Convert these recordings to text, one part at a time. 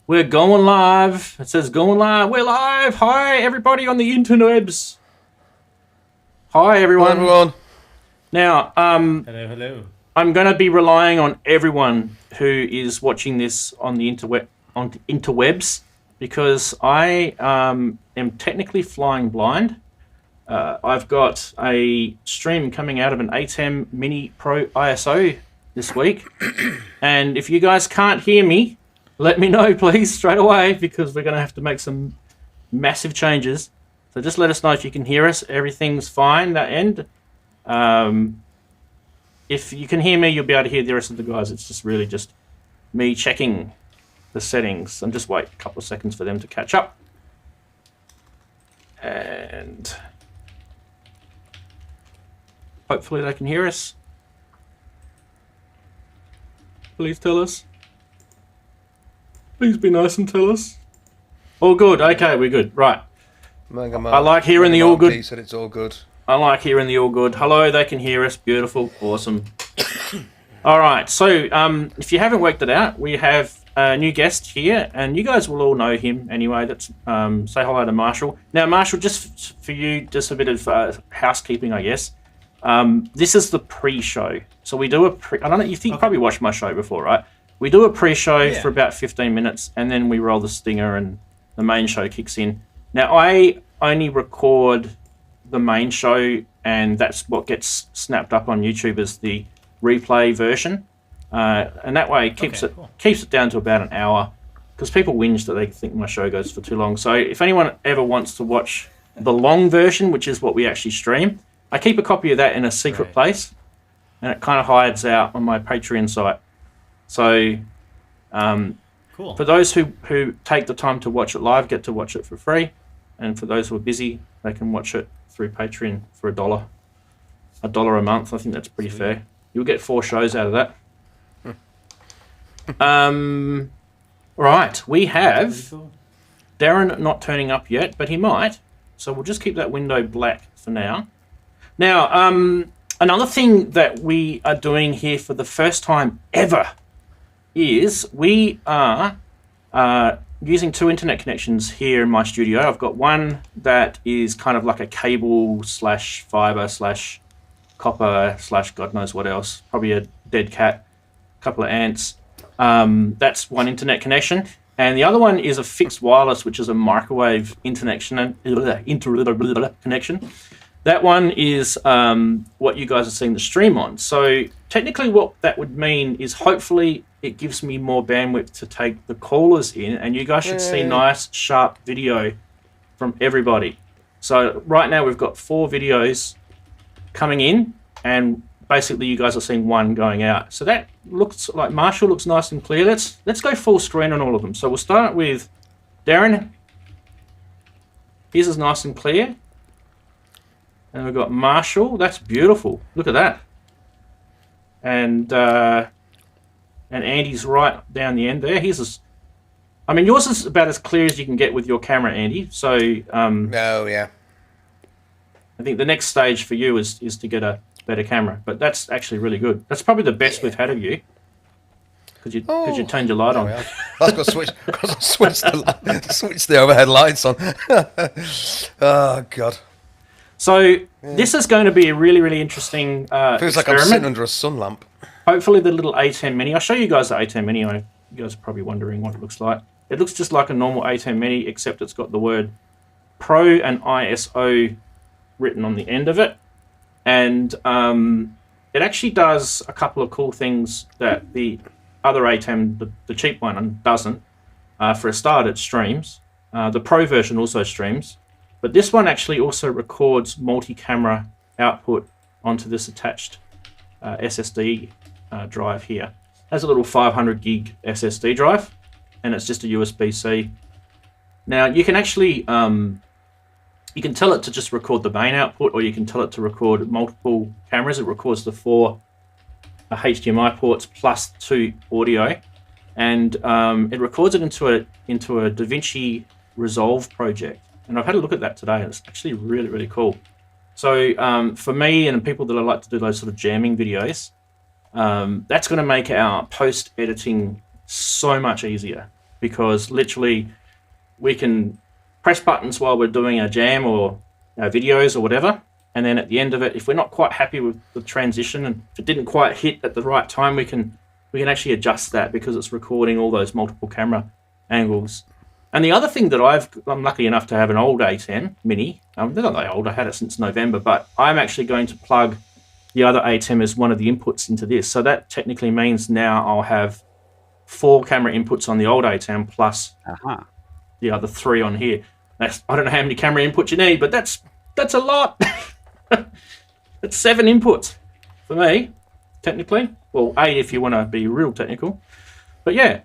We're going live. It says going live. We're live. Hi, everybody on the interwebs. Hi, everyone. Hello, everyone. Now, hello. I'm going to be relying on everyone who is watching this on the interwebs because I am technically flying blind. I've got a stream coming out of an ATEM Mini Pro ISO this week. And if you guys can't hear me, let me know, please, straight away, because we're going to have to make some massive changes. So just let us know if you can hear us. Everything's fine, that end. If you can hear me, you'll be able to hear the rest of the guys. It's just really just me checking the settings. And just wait a couple of seconds for them to catch up. And hopefully they can hear us. Please tell us. Please be nice and tell us. All good. Okay, we're good. Right. I like hearing the all good. He said it's all good. I like hearing the all good. Hello, they can hear us. Beautiful. Awesome. All right. So if you haven't worked it out, we have a new guest here, and you guys will all know him anyway. That's say hello to Marshall. Now, Marshall, just for you, just a bit of housekeeping, I guess. This is the pre-show. So we do I don't know, you probably watched my show before, right? We do a pre-show for about 15 minutes, and then we roll the stinger and the main show kicks in. Now, I only record the main show, and that's what gets snapped up on YouTube as the replay version. And that way it keeps it down to about an hour, because people whinge that they think my show goes for too long. So if anyone ever wants to watch the long version, which is what we actually stream, I keep a copy of that in a secret place, and it kind of hides out on my Patreon site. So for those who take the time to watch it live, get to watch it for free. And for those who are busy, they can watch it through Patreon for $1 a month. I think that's pretty fair. You'll get 4 shows out of that. Right, we have Darren not turning up yet, but he might. So we'll just keep that window black for now. Now, another thing that we are doing here for the first time ever is we are using 2 internet connections here in my studio. I've got one that is kind of like a cable / fiber / copper / God knows what else. Probably a dead cat, a couple of ants. That's one internet connection. And the other one is a fixed wireless, which is a microwave connection. That one is what you guys are seeing the stream on. So technically what that would mean is hopefully it gives me more bandwidth to take the callers in, and you guys should see nice, sharp video from everybody. So right now we've got 4 videos coming in, and basically you guys are seeing 1 going out. So that looks like Marshall looks nice and clear. Let's go full screen on all of them. So we'll start with Darren. His is nice and clear. And we've got Marshall. That's beautiful. Look at that. And Andy's right down the end there. Yours is about as clear as you can get with your camera, Andy. So I think the next stage for you is to get a better camera. But that's actually really good. That's probably the best we've had of you. Because you turned your light on. That's got switch the overhead lights on. Oh God. So this is going to be a really, really interesting Feels like I'm sitting under a sun lamp. Hopefully the little A10 Mini. I'll show you guys the A10 Mini. You guys are probably wondering what it looks like. It looks just like a normal A10 Mini, except it's got the word Pro and ISO written on the end of it. And it actually does a couple of cool things that the other A10, the cheap one, doesn't. For a start, it streams. The Pro version also streams. But this one actually also records multi-camera output onto this attached SSD drive here. It has a little 500 gig SSD drive, and it's just a USB-C. Now you can actually you can tell it to just record the main output, or you can tell it to record multiple cameras. It records the 4 HDMI ports plus 2 audio, and it records it into a DaVinci Resolve project. And I've had a look at that today, and it's actually really, really cool. So for me and people that I like to do those sort of jamming videos, that's going to make our post-editing so much easier. because literally we can press buttons while we're doing our jam or our videos or whatever, and then at the end of it, if we're not quite happy with the transition and if it didn't quite hit at the right time, we can actually adjust that because it's recording all those multiple camera angles. And the other thing that I'm lucky enough to have an old A10 Mini. They're not that old. I had it since November, but I'm actually going to plug the other A10 as one of the inputs into this. So that technically means now I'll have 4 camera inputs on the old A10 plus the other 3 on here. I don't know how many camera inputs you need, but that's a lot. That's 7 inputs for me, technically. Well, 8 if you want to be real technical. But yeah.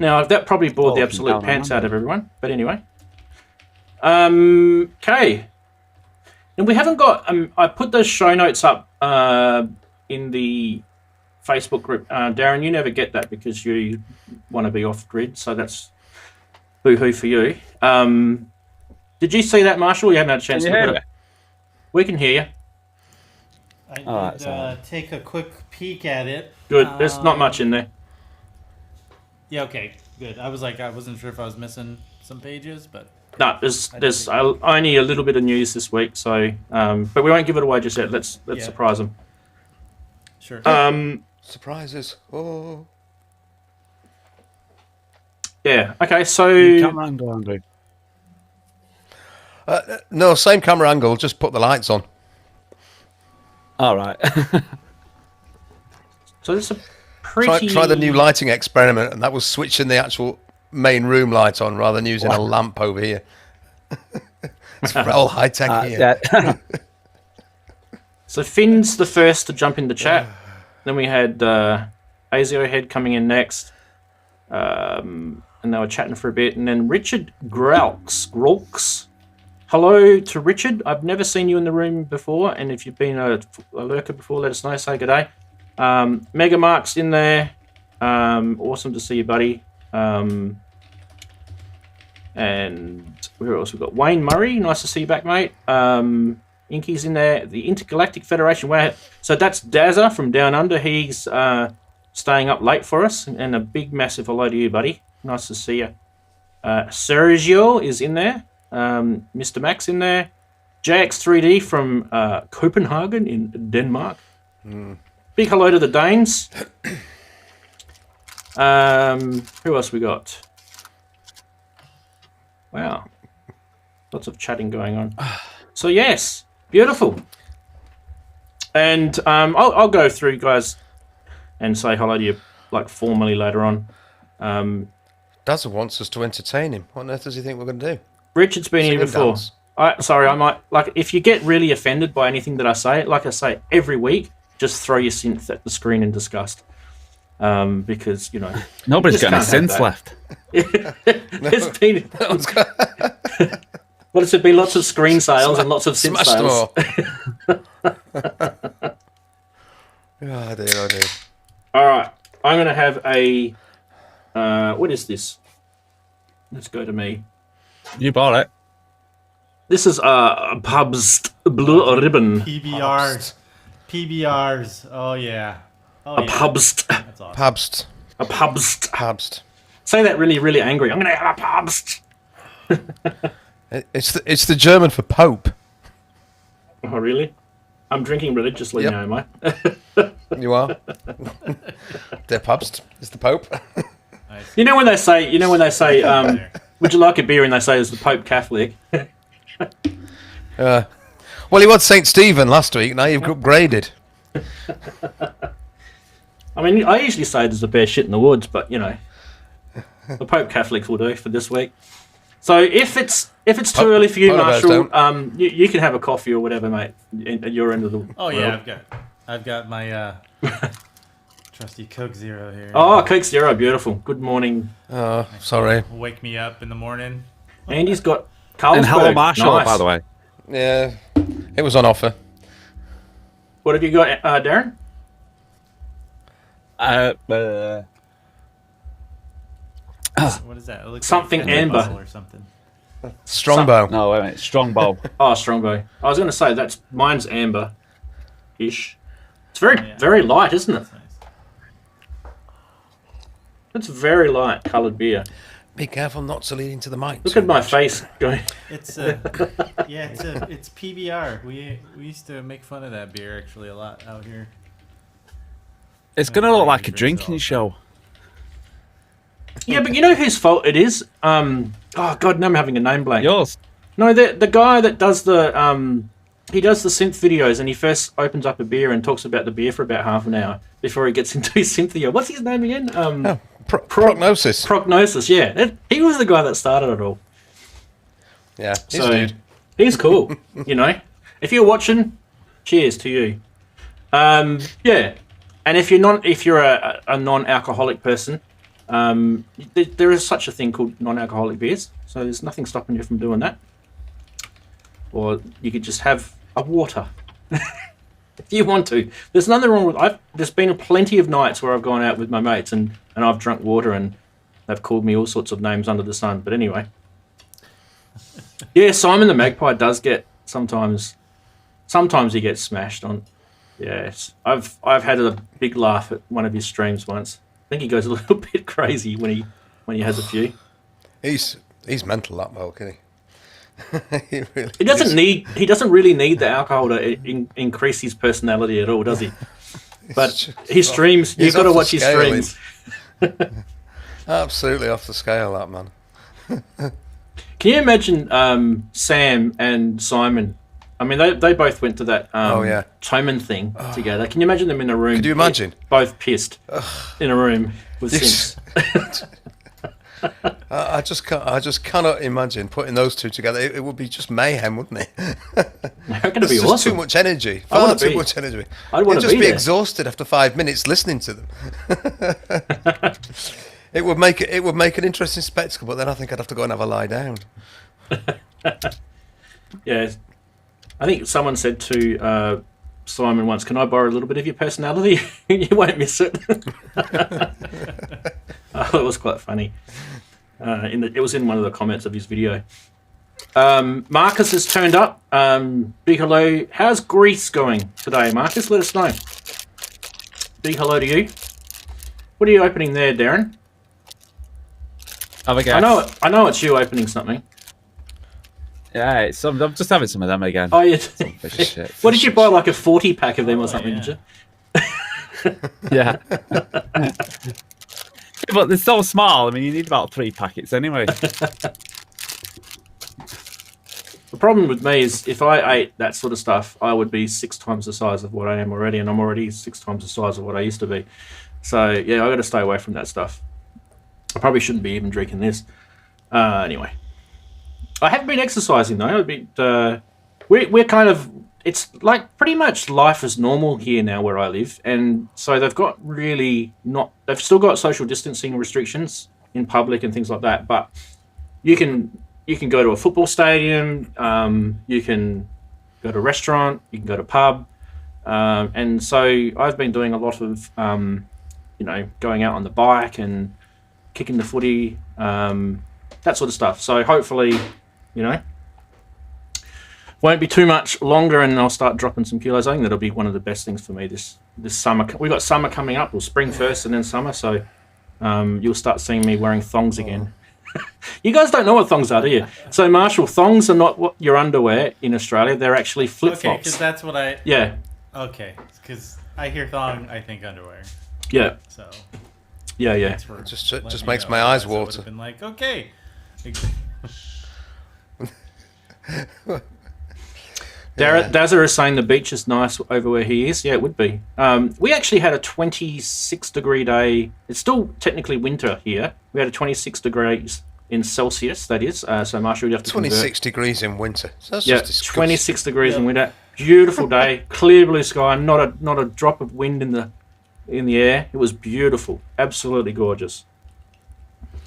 Now, that probably bored the absolute pants out of everyone. But anyway. Okay. And we haven't got... I put those show notes up in the Facebook group. Darren, you never get that because you want to be off-grid, so that's boo-hoo for you. Did you see that, Marshall? You haven't had a chance to look at it. We can hear you. I did take a quick peek at it. Good. There's not much in there. Yeah, okay, good. I wasn't sure if I was missing some pages, but... No, there's only a little bit of news this week, so... but we won't give it away just yet. Let's surprise them. Sure. Surprises. Oh. Yeah, okay, so... Camera angle, Andrew. No, same camera angle, just put the lights on. All right. So it's a pretty... Try the new lighting experiment, and that was switching the actual main room light on rather than using a lamp over here. It's all high tech here. Yeah. So Finn's the first to jump in the chat. Then we had Azio Head coming in next. And they were chatting for a bit. And then Richard Grolks. Hello to Richard. I've never seen you in the room before. And if you've been a lurker before, let us know. Say good day. Mega Mark's in there. Awesome to see you, buddy. And where else? We've got Wayne Murray. Nice to see you back, mate. Inky's in there. The Intergalactic Federation. So that's Dazza from Down Under. He's staying up late for us. And a big, massive hello to you, buddy. Nice to see you. Sergio is in there. Mr. Max in there. JX3D from Copenhagen in Denmark. Big hello to the Danes. Who else we got? Wow. Lots of chatting going on. So yes, beautiful. And I'll go through, guys, and say hello to you like formally later on. Dazza wants us to entertain him. What on earth does he think we're going to do? Richard's been here before. I might, like, if you get really offended by anything that I say, like I say every week, just throw your synth at the screen in disgust. Because, you know... Nobody's got any synths left. There's been... Well, it's been lots of screen sales and lots of synth sales. Oh, dear. All right. I'm going to have a... what is this? Let's go to me. You bought it. This is a Pub's Blue Ribbon. PBRs. Oh, yeah. A Pubst. That's awesome. A Pubst. Say that really, really angry. I'm going to have a Pubst. It's the German for Pope. Oh, really? I'm drinking religiously now, am I? You are? Der Papst is the Pope. Nice. You know when they say, would you like a beer? And they say, is the Pope Catholic? Well, he was St. Stephen last week. Now you've upgraded. I mean, I usually say there's a bear shit in the woods, but, you know, the Pope Catholics will do for this week. So if it's too early for you, Marshall, you can have a coffee or whatever, mate, at your end of the world. Oh, yeah, I've got my trusty Coke Zero here. Oh, Coke Zero, beautiful. Good morning. Oh, sorry. Wake me up in the morning. Andy's got Carlsberg. And hello, Marshall, nice. by the way. Yeah, it was on offer. What have you got, Darren? What is that? It looks Something like amber. or something. Strongbow. No, wait a minute. Strongbow. Oh, Strongbow. I was going to say mine's amber-ish. It's very light, isn't it? That's nice. It's very light coloured beer. Be careful not to lean into the mic. Look too at my much. face going. It's it's PBR. We used to make fun of that beer actually a lot out here. It's going to look like a drinking show. Yeah, but you know whose fault it is? Oh god, now I'm having a name blank. Yours. No, the guy that does the he does the synth videos, and he first opens up a beer and talks about the beer for about half an hour before he gets into his synth video. What's his name again? Prognosis. Prognosis. Yeah, he was the guy that started it all. Yeah, he's So dude. he's cool. You know, if you're watching, cheers to you. Yeah, and if you're a non-alcoholic person, there is such a thing called non-alcoholic beers. So there's nothing stopping you from doing that. Or you could just have a water if you want to. There's nothing wrong with. There's been plenty of nights where I've gone out with my mates and I've drunk water and they've called me all sorts of names under the sun. But anyway, yeah, Simon the Magpie does get sometimes. Sometimes he gets smashed on. Yes, I've had a big laugh at one of his streams once. I think he goes a little bit crazy when he has a few. He's mental, that Milk, isn't he? He really He doesn't is. need. He doesn't really need the alcohol to increase his personality at all, does he? But his streams, He's you've got to off the watch his scale, streams. Absolutely off the scale, that man. Can you imagine Sam and Simon? I mean, they both went to that yeah. Toman thing together. Can you imagine them in a room? Could you imagine? Both pissed in a room with Yes. synths. I just cannot imagine putting those two together. It would be just mayhem, wouldn't it? How can it It's be just awesome? too much energy. I wanna Far too be- much energy. I'd wanna You'd just be be there. exhausted after 5 minutes listening to them. It would make an interesting spectacle, but then I think I'd have to go and have a lie down. Yeah, I think someone said to Simon once, "Can I borrow a little bit of your personality? You won't miss it." Oh, it was quite funny. It was in one of the comments of his video. Marcus has turned up. Big hello. How's Greece going today, Marcus? Let us know. Big hello to you. What are you opening there, Darren? Have a guess. I know it's you opening something. Yeah, I'm just having some of them again. Oh, yeah. Fish shit. What did you buy? Like a 40-pack of them or something? yeah. Did you? Yeah. But they're so small. I mean, you need about 3 packets anyway. The problem with me is if I ate that sort of stuff, I would be 6 times the size of what I am already, and I'm already 6 times the size of what I used to be. So yeah, I got to stay away from that stuff. I probably shouldn't be even drinking this. Anyway, I have been exercising though. We're kind of, it's like pretty much life as normal here now where I live, and so they've still got social distancing restrictions in public and things like that, but you can go to a football stadium, you can go to a restaurant, you can go to a pub, and so I've been doing a lot of going out on the bike and kicking the footy, that sort of stuff. So hopefully, won't be too much longer, and I'll start dropping some kilos. I think that'll be one of the best things for me this summer. We've got summer coming up, or spring first and then summer, so you'll start seeing me wearing thongs again. You guys don't know what thongs are, do you? So, Marshall, thongs are not what your underwear in Australia. They're actually Okay, flip-flops. because that's what I. Yeah, Okay, because I hear thong, I think underwear. yeah, So yeah. thanks for Just letting me makes know. my eyes Otherwise I water. would've been like, okay. Dazza is saying the beach is nice over where he is. Yeah, it would be. We actually had a 26-degree day. It's still technically winter here. We had a 26 degrees in Celsius, that is. So, Marshall, you have to 26 degrees in winter. So that's Yeah, just disgusting. 26 degrees in winter. Beautiful day, clear blue sky, not a drop of wind in the air. It was beautiful, absolutely gorgeous.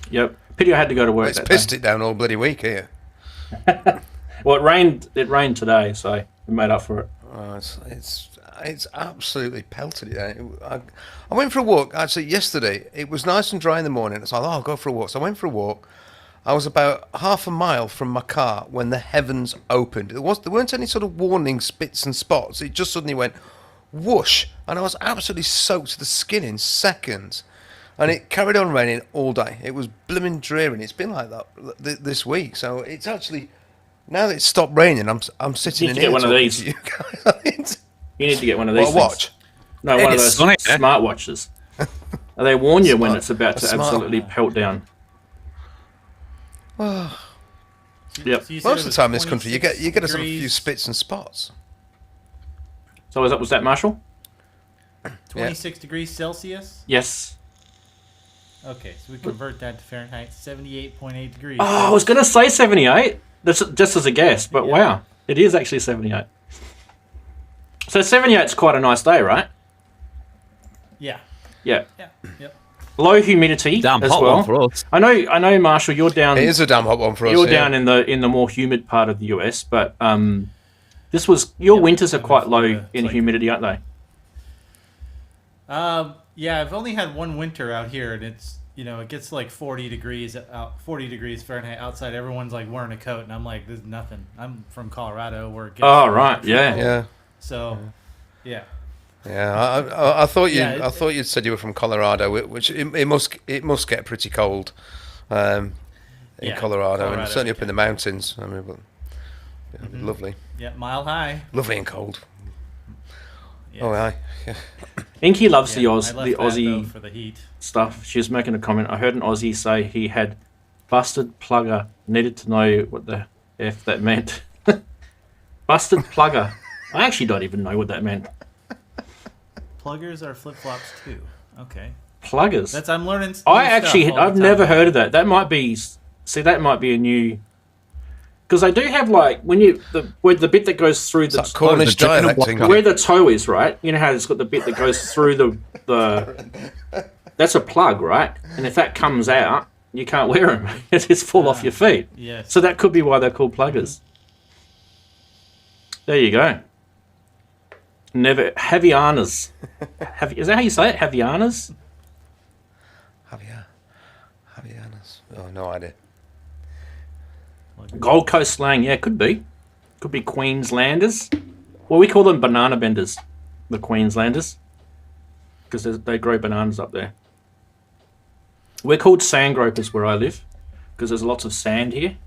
Yep. Pity I had to go to work It's that pissed day. it down all bloody week here. Well, it rained. It rained today, so we made up for it. Oh, it's absolutely pelted it down. I went for a walk actually yesterday. It was nice and dry in the morning. It's like, I'll go for a walk. So I went for a walk. I was about half a mile from my car when the heavens opened. There weren't any sort of warning spits and spots. It just suddenly went whoosh, and I was absolutely soaked to the skin in seconds. and it carried on raining all day. It was blooming dreary. It's been like that this week. So it's actually now that it's stopped raining, I'm sitting You in need to here get one of talking these. to you guys. You need to get one of these. What, a watch? No, one of It's those sunny, eh? smartwatches. They warn you when Smart- it's about to smart. absolutely pelt down. Well, Yep. So you said most it of the was time in this country, you get 26 a sort of few degrees- spits and spots. So was that Marshall? 26 degrees Celsius. Yes. Okay, so we convert that to Fahrenheit. 78.8 degrees. Oh, I was going to say 78. That's just as a guess, but Yeah. wow, it is actually 78. So 78 is quite a nice day, right? Yeah. Yeah. Yeah. Yep. Low humidity Damn as hot well. one for us. I know, Marshall. You're down. It is a damn hot one for us. You're yeah. down in the more humid part of the US, but this was your Yeah, winters are quite low it's in like- humidity, aren't they? Yeah, I've only had one winter out here, and it's it gets like 40 degrees Fahrenheit outside. Everyone's like wearing a coat, and I'm like, there's nothing. I'm from Colorado, where it gets Oh right, yeah. Yeah. So, yeah. Yeah, I thought you. Yeah, I thought you'd said you were from Colorado, which it must get pretty cold in Yeah, Colorado, and Colorado, certainly up yeah. in the mountains. I mean, but, yeah, lovely, Yeah, mile high. lovely and cold. Yes. Oh, aye. Inky loves Yeah, I the left that, Aussie though, for the heat. stuff. She was making a comment. I heard an Aussie say he had busted plugger. Needed to know what the F that meant. Busted plugger. I actually don't even know what that meant. Pluggers are flip flops too. Okay, Pluggers. I'm learning. I've never heard of that. That might be. See, that might be a new. Because they do have like where the bit that goes through It's like the Cornish the chicken dialect. block English. where the toe is, right? You know how it's got the bit that goes through the that's a plug, right? And if that comes out, you can't wear them. It just fall off your feet. Yes. So that could be why they're called pluggers. There you go. Never Havianas. Is that how you say it? Havianas? Javianas. Oh, no idea. Gold Coast slang, yeah, could be. Could be Queenslanders. Well, we call them banana benders, the Queenslanders, because they grow bananas up there. We're called sand gropers where I live, because there's lots of sand here.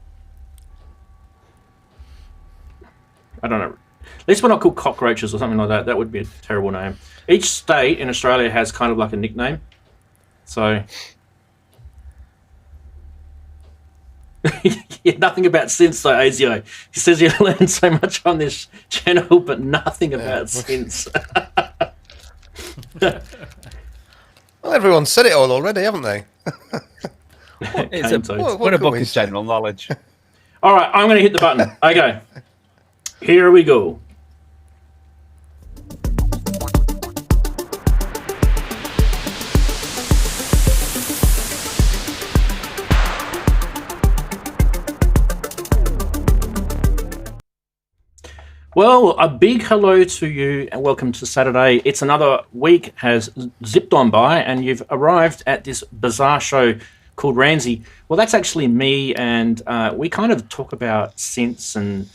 I don't know. At least we're not called cockroaches or something like that. That would be a terrible name. Each state in Australia has kind of like a nickname. So... yeah, nothing about synths though, Azio. He says you learn so much on this channel, but nothing about synths. Well, everyone's said it all already, haven't they? It's Cane toads. what a can book we is say? general knowledge. All right, I'm going to hit the button. Okay, here we go. Well, a big hello to you and welcome to Saturday. It's another week has zipped on by and you've arrived at this bizarre show called Ramsey. Well, that's actually me, and we kind of talk about synths and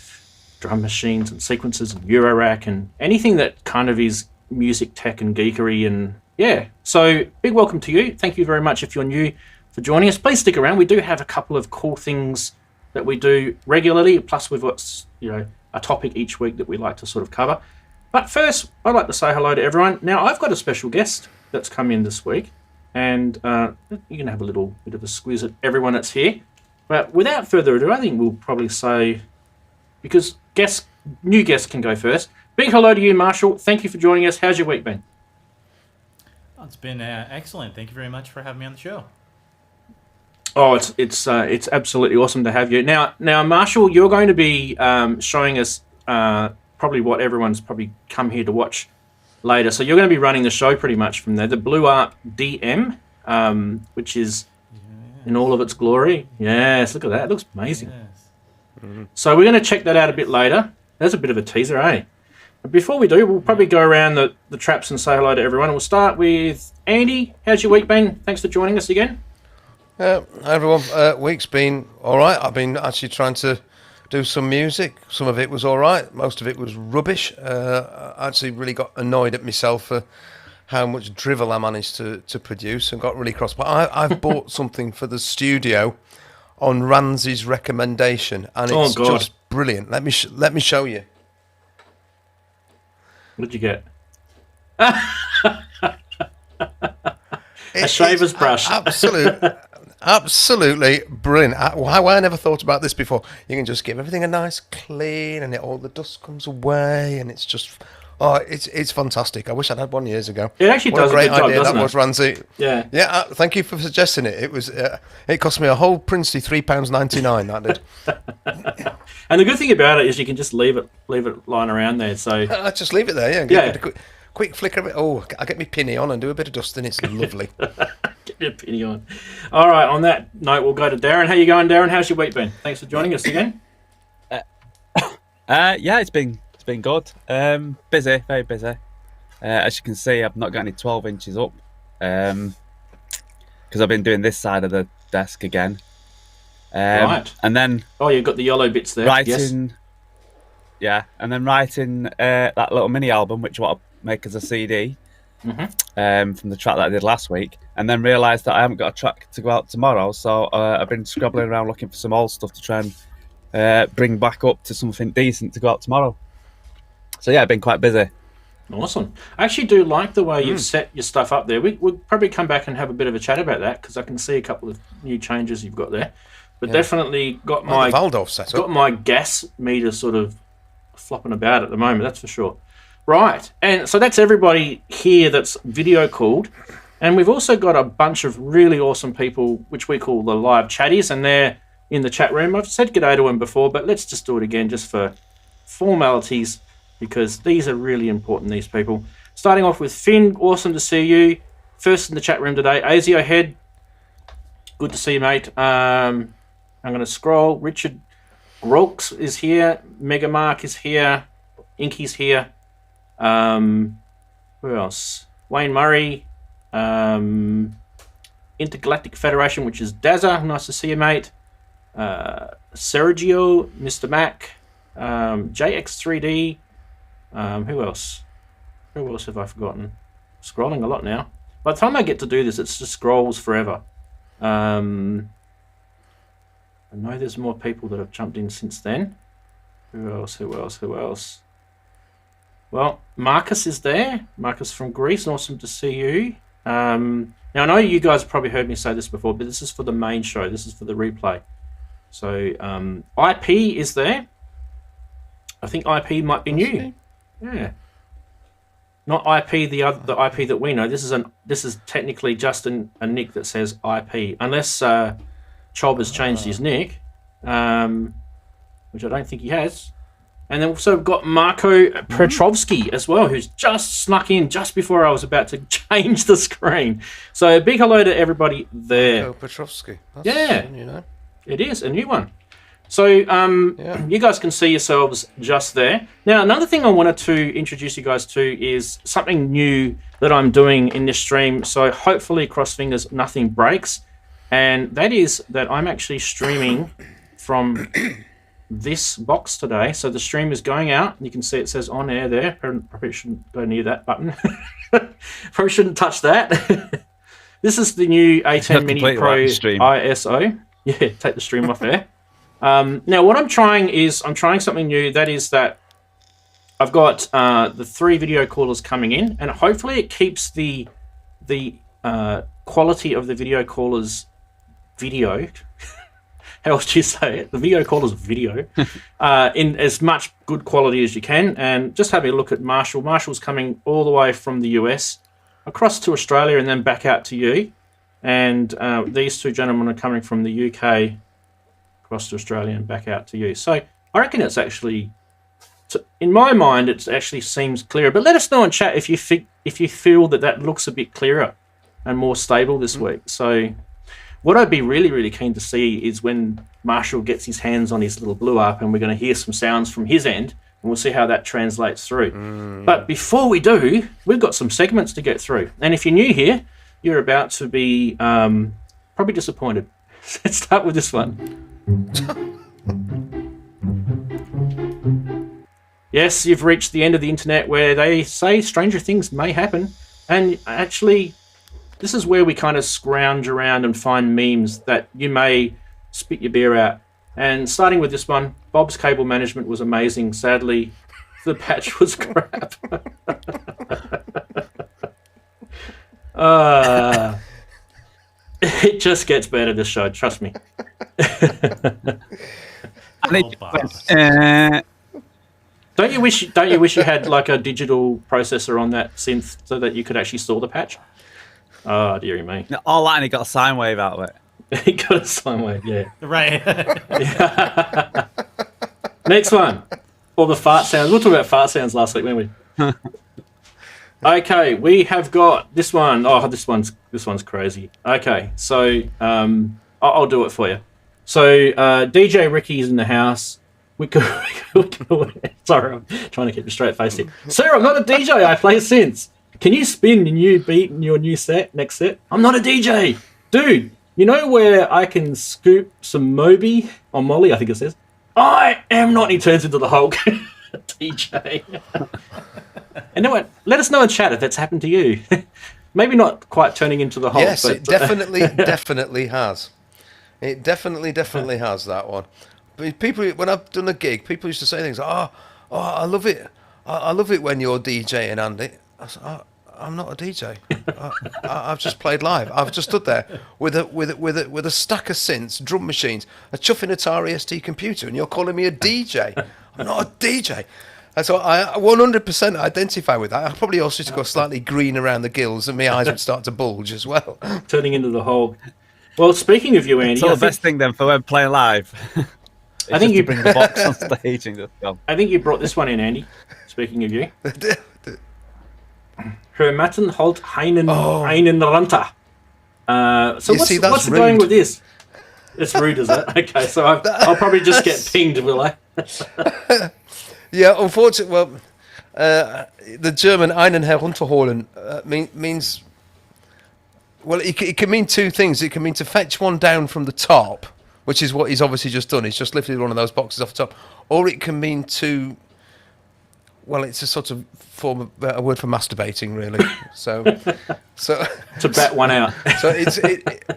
drum machines and sequences and Eurorack and anything that kind of is music tech and geekery, and yeah. So big welcome to you. Thank you very much if you're new for joining us. Please stick around. We do have a couple of cool things that we do regularly, plus we've got a topic each week that we like to sort of cover. But first, I'd like to say hello to everyone. Now, I've got a special guest that's come in this week, and you can have a little bit of a squeeze at everyone that's here. But without further ado, I think we'll probably say, because new guests can go first. Big hello to you, Marshall. Thank you for joining us. How's your week been? Oh, it's been excellent. Thank you very much for having me on the show. Oh, it's absolutely awesome to have you. Now, Marshall, you're going to be showing us probably what everyone's probably come here to watch later. So you're going to be running the show pretty much from there. The BlueARP DM, which is in all of its glory. Yes, look at that. It looks amazing. Yes. So we're going to check that out a bit later. There's a bit of a teaser, eh? But before we do, we'll probably go around the traps and say hello to everyone. We'll start with Andy. How's your week been? Thanks for joining us again. Hi everyone. Week's been all right. I've been actually trying to do some music. Some of it was all right. Most of it was rubbish. I actually really got annoyed at myself for how much drivel I managed to produce and got really cross. But I've bought something for the studio on Ranzi's recommendation, and it's just brilliant. Let me show you. What'd you get? A shaver's brush. Absolutely brilliant. I never thought about this before. You can just give everything a nice clean, and all the dust comes away, and it's just... Oh, it's fantastic. I wish I'd had one years ago. It actually does a good job, doesn't it? That was, Ranzi. Yeah. Yeah, thank you for suggesting it. It was. It cost me a whole princely £3.99, that did. And the good thing about it is you can just leave it lying around there. So I just leave it there, yeah. Give it a quick flicker of it. Oh, I get my pinny on and do a bit of dusting. It's lovely. Get your pinny on. All right, on that note, we'll go to Darren. How you going, Darren? How's your week been? Thanks for joining us again. Yeah, it's been good. Busy, very busy. As you can see, I've not got any 12 inches up because I've been doing this side of the desk again. Right. And then... Oh, you've got the yellow bits there. Writing... Yes. Yeah, and then writing that little mini album, which I want to make as a CD from the track that I did last week, and then realised that I haven't got a track to go out tomorrow, so I've been scrabbling around looking for some old stuff to try and bring back up to something decent to go out tomorrow. So yeah, I've been quite busy. Awesome. I actually do like the way you've set your stuff up there. We'll probably come back and have a bit of a chat about that because I can see a couple of new changes you've got there. But definitely got my Waldorf setup. Got my gas meter sort of flopping about at the moment, that's for sure. Right, and so that's everybody here that's video called. And we've also got a bunch of really awesome people, which we call the live chatties, and they're in the chat room. I've said g'day to them before, but let's just do it again just for formalities, because these are really important, these people. Starting off with Finn, awesome to see you. First in the chat room today, Azio Head, good to see you, mate. I'm going to scroll. Richard Grolks is here. Megamark is here. Inky's here. Who else? Wayne Murray. Intergalactic Federation, which is Dazza. Nice to see you, mate. Sergio, Mr. Mac. JX3D. Who else? Who else have I forgotten? Scrolling a lot now. By the time I get to do this, it just scrolls forever. I know there's more people that have jumped in since then. Who else? Well, Marcus is there. Marcus from Greece. Awesome to see you. Now, I know you guys have probably heard me say this before, but this is for the main show. This is for the replay. So, IP is there. I think IP might be new. Yeah. Not IP, the IP that we know. This is technically just a nick that says IP, unless Chob has changed his nick, which I don't think he has. And then also got Marco Petrovsky as well, who's just snuck in just before I was about to change the screen. So a big hello to everybody there. Marco Petrovsky. Yeah, it is a new one. So you guys can see yourselves just there. Now, another thing I wanted to introduce you guys to is something new that I'm doing in this stream. So hopefully, cross fingers, nothing breaks. And that is that I'm actually streaming from this box today. So the stream is going out. You can see it says on air there. Probably shouldn't go near that button. Probably shouldn't touch that. This is the new A10 Mini Pro ISO. Yeah, take the stream off air. Now, what I'm trying something new. That is that I've got the 3 video callers coming in, and hopefully it keeps the quality of the video callers video. How else do you say it? The video callers video in as much good quality as you can. And just having a look at Marshall. Marshall's coming all the way from the US across to Australia and then back out to you. And these 2 gentlemen are coming from the UK across to Australia and back out to you. So I reckon it's actually, in my mind, it actually seems clearer. But let us know in chat if you feel that looks a bit clearer and more stable this week. So what I'd be really, really keen to see is when Marshall gets his hands on his little BlueARP and we're going to hear some sounds from his end, and we'll see how that translates through. But before we do, we've got some segments to get through. And if you're new here, you're about to be probably disappointed. Let's start with this one. Yes, you've reached the end of the internet where they say stranger things may happen. And actually, this is where we kind of scrounge around and find memes that you may spit your beer out. And starting with this one, Bob's cable management was amazing. Sadly, the patch was crap. It just gets better, this show, trust me. Don't you wish you had like a digital processor on that synth so that you could actually saw the patch? Oh, dearie me. All that, and he got a sine wave out of it. He got a sine wave, yeah. Right. Next one. Or the fart sounds. We'll talk about fart sounds last week, didn't we? Okay, we have got this one. Oh, this one's crazy. Okay, so I'll do it for you. So DJ Ricky's in the house. We could sorry, I'm trying to keep a straight face here. Sir, I'm not a DJ. I play synths. Can you spin the new beat in your new next set? I'm not a DJ, dude. You know where I can scoop some Moby or Molly? I think it says. I am not. And he turns into the Hulk. DJ. And then what? Let us know in chat if that's happened to you. Maybe not quite turning into the Hulk. Yes, but, it definitely has. It definitely has that one. But people, when I've done a gig, people used to say things. Oh, I love it. I love it when you're DJing, Andy. I said, I'm not a DJ. I've just played live. I've just stood there with a stack of synths, drum machines, a chuffing Atari ST computer, and you're calling me a DJ. I'm not a DJ. And so I 100% identify with that. I probably also used to go slightly green around the gills, and my eyes would start to bulge as well. Turning into the Hulk. Well, speaking of you, Andy, so the best thing then for when playing live. I think you bring the box on stage and just go. I think you brought this one in, Andy. Speaking of you. Hermatten Holt Heinen Ranta. So what's the going with this? It's rude, is it? Okay, so I'll probably just get pinged, will I? Yeah, unfortunately, well, the German einen herunterholen means, well, it can mean two things. It can mean to fetch one down from the top, which is what he's obviously just done. He's just lifted one of those boxes off the top. Or it can mean to, well, it's a sort of form of a word for masturbating, really. So to bat one out. So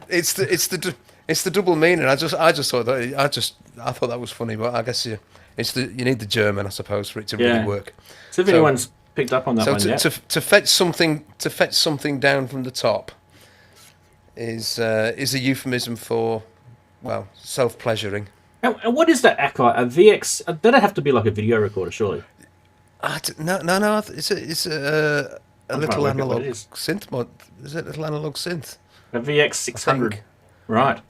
it's the double meaning. I just thought that I thought that was funny, but I guess you need the German, I suppose, for it to really work. So if anyone's picked up on that one yet. To fetch something down from the top is a euphemism for, well, self-pleasuring. And what is that Akai? A VX? That'd have to be like a video recorder, surely. No. It's a little analog synth mod. Is it a little analog synth? A VX 600. Right.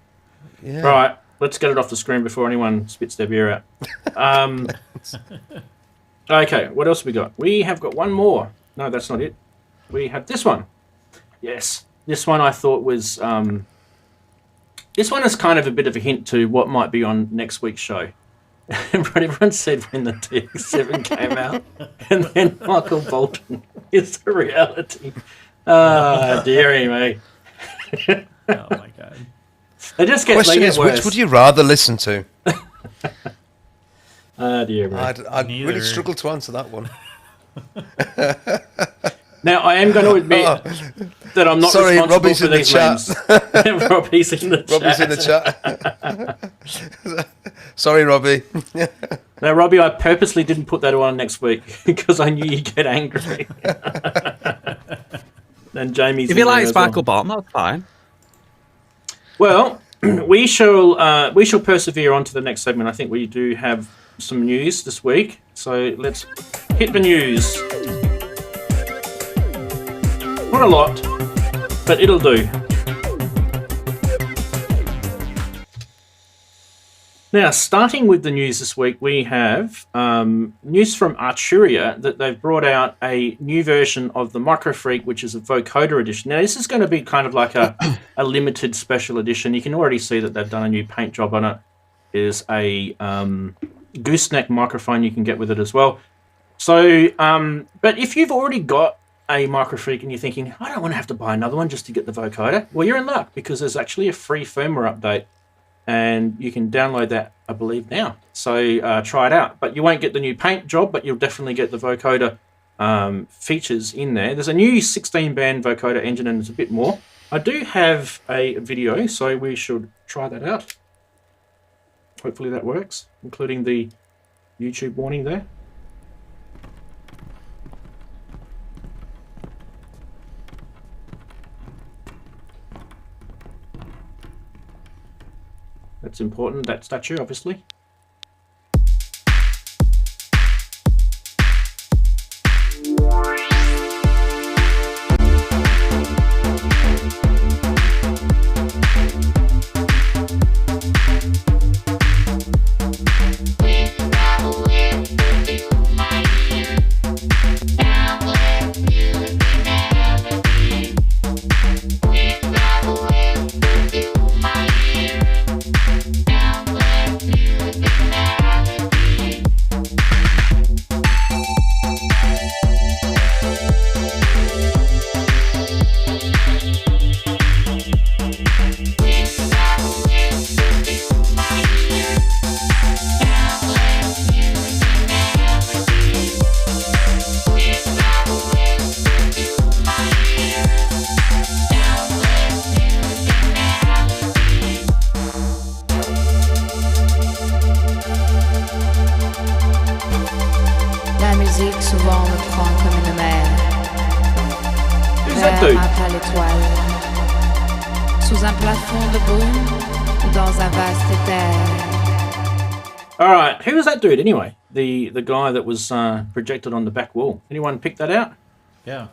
Yeah. Right. Let's get it off the screen before anyone spits their beer out. Okay, what else have we got? We have got one more. No, that's not it. We have this one. Yes. This one I thought was... this one is kind of a bit of a hint to what might be on next week's show. But everyone said when the TX7 came out, and then Michael Bolton is the reality. Dearie me. Oh my god. They just get, Question is, worse. which would you rather listen to? Dear me. I'd really struggle to answer that one. Now, I am going to admit that I'm not responsible Robbie's for in the these chat. memes. Robbie's in the chat. Sorry, Robbie. Now, Robbie, I purposely didn't put that on next week because I knew you'd get angry. And Jamie's. If you like Sparkle Bomb, that's fine. Well, we shall persevere on to the next segment. I think we do have some news this week, so let's hit the news. Not a lot, but it'll do. Now, starting with the news this week, we have news from Arturia that they've brought out a new version of the Microfreak, which is a vocoder edition. Now, this is going to be kind of like a limited special edition. You can already see that they've done a new paint job on it. There's a gooseneck microphone you can get with it as well. So, but if you've already got a Microfreak and you're thinking, I don't want to have to buy another one just to get the vocoder, well, you're in luck because there's actually a free firmware update. And you can download that, I believe, now. So try it out. But you won't get the new paint job, but you'll definitely get the vocoder features in there. There's a new 16-band vocoder engine, and there's a bit more. I do have a video, so we should try that out. Hopefully that works, including the YouTube warning there. That's important, that statue, obviously. Alright, who was that dude anyway? The guy that was projected on the back wall. Anyone pick that out? Yeah,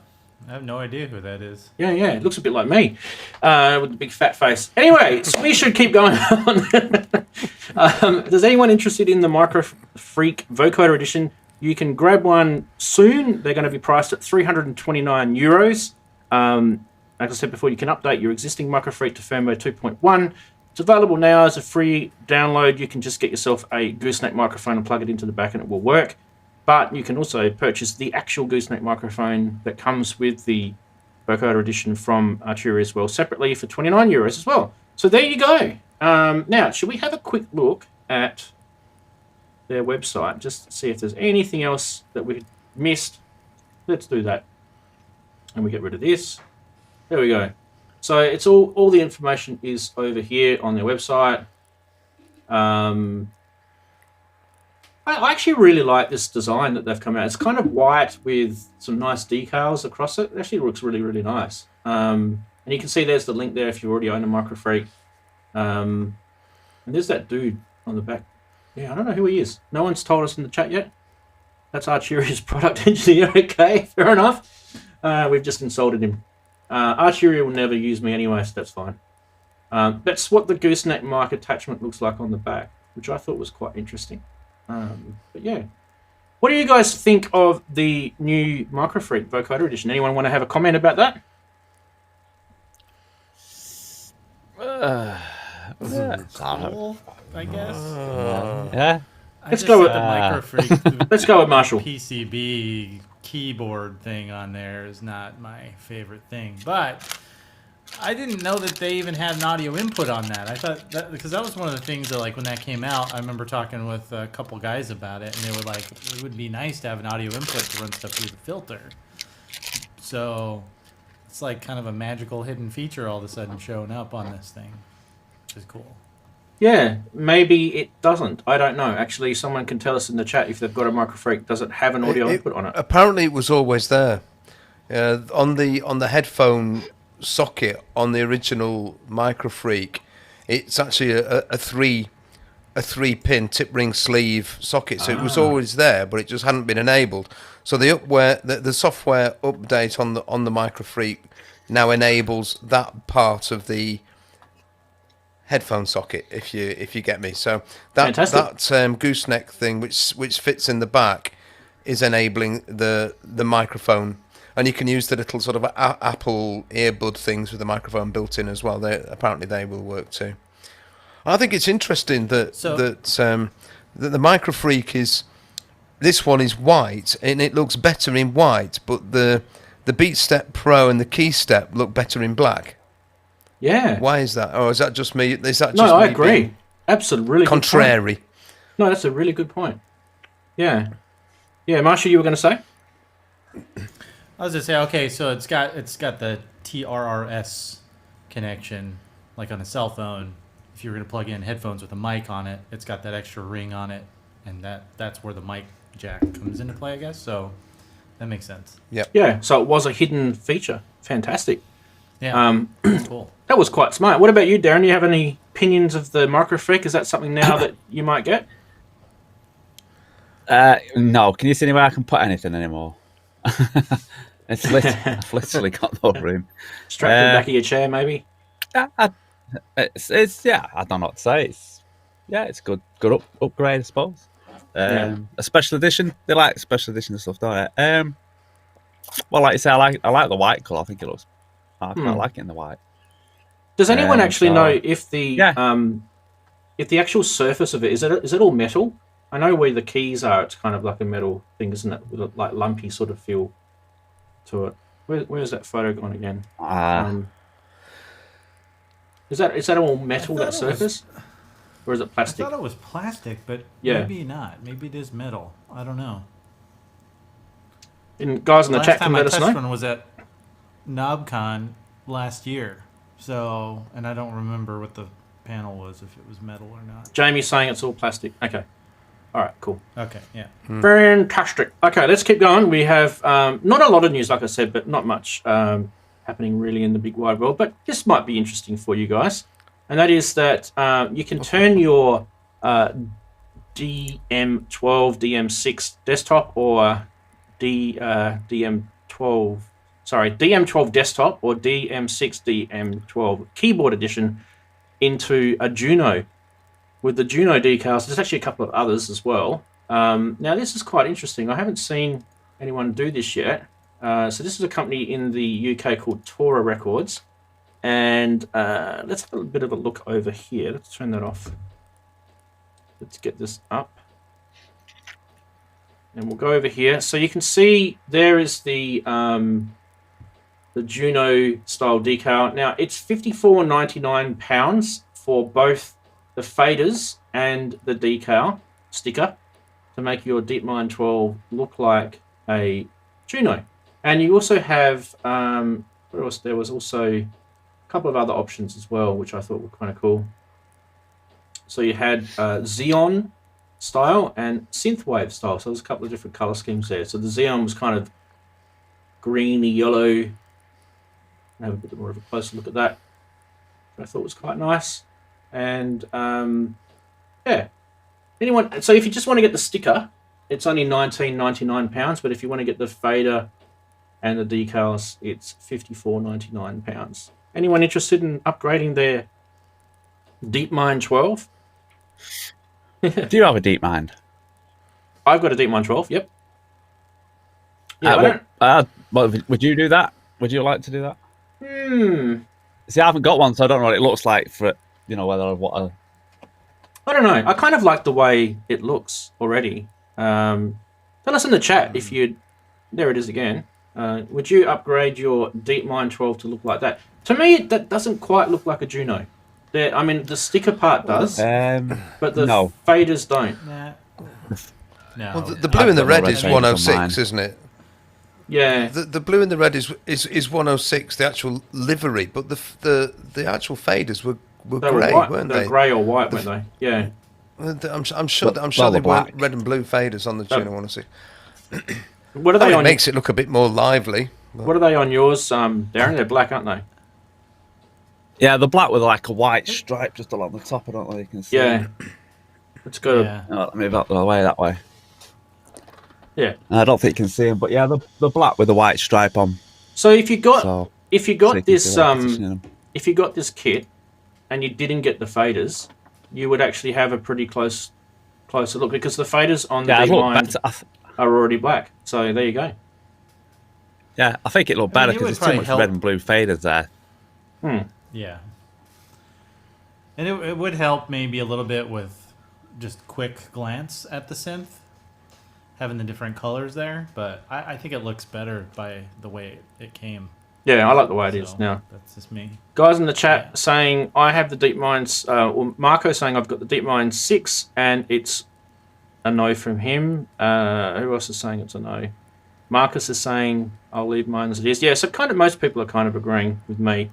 I have no idea who that is. Yeah, it looks a bit like me with the big fat face. Anyway, so we should keep going on. Is anyone interested in the Micro Freak Vocoder Edition? You can grab one soon. They're going to be priced at €329. Like I said before, you can update your existing Micro Freak to firmware 2.1. It's available now as a free download. You can just get yourself a gooseneck microphone and plug it into the back and it will work. But you can also purchase the actual gooseneck microphone that comes with the Vocoder Edition from Arturia as well, separately for €29 as well. So there you go. Now, should we have a quick look at their website just to see if there's anything else that we missed? Let's do that. And we get rid of this. There we go. So it's all the information is over here on their website. I actually really like this design that they've come out. It's kind of white with some nice decals across it. It actually looks really, really nice. And you can see there's the link there if you already own a Micro Freak. And there's that dude on the back. Yeah, I don't know who he is. No one's told us in the chat yet. That's Arturia's product engineer. Okay, fair enough. We've just insulted him. Arturia will never use me anyway, so that's fine. That's what the gooseneck mic attachment looks like on the back, which I thought was quite interesting. But yeah. What do you guys think of the new Micro Freak Vocoder Edition? Anyone want to have a comment about that? Cool, I guess. Yeah. Let's go with the Micro Freak. Let's go with Marshall. PCB keyboard thing on there is not my favorite thing, but I didn't know that they even had an audio input on that. I thought that because that was one of the things that, like, when that came out, I remember talking with a couple guys about it, and they were like, it would be nice to have an audio input to run stuff through the filter. So it's like kind of a magical hidden feature all of a sudden showing up on this thing, which is cool. Yeah, maybe it doesn't. I don't know. Actually, someone can tell us in the chat if they've got a Micro Freak. Does it have an audio input on it? Apparently, it was always there. On the headphone socket on the original Micro Freak, it's actually a three pin tip ring sleeve socket. So it was always there, but it just hadn't been enabled. So the software update on the Micro Freak now enables that part of the headphone socket, if you get me. So that gooseneck thing, which fits in the back, is enabling the microphone, and you can use the little sort of Apple earbud things with the microphone built in as well. Apparently they will work too. I think it's interesting that the Micro Freak this one is white and it looks better in white, but the BeatStep Pro and the KeyStep look better in black. Yeah. Why is that? Or is that just me? No, I agree. Absolutely. Really contrary. Good point. No, that's a really good point. Yeah. Yeah, Marshall, you were going to say? I was gonna say, okay, so it's got the TRRS connection, like on a cell phone. If you were gonna plug in headphones with a mic on it, it's got that extra ring on it, and that's where the mic jack comes into play, I guess. So that makes sense. Yeah, so it was a hidden feature. Fantastic. Yeah, cool. That was quite smart. What about you, Darren? Do you have any opinions of the Microfreak? Is that something now that you might get? No. Can you see anywhere I can put anything anymore? I've literally got no room. Strapped to the back of your chair, maybe? It's I don't know what to say. It's good upgrade, I suppose. A special edition. They like special edition and stuff, don't they? Well, like you say, I like the white colour. I think it looks. I quite like it in the white. Does anyone actually know if the actual surface of it is it all metal? I know where the keys are. It's kind of like a metal thing, isn't it? With a like lumpy sort of feel to it. Where's that photo gone again? Is that all metal, that surface? Or is it plastic? I thought it was plastic, but Yeah. maybe not. Maybe it is metal. I don't know. And guys in the chat can let us Last know. time I tested one was at KnobCon last year. So, and I don't remember what the panel was, if it was metal or not. Jamie's saying it's all plastic. Okay. All right, cool. Okay, yeah. Fantastic. Okay, let's keep going. We have not a lot of news, like I said, but not much happening really in the big wide world. But this might be interesting for you guys. And that is that you can turn your DM12, DM6 desktop or DM12 desktop or DM6, DM12 keyboard edition into a Juno. With the Juno decals, there's actually a couple of others as well. Now, this is quite interesting. I haven't seen anyone do this yet. So this is a company in the UK called Tora Records. And let's have a bit of a look over here. Let's turn that off. Let's get this up. And we'll go over here. So you can see there is the Juno style decal. Now, it's £54.99 for both the faders and the decal sticker to make your DeepMind 12 look like a Juno. And you also have, what else? There was also a couple of other options as well, which I thought were kind of cool. So you had Xeon style and Synthwave style. So there's a couple of different color schemes there. So the Xeon was kind of greeny yellow. Have a bit more of a closer look at that. I thought was quite nice. And anyone. So if you just want to get the sticker, it's only £19.99. But if you want to get the fader and the decals, it's £54.99. Anyone interested in upgrading their DeepMind 12? Do you have a DeepMind? I've got a DeepMind 12. Yep. Yeah. Would you do that? Would you like to do that? See, I haven't got one, so I don't know what it looks like for, whether I want to. I don't know. I kind of like the way it looks already. Tell us in the chat if you'd. There it is again. Would you upgrade your DeepMind 12 to look like that? To me, that doesn't quite look like a Juno. The sticker part does, but the faders don't. No. Well, the blue and the red is 106, isn't it? Yeah. The blue and the red is 106, the actual livery, but the actual faders were grey, weren't they? They're grey or white, weren't they? Yeah. I'm sure they weren't red and blue faders on the Juno 106. What are they on? It makes it look a bit more lively. What are they on yours, Darren? They're black, aren't they? Yeah, they're black with like a white stripe just along the top. I don't know if you can see. Yeah. It's good. Yeah. Let me move that way. Yeah. I don't think you can see them, but yeah, they're black with a white stripe on. So if you got this kit and you didn't get the faders, you would actually have a pretty closer look, because the faders on the DeepMind are already black. So there you go. Yeah, I think it looked better because there's too much red and blue faders there. Yeah. And it would help maybe a little bit with just quick glance at the synth, having the different colors there, but I think it looks better by the way it came. Yeah, I like the way it is now. That's just me. Guys in the chat saying, I have the DeepMind, or Marco saying I've got the DeepMind 6, and it's a no from him. Who else is saying it's a no? Marcus is saying I'll leave mine as it is. Yeah, so kind of most people are kind of agreeing with me.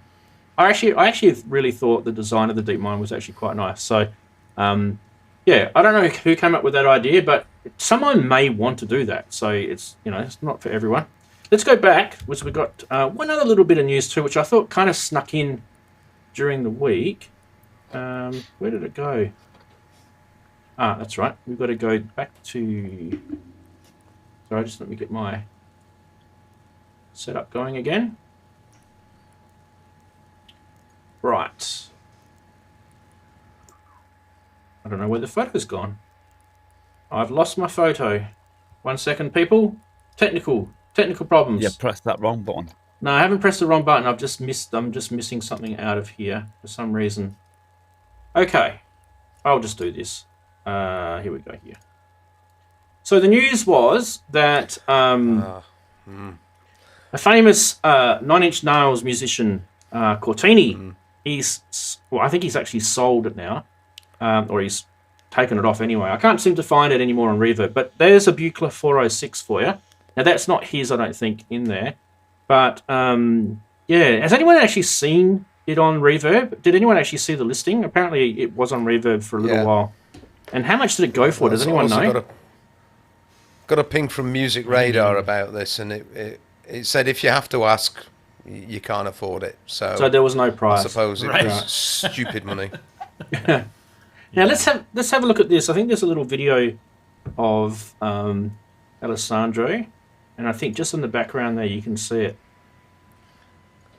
I actually really thought the design of the DeepMind was actually quite nice. So, yeah, I don't know who came up with that idea, but someone may want to do that. So it's it's not for everyone. Let's go back, which we got one other little bit of news too, which I thought kind of snuck in during the week. Where did it go? Ah, that's right. We've got to go back to... Sorry, just let me get my setup going again. Right. I don't know where the photo's gone. I've lost my photo. 1 second, people. Technical problems. You pressed that wrong button. No, I haven't pressed the wrong button. I'm just missing something out of here for some reason. Okay. I'll just do this. Here we go here. So the news was that a famous Nine Inch Nails musician, Cortini, I think he's actually sold it now, or he's taken it off anyway. I can't seem to find it anymore on Reverb, but there's a Buchla 406 for you. Now that's not his, I don't think, in there. But yeah, has anyone actually seen it on Reverb? Did anyone actually see the listing? Apparently it was on Reverb for a little while. And how much did it go for? Does anyone know? Got a ping from Music Radar about this, and it said if you have to ask, you can't afford it. So there was no price. I suppose it was stupid money. Now let's have a look at this. I think there's a little video of Alessandro, and I think just in the background there you can see it.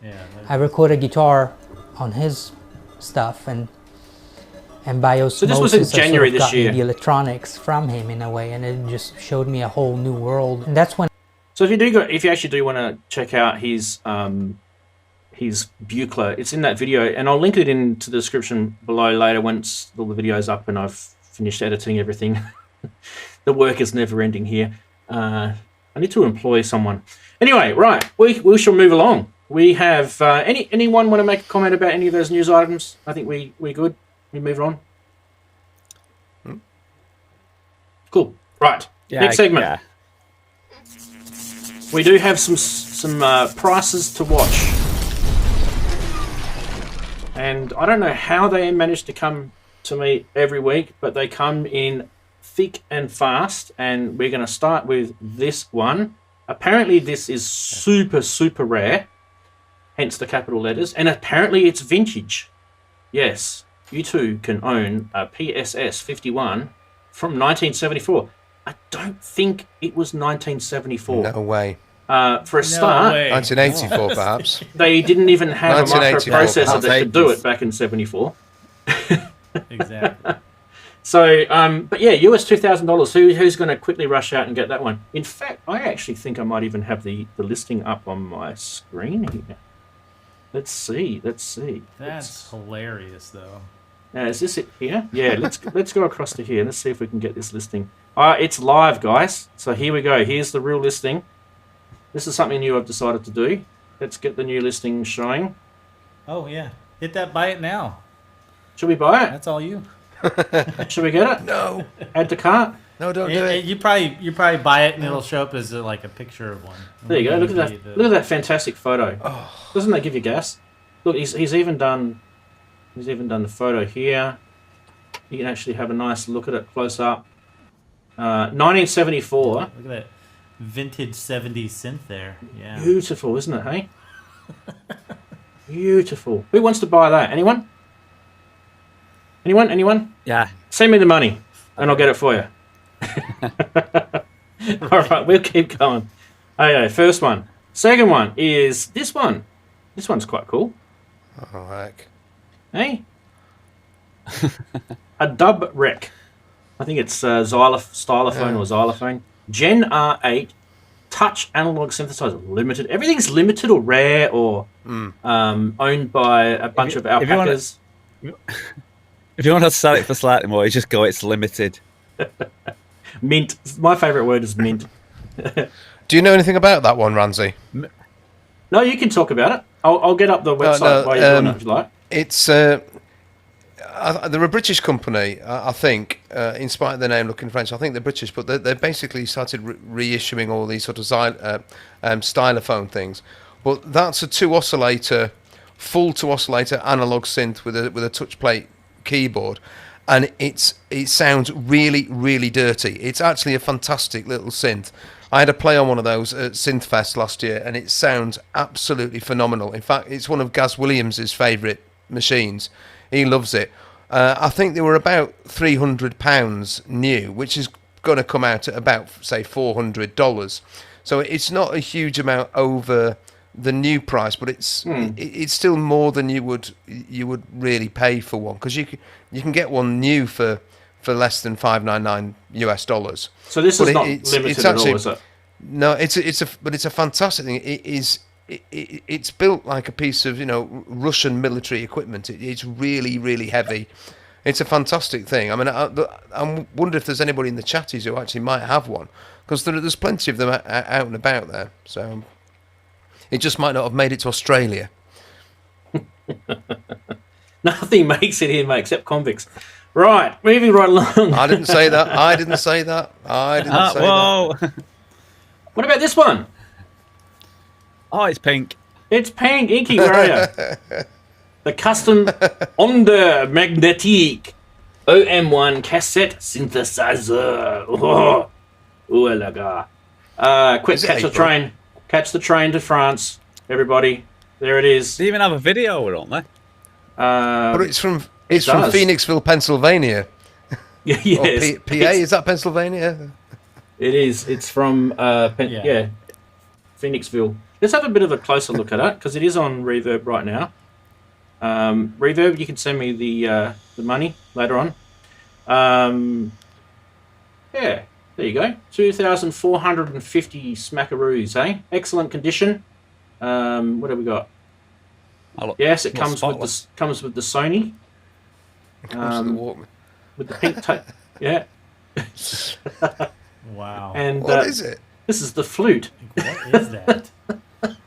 Yeah. I recorded guitar on his stuff, and by osmosis, so this was in January this year. The electronics from him in a way, and it just showed me a whole new world. And that's when. So if you actually do want to check out his Buchla, it's in that video, and I'll link it into the description below later once all the video's up and I've finished editing everything. The work is never ending here. I need to employ someone. Anyway, right, we shall move along. We have anyone want to make a comment about any of those news items? I think we good. We move on. Cool. Right. Yeah, Next segment. Yeah. We do have some prices to watch, and I don't know how they manage to come to me every week, but they come in thick and fast. And we're going to start with this one. Apparently, this is super rare, hence the capital letters, and apparently it's vintage. Yes. You too can own a PSS 51 from 1974. I don't think it was 1974. No way. For a start, 1984 perhaps. They didn't even have a 1984 microprocessor that could do it back in 74. Exactly. So, but yeah, US $2,000. Who's going to quickly rush out and get that one? In fact, I actually think I might even have the listing up on my screen here. Let's see. That's hilarious, though. Is this it here? Yeah, let's go across to here. Let's see if we can get this listing. It's live, guys. So here we go. Here's the real listing. This is something new I've decided to do. Let's get the new listing showing. Oh, yeah. Hit that buy it now. Should we buy it? That's all you. Should we get it? No. Add to cart? No, don't do it. You probably buy it and it'll show up as like a picture of one. There you go. Look at that. Look at that fantastic photo. Oh. Doesn't that give you gas? Look, he's even done the photo here. You can actually have a nice look at it close up. 1974. Look at that vintage 70s synth there. Yeah. Beautiful, isn't it, hey? Beautiful. Who wants to buy that? Anyone? Anyone? Yeah. Send me the money and I'll get it for you. All right, we'll keep going. Okay, first one. Second one is this one. This one's quite cool. Oh, heck. Hey? A dub rec. I think it's stylophone or xylophone. Gen R8 touch analog synthesizer. Limited. Everything's limited or rare or owned by a bunch of alpacas. If you want to sell it for slightly more, you just go, it's limited. Mint. My favourite word is mint. Do you know anything about that one, Ramsey? No, you can talk about it. I'll get up the website while you're doing it if you like. It's they're a British company, I think, in spite of their name looking French. I think they're British, but they basically started reissuing all these sort of stylophone things. But that's a full two oscillator analog synth with a touch plate keyboard, and it sounds really, really dirty. It's actually a fantastic little synth. I had a play on one of those at Synthfest last year, and it sounds absolutely phenomenal. In fact, it's one of Gaz Williams's favourite machines. He loves it. I think they were about £300 new, which is going to come out at about, say, $400. So it's not a huge amount over the new price, but it's still more than you would really pay for one, because you can get one new for less than $599. So this is not limited at all, is it? No, it's a fantastic thing. It's built like a piece of Russian military equipment. It's really, really heavy. It's a fantastic thing. I mean, I wonder if there's anybody in the chatties who actually might have one, because there's plenty of them out and about there. So it just might not have made it to Australia. Nothing makes it here, mate, except convicts. Right, moving right along. I didn't say that. I didn't say that. Whoa. What about this one? Oh, it's pink. It's pink. Inky, where are you? The custom Onde Magnetique OM1 cassette synthesizer. Oh, ooh la ga. Quick, catch the train. Catch the train to France, everybody. There it is. They even have a video, don't they? But it's from Phoenixville, Pennsylvania. Yes. Or PA, is that Pennsylvania? It is. It's from Phoenixville. Let's have a bit of a closer look at it, because it is on Reverb right now. Reverb, you can send me the money later on. Yeah, there you go. 2,450 smackaroos, eh? Excellent condition. What have we got? Yes, it comes with the Sony. With the pink tape. Yeah. Wow. And what is it? This is the flute. What is that?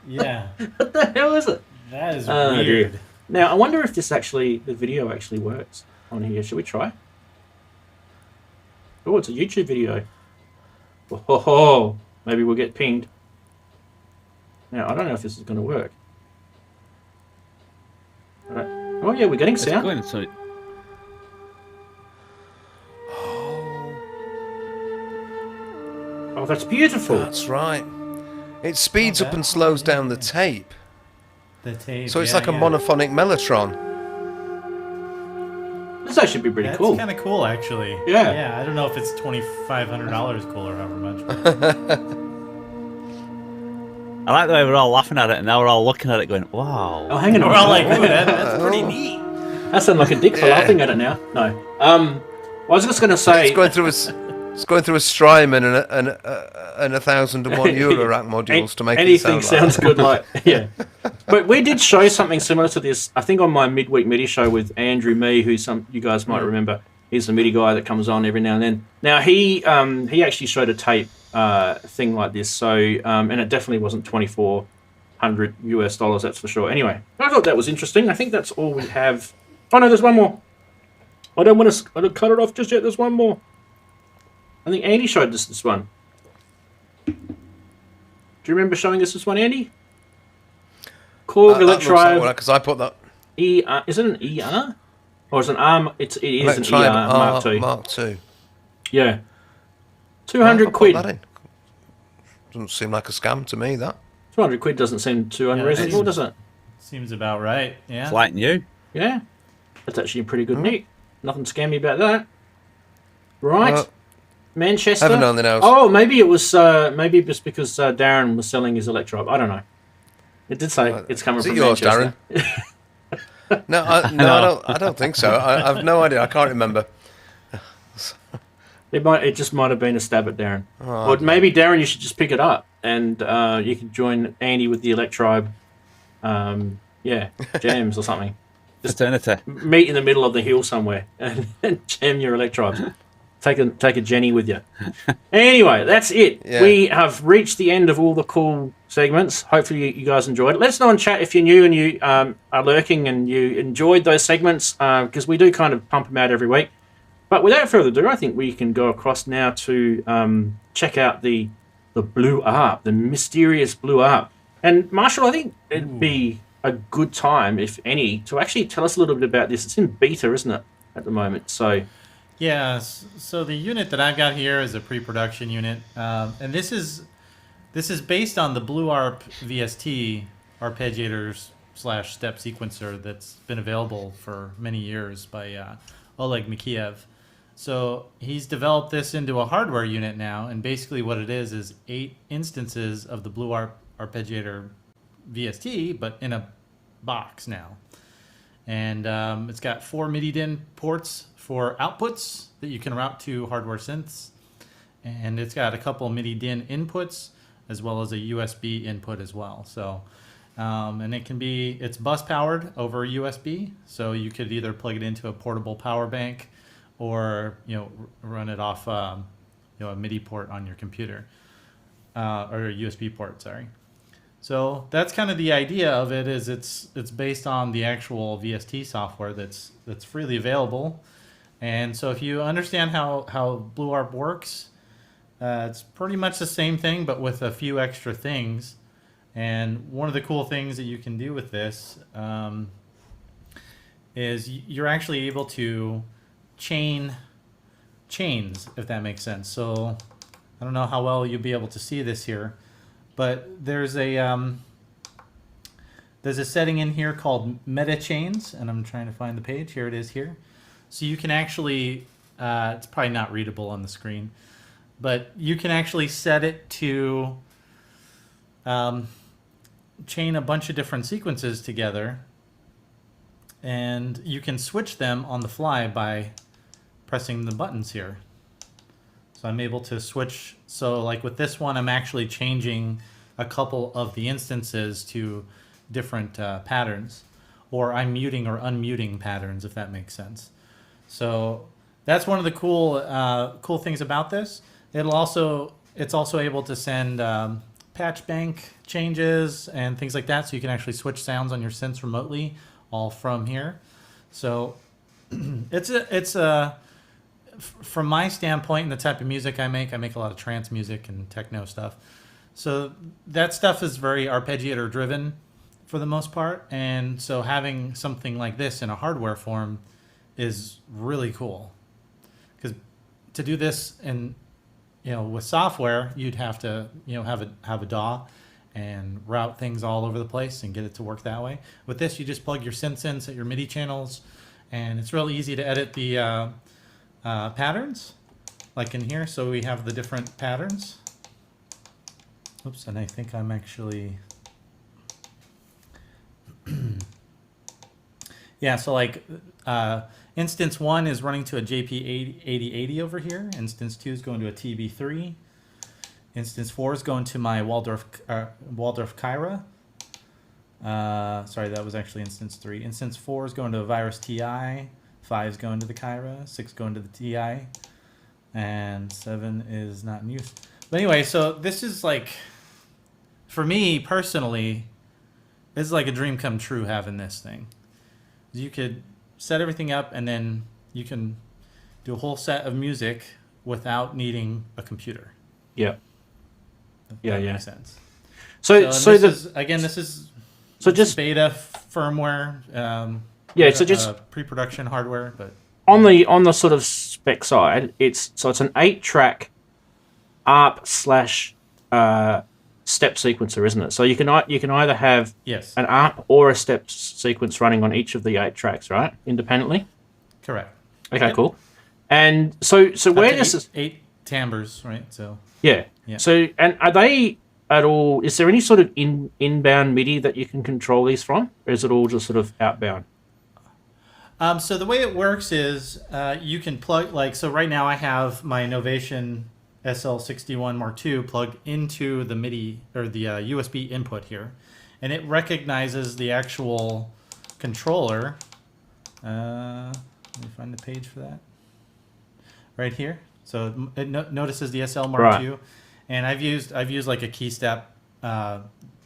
Yeah. What the hell is it? That is weird. Dear. Now, I wonder if the video actually works on here. Should we try? Oh, it's a YouTube video. Oh, maybe we'll get pinged. Now, I don't know if this is going to work. Right. Oh, yeah, we're getting sound. Oh, that's beautiful. That's right. It speeds up and slows down the tape. The tape. So it's like a monophonic mellotron. This actually be pretty cool. That's kind of cool, actually. Yeah. Yeah, I don't know if it's $2,500 cool or however much. I like the way we're all laughing at it, and now we're all looking at it going, wow. Oh, hang on. We're all like, ooh, that's pretty neat. That sounds like a dick for laughing at it now. No. I was just going to say... It's going through a Strymon and a 1,001 Euro rack modules to make anything it sound sounds good. Like yeah, but we did show something similar to this. I think on my midweek MIDI show with Andrew Mee, who you guys might remember. He's the MIDI guy that comes on every now and then. Now he actually showed a tape thing like this. So and it definitely wasn't $2,400 that's for sure. Anyway, I thought that was interesting. I think that's all we have. Oh no, there's one more. I don't want to cut it off just yet. There's one more. I think Andy showed us this one. Do you remember showing us this one, Andy? Korg Electro. Because I put that. Is it an ER? Or is it an R? It is an ER Mark II. Mark II. Yeah. 200 quid. That in. Doesn't seem like a scam to me, that. 200 quid doesn't seem too unreasonable, does it? Seems about right, yeah. It's like new. Yeah. That's actually a pretty good nick. Nothing scammy about that. Right. Manchester. Heaven only knows. Oh, maybe it was just because Darren was selling his Electro. I don't know. It did say it's coming from yours, Manchester. Darren? No, I don't think so. I have no idea. I can't remember. It just might have been a stab at Darren. Or maybe Darren, you should just pick it up and you can join Andy with the Electribe. Jams or something. Just Eternity. Meet in the middle of the hill somewhere and jam your Electribes. Take a Jenny with you. Anyway, that's it. Yeah. We have reached the end of all the cool segments. Hopefully you guys enjoyed it. Let us know in chat if you're new and you are lurking and you enjoyed those segments, because we do kind of pump them out every week. But without further ado, I think we can go across now to check out the BlueARP, the mysterious BlueARP. And Marshall, I think it'd be a good time, if any, to actually tell us a little bit about this. It's in beta, isn't it, at the moment? So Yeah, so the unit that I've got here is a pre-production unit, and this is based on the BlueARP VST arpeggiator / step sequencer that's been available for many years by Oleg Mikheyev. So he's developed this into a hardware unit now, and basically what it is 8 instances of the BlueARP arpeggiator VST, but in a box now. And it's got 4 MIDI DIN ports for outputs that you can route to hardware synths. And it's got a couple MIDI DIN inputs as well as a USB input as well. So, and it's bus powered over USB. So you could either plug it into a portable power bank or, run it off, a MIDI port on your computer, or a USB port, sorry. So that's kind of the idea of it. Is it's based on the actual VST software that's freely available, and so if you understand how BlueARP works, it's pretty much the same thing but with a few extra things. And one of the cool things that you can do with this is you're actually able to chains, if that makes sense. So I don't know how well you'll be able to see this here. But there's a setting in here called meta chains, and I'm trying to find the page. Here it is here. So you can actually, it's probably not readable on the screen, but you can actually set it to chain a bunch of different sequences together, and you can switch them on the fly by pressing the buttons here. So I'm able to switch. So like with this one, I'm actually changing a couple of the instances to different patterns, or I'm muting or unmuting patterns, if that makes sense. So that's one of the cool things about this. It's also able to send patch bank changes and things like that, so you can actually switch sounds on your synths remotely, all from here. So it's from my standpoint and the type of music I make a lot of trance music and techno stuff. So that stuff is very arpeggiator driven for the most part. And so having something like this in a hardware form is really cool. Because to do this with software, you'd have to, have a DAW and route things all over the place and get it to work that way. With this, you just plug your synths in, set your MIDI channels, and it's really easy to edit the patterns, like in here. So we have the different patterns. Oops, and I think I'm actually yeah, so like instance 1 is running to a JP8080 over here. Instance 2 is going to a TB3. Instance 4 is going to my Waldorf Kyra. Sorry, that was actually instance 3. Instance 4 is going to a Virus TI. 5 is going to the Kyra. 6 going to the TI. And 7 is not in use. But anyway, so this is like, for me personally, it's like a dream come true having this thing. You could set everything up and then you can do a whole set of music without needing a computer. Yeah. If that makes sense. So this is just beta firmware. So just pre-production hardware, but on the sort of spec side, it's an 8-track ARP / step sequencer, isn't it? So you can either have an ARP or a step sequence running on each of the 8 tracks, right? Independently. Correct. Okay, yep. Cool. And so where does this 8 timbres, right? So yeah. So and are they at all? Is there any sort of inbound MIDI that you can control these from, or is it all just sort of outbound? So the way it works is you can plug, so right now I have my Novation SL61 Mark II plugged into the MIDI or the USB input here, and it recognizes the actual controller. Let me find the page for that. Right here. So it notices the SL Mark II, and I've used like a key step, my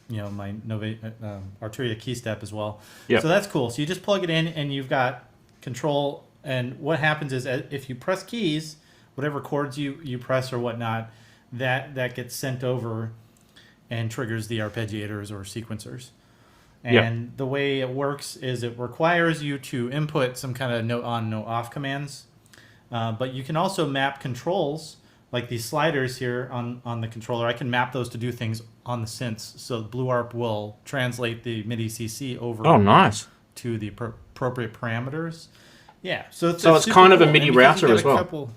Arturia key step as well. Yep. So that's cool. So you just plug it in, and you've got control. And what happens is, if you press keys, whatever chords you press or whatnot, that gets sent over and triggers the arpeggiators or sequencers. And the way it works is it requires you to input some kind of note on, note off commands. But you can also map controls, like these sliders here on the controller. I can map those to do things on the synths. So BlueARP will translate the MIDI CC over to the appropriate parameters. Yeah. So it's kind of cool. a MIDI router as well.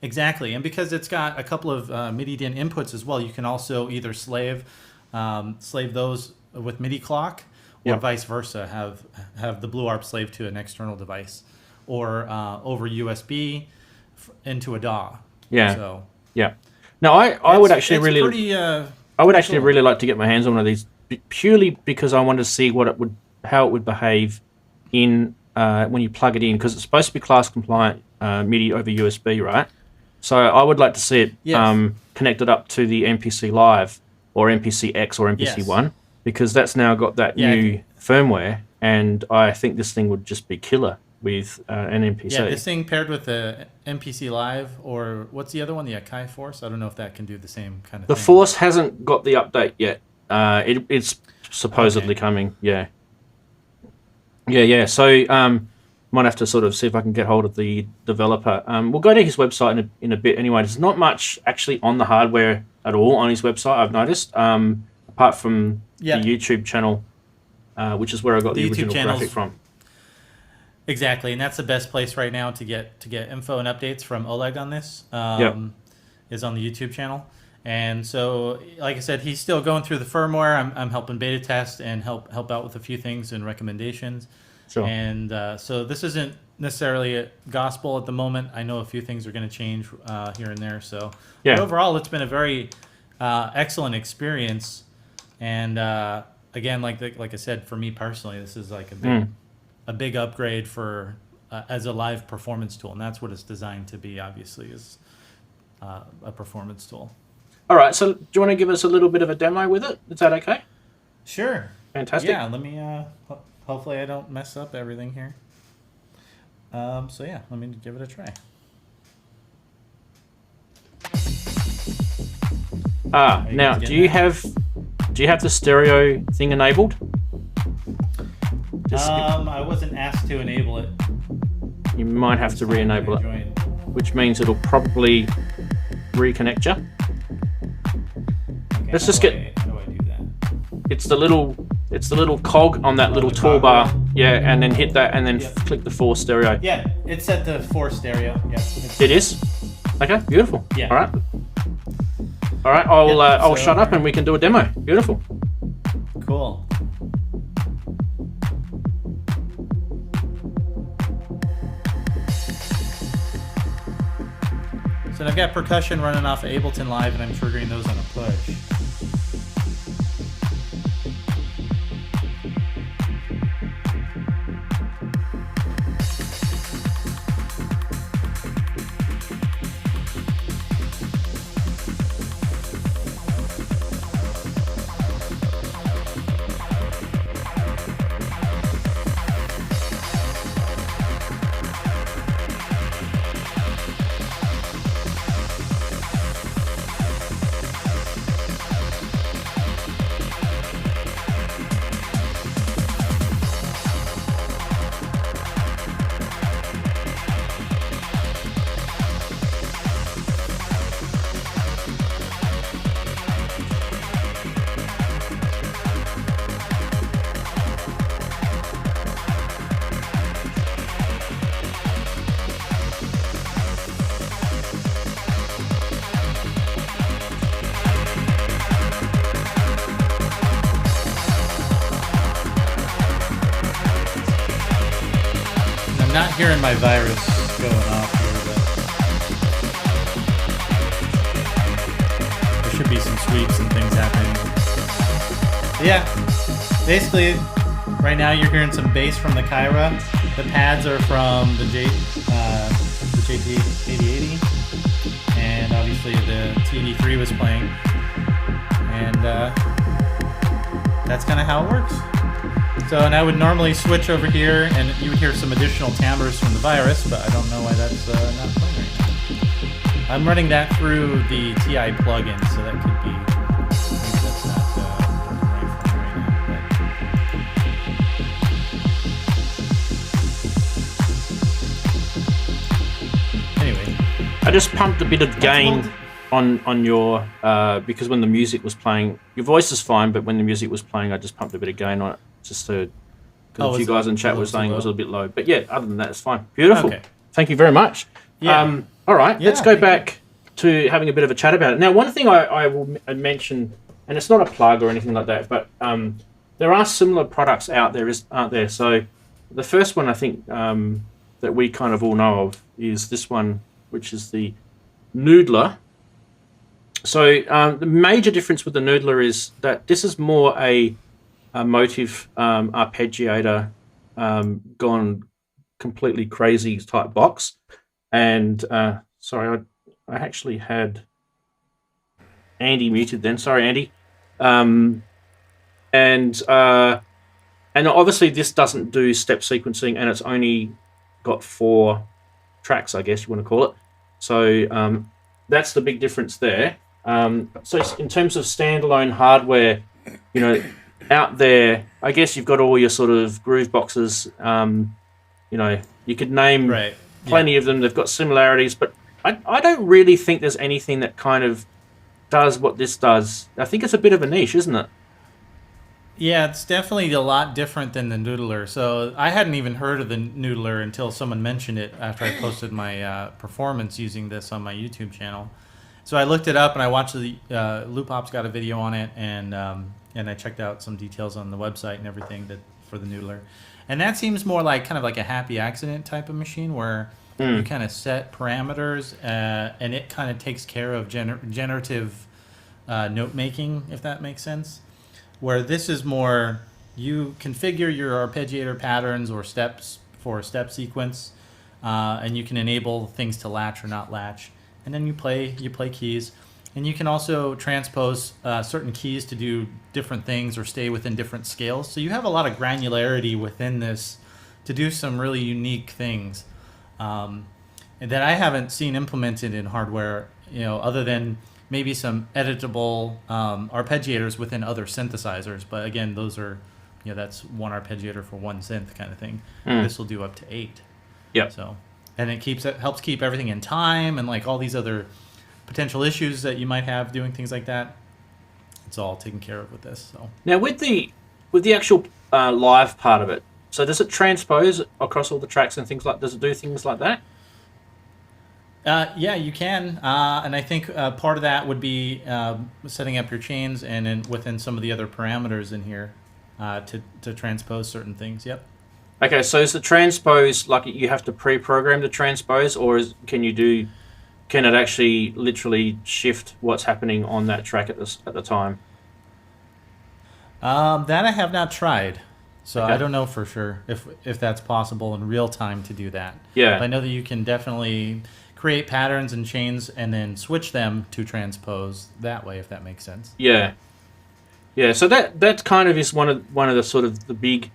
Exactly. And because it's got a couple of MIDI DIN inputs as well, you can also either slave those with MIDI clock, or vice versa, have the BlueARP slave to an external device, or over USB into a DAW. Yeah. So Now I would actually really like to get my hands on one of these, purely because I want to see how it would behave in when you plug it in, because it's supposed to be class compliant MIDI over USB, right? So I would like to see it connected up to the MPC Live or MPC X or MPC-1, because that's now got that new firmware, and I think this thing would just be killer with an MPC. Yeah, this thing paired with the MPC Live, or what's the other one, the Akai Force? I don't know if that can do the same kind of thing. The Force hasn't got the update yet. It's supposedly coming, Yeah. So might have to sort of see if I can get hold of the developer. We'll go to his website in a bit anyway. There's not much actually on the hardware at all on his website, I've noticed, apart from the YouTube channel, which is where I got the original graphic from. Exactly, and that's the best place right now to get info and updates from Oleg on this, is on the YouTube channel. And so, like I said, he's still going through the firmware. I'm helping beta test and help out with a few things and recommendations. Sure. And so this isn't necessarily a gospel at the moment. I know a few things are going to change here and there. So but overall, it's been a very excellent experience. And again, like I said, for me personally, this is like a big upgrade for as a live performance tool, and that's what it's designed to be. Obviously, is a performance tool. All right. So do you want to give us a little bit of a demo with it? Is that okay? Sure. Fantastic. Yeah. Let me. Hopefully I don't mess up everything here. So yeah, let me give it a try. Now do you have the stereo thing enabled? I wasn't asked to enable it. You might have to re-enable it, which means it'll probably reconnect you. Okay, Let's just get. How do I do that? It's the little cog on that little toolbar, and then hit that, and then click the 4 stereo. Yeah, it's set to 4 stereo. Yeah, it is. Okay, beautiful. Yeah. All right. I'll shut up and we can do a demo. Beautiful. Cool. So I've got percussion running off of Ableton Live, and I'm triggering those on a push. Not hearing my virus going off here, but there should be some sweeps and things happening. Yeah, basically, right now you're hearing some bass from the Kyra. The pads are from the 8080, and obviously the TD3 was playing, and that's kind of how it works. So, and I would normally switch over here, and you would hear some additional timbres from the virus, but I don't know why that's not playing right now. I'm running that through the TI plugin, so that could be, maybe that's not working right for me right now. Anyway, I just pumped a bit of gain on your because when the music was playing, your voice is fine, but when the music was playing, I just pumped a bit of gain on it just to. Because a few guys in chat were saying it was a little bit low, but yeah, other than that, it's fine. Beautiful. Okay. Thank you very much. Yeah. All right, let's go back to having a bit of a chat about it. Now, one thing I will mention, and it's not a plug or anything like that, but there are similar products out there, aren't there? So the first one I think that we kind of all know of is this one, which is the Noodler. So the major difference with the Noodler is that this is more a motive arpeggiator gone completely crazy type box. And sorry, I actually had Andy muted then. Sorry, Andy. And obviously this doesn't do step sequencing, and it's only got 4 tracks, I guess you want to call it. So that's the big difference there. So in terms of standalone hardware, you know, out there, I guess you've got all your sort of groove boxes. You know, you could name plenty of them. They've got similarities, but I don't really think there's anything that kind of does what this does. I think it's a bit of a niche, isn't it? Yeah, it's definitely a lot different than the Noodler. So I hadn't even heard of the Noodler until someone mentioned it after I posted my performance using this on my YouTube channel. So I looked it up and I watched the Loopop's got a video on it, and I checked out some details on the website and everything for the Noodler. And that seems more like kind of like a happy accident type of machine where you kind of set parameters and it kind of takes care of generative note making, if that makes sense. Where this is more, you configure your arpeggiator patterns or steps for a step sequence, and you can enable things to latch or not latch. And then you play keys. And you can also transpose certain keys to do different things or stay within different scales. So you have a lot of granularity within this to do some really unique things and that I haven't seen implemented in hardware, you know, other than maybe some editable arpeggiators within other synthesizers. But again, those are, you know, that's one arpeggiator for one synth kind of thing. This will do up to 8. Yeah. So, and it helps keep everything in time and like all these other potential issues that you might have doing things like that. It's all taken care of with this. So now with the actual live part of it, so does it transpose across all the tracks and things like? Does it do things like that? Yeah, you can, and I think part of that would be setting up your chains and then within some of the other parameters in here to transpose certain things. Yep. Okay, so is the transpose like you have to pre-program the transpose, or can it actually literally shift what's happening on that track at the time? That I have not tried, so okay. I don't know for sure if that's possible in real time to do that. Yeah. But I know that you can definitely create patterns and chains and then switch them to transpose that way, if that makes sense. Yeah. Yeah. So that kind of is one of the sort of the big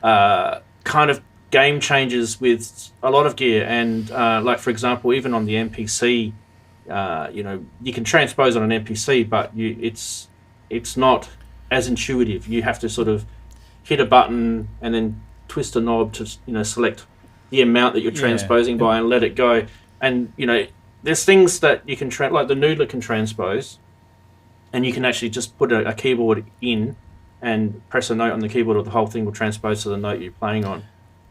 kind of game changers with a lot of gear, and like for example, even on the MPC, you know, you can transpose on an MPC, but it's not as intuitive. You have to sort of hit a button and then twist a knob to, you know, select the amount that you're transposing by and let it go. And you know, there's things that you can like the Noodler can transpose, and you can actually just put a keyboard in and press a note on the keyboard, or the whole thing will transpose to the note you're playing on.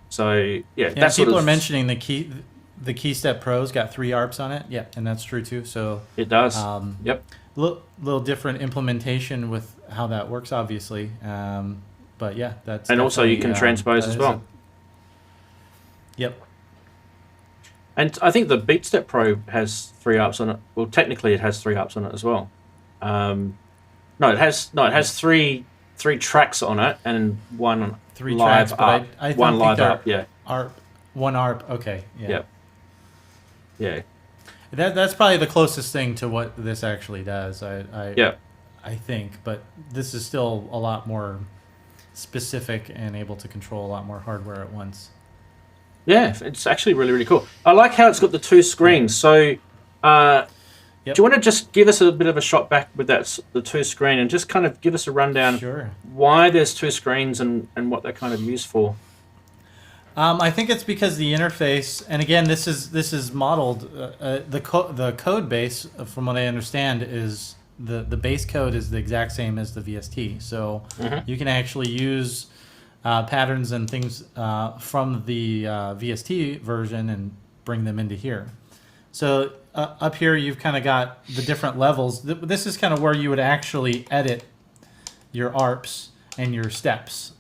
So yeah, that's people are mentioning the Key Step Pro's got 3 ARPs on it. Yeah, and that's true too. So it does. Yep. Little different implementation with how that works, obviously. But yeah, that's and also you can transpose as well. Yep. And I think the Beat Step Pro has 3 ARPs on it. Well, technically it has 3 ARPs on it as well. It has three tracks on it and 1 3 live tracks, but ARP. I one live ARP, ARP, 1 ARP. Okay. Yeah. Yep. Yeah. That's probably the closest thing to what this actually does. Yeah. I think, but this is still a lot more specific and able to control a lot more hardware at once. Yeah, it's actually really, really cool. I like how it's got the 2 screens. So, do you want to just give us a bit of a shot back with the 2 screen and just kind of give us a rundown why there's 2 screens and what they're kind of used for? I think it's because the interface, and again, this is modeled. The code base, from what I understand, is the base code is the exact same as the VST. So you can actually use patterns and things from the VST version and bring them into here. So up here, you've kind of got the different levels. This is kind of where you would actually edit your ARPs and your steps.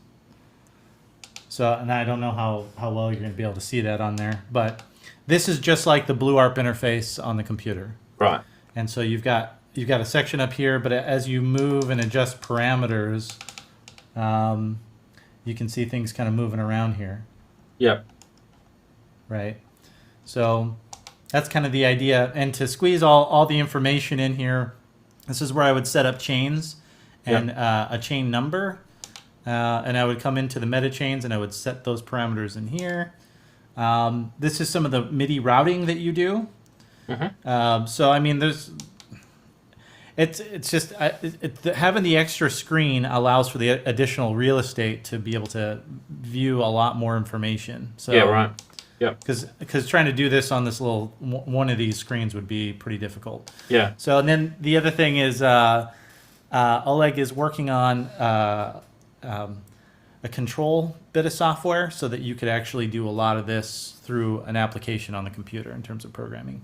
So, and I don't know how well you're going to be able to see that on there, but this is just like the BlueARP interface on the computer. Right. And so you've got a section up here, but as you move and adjust parameters, you can see things kind of moving around here. Yep. Right. So that's kind of the idea. And to squeeze all the information in here, this is where I would set up chains and a chain number. And I would come into the meta chains and I would set those parameters in here. This is some of the MIDI routing that you do. So I mean, it's just having the extra screen allows for the additional real estate to be able to view a lot more information. So yeah, right. Yeah. Because trying to do this on this little one of these screens would be pretty difficult. Yeah. So and then the other thing is Oleg is working on a control bit of software so that you could actually do a lot of this through an application on the computer in terms of programming.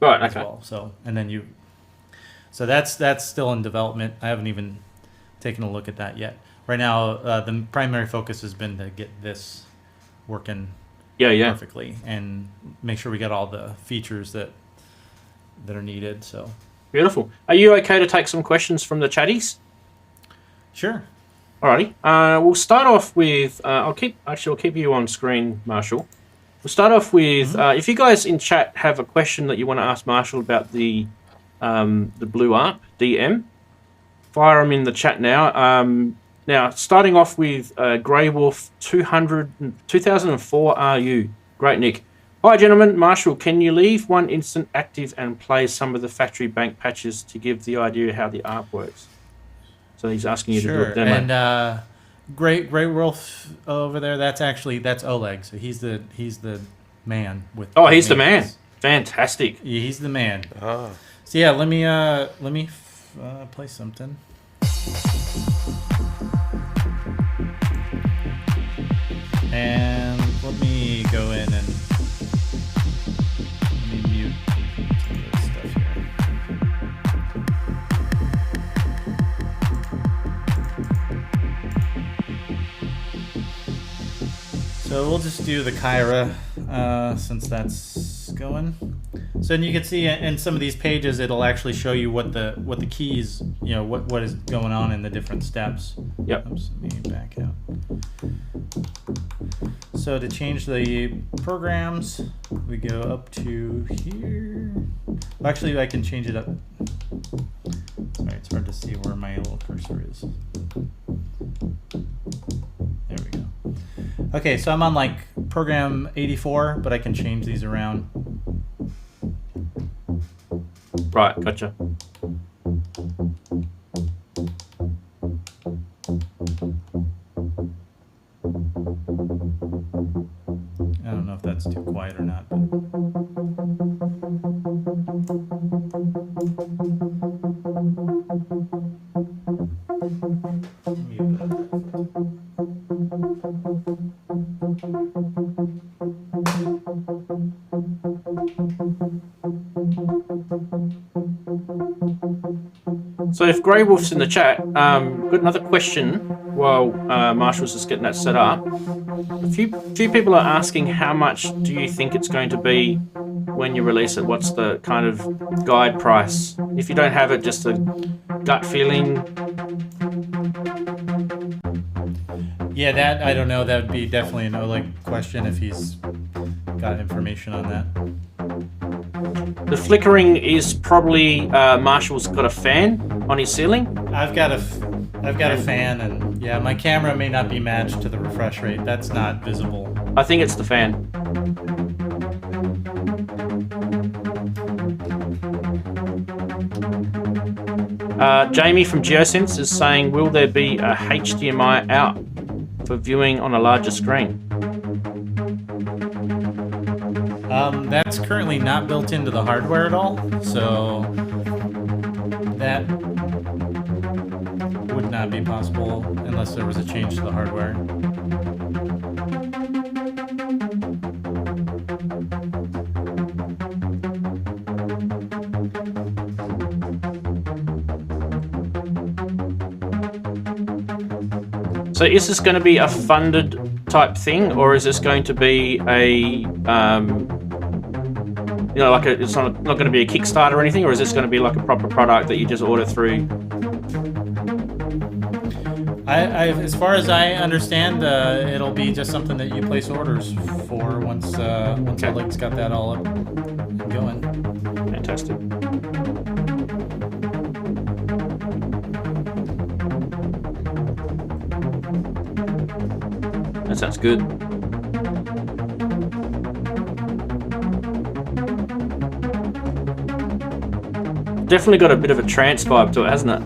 Right. As Okay. well. So that's still in development. I haven't even taken a look at that yet. Right now, the primary focus has been to get this working perfectly and make sure we get all the features that are needed. So beautiful. Are you okay to take some questions from the chatties? Sure. Alrighty. We'll start off with. I'll keep you on screen, Marshall. We'll start off with if you guys in chat have a question that you want to ask Marshall about the BlueARP DM, fire them in the chat now. Now, starting off with Grey Wolf 2004 RU. Great, Nick. Hi, gentlemen. Marshall, can you leave one instant active and play some of the factory bank patches to give the idea how the ARP works? So he's asking you to do a demo. And Grey Wolf over there, that's Oleg. So he's the man with. Oh, he's the man. Fantastic. Yeah, he's the man. Oh. So yeah, let me play something. And let me go in and let me mute some of this stuff here. So we'll just do the Kyra since that's going. So then you can see in some of these pages, it'll actually show you what the keys, what is going on in the different steps. Yep. Oops, let me back out. So to change the programs, we go up to here. Well, actually, I can change it up. Sorry, it's hard to see where my little cursor is. There we go. Okay, so I'm on like program 84, but I can change these around. Right, gotcha. I don't know if that's too quiet or not. So if Grey Wolf's in the chat, got another question while Marshall's just getting that set up. A few people are asking how much do you think it's going to be when you release it? What's the kind of guide price? If you don't have it, just a gut feeling. Yeah, that I don't know. That would be definitely an Oleg question if he's got information on that. The flickering is probably Marshall's got a fan on his ceiling. I've got a fan, and yeah, my camera may not be matched to the refresh rate. That's not visible. I think it's the fan. Jamie from Geosynths is saying, will there be a HDMI out for viewing on a larger screen? That's currently not built into the hardware at all, so that would not be possible unless there was a change to the hardware. So is this going to be a funded type thing, or is this going to be a, like it's not going to be a Kickstarter or anything, or is this going to be like a proper product that you just order through? As far as I understand, it'll be just something that you place orders for once Oleg's got that all up and going. Fantastic. That sounds good. Definitely got a bit of a trance vibe to it, hasn't it?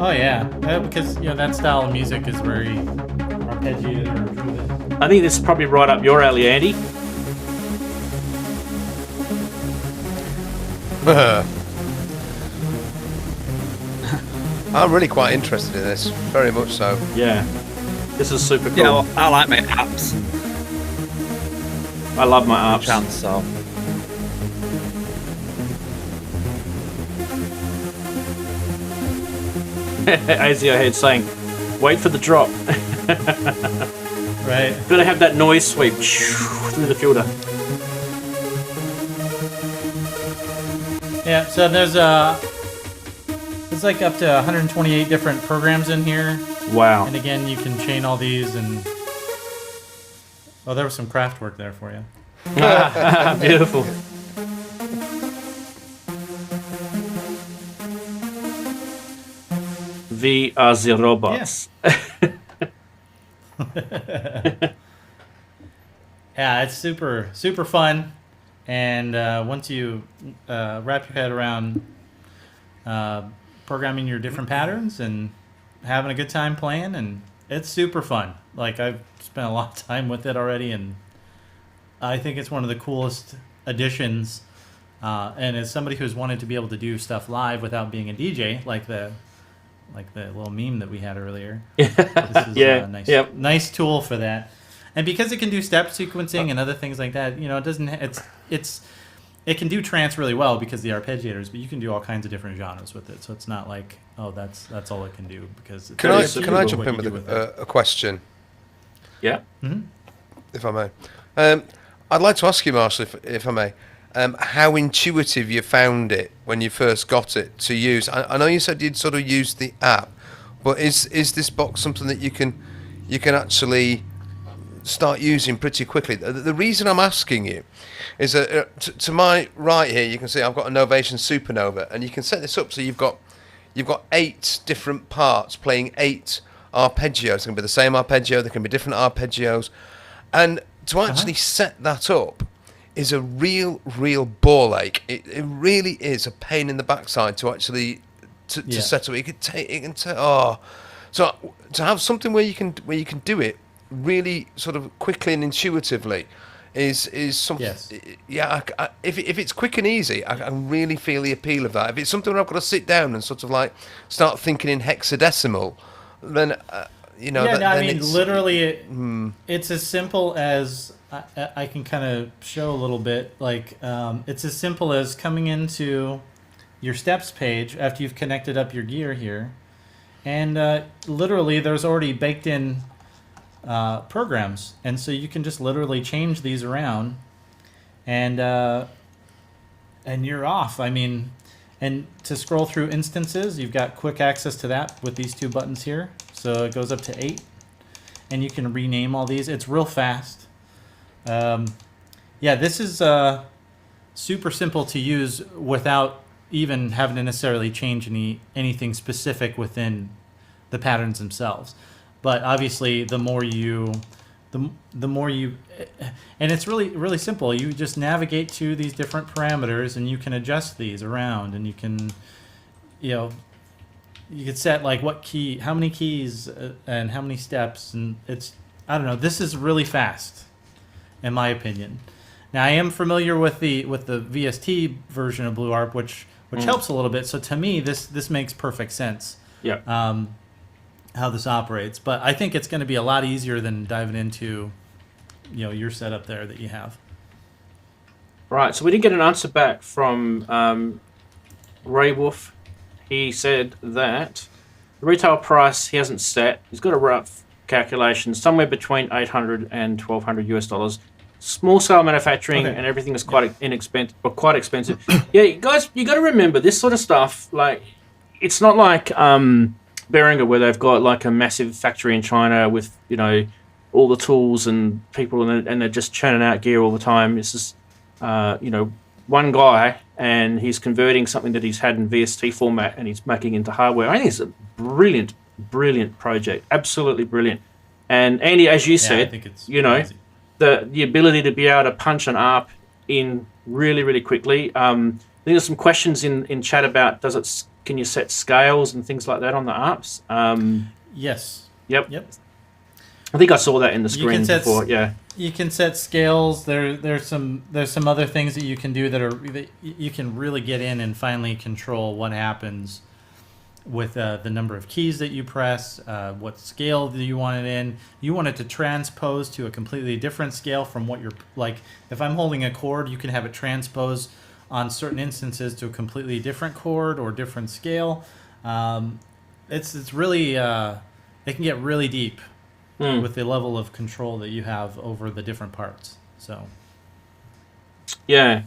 Oh yeah, because that style of music is very arpeggiated or driven. I think this is probably right up your alley, Andy. I'm really quite interested in this, very much so. Yeah, this is super cool. Yeah, well, I like my apps I love my arps. chance, so. AZO head saying, wait for the drop. Right. Gotta have that noise sweep through the filter. Yeah. So there's like up to 128 different programs in here, Wow. and again you can chain all these and. Oh, there was some craft work there for you. Beautiful. We are the robots. Yeah, it's super fun, and once you wrap your head around programming your different patterns and having a good time playing, and it's super fun. Like, I've spent a lot of time with it already, and I think it's one of the coolest additions. And as somebody who's wanted to be able to do stuff live without being a DJ, like the little meme that we had earlier. This is Yeah, a nice, yep. nice tool for that. And because it can do step sequencing and other things like that, it can do trance really well because the arpeggiators, but you can do all kinds of different genres with it. So it's not like, oh, that's all it can do, because it's Can I cool jump what in you do with it. a question, Yeah. if I may? I'd like to ask you, Marshall, if I may, how intuitive you found it when you first got it to use. I know you said you'd sort of used the app, but is this box something that you can actually start using pretty quickly? The reason I'm asking you is that to my right here, you can see I've got a Novation Supernova, and you can set this up so you've got 8 different parts playing 8 arpeggios. It can be the same arpeggio, there can be different arpeggios, and to actually set that up is a real ball ache. It really is a pain in the backside to actually to set up. So to have something where you can do it really sort of quickly and intuitively is something. Yes. Yeah, if it's quick and easy, I really feel the appeal of that. If it's something where I've got to sit down and sort of like start thinking in hexadecimal, then literally, it's as simple as I can kind of show a little bit. Like, it's as simple as coming into your steps page after you've connected up your gear here, and literally there's already baked in programs, and so you can just literally change these around, and you're off. I mean, and to scroll through instances, you've got quick access to that with these 2 buttons here. So it goes up to 8, and you can rename all these. It's real fast. This is super simple to use without even having to necessarily change anything specific within the patterns themselves. But obviously, the more you, and it's really simple. You just navigate to these different parameters, and you can adjust these around, and you can, you can set like what key, how many keys, and how many steps, and it's, I don't know. This is really fast, in my opinion. Now I am familiar with the VST version of BlueARP, which helps a little bit. So to me, this makes perfect sense. Yeah. How this operates, but I think it's going to be a lot easier than diving into, your setup there that you have. Right. So we did get an answer back from Ray Wolf. He said that the retail price he hasn't set. He's got a rough calculation somewhere between $800 and $1,200 US. Small scale manufacturing and everything is quite inexpensive or quite expensive. Yeah, guys, you got to remember this sort of stuff. Like, it's not like Behringer, where they've got like a massive factory in China with all the tools and people, and they're just churning out gear all the time. It's just one guy, and he's converting something that he's had in VST format and he's making into hardware. I think it's a brilliant project, absolutely brilliant. And Andy, as you said, I think it's crazy. the ability to be able to punch an ARP in really quickly. I think there's some questions in chat about can you set scales and things like that on the ARPs? Yes. Yep. I think I saw that in the screen before. Yeah. You can set scales. There's some other things that you can do that you can really get in and finally control what happens with the number of keys that you press, what scale do you want it in. You want it to transpose to a completely different scale from what you're like. If I'm holding a chord, you can have it transpose on certain instances to a completely different chord or different scale. It's really it can get really deep with the level of control that you have over the different parts. So yeah.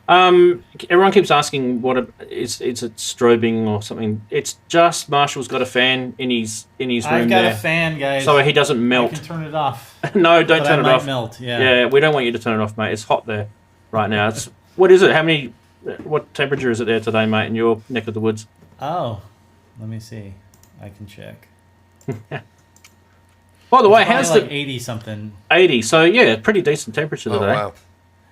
Everyone keeps asking it's a strobing or something. It's just Marshall's got a fan in his room there. I've got a fan, guys, so he doesn't melt. I can turn it off. No, don't turn it off. Melt. Yeah, we don't want you to turn it off, mate. It's hot there right now. What is it? What temperature is it there today, mate, in your neck of the woods? Oh, let me see. I can check. By the way, it's how's like the 80 something? 80. So yeah, pretty decent temperature today. Oh, wow.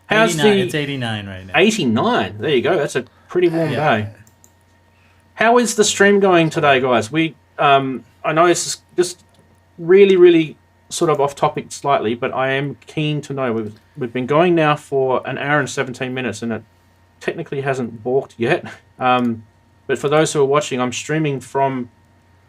How's 89, it's 89 right now. 89. There you go. That's a pretty warm day. How is the stream going today, guys? I know it's just really sort of off topic slightly, but I am keen to know. We've been going now for an hour and 17 minutes, and it technically hasn't balked yet. But for those who are watching, I'm streaming from.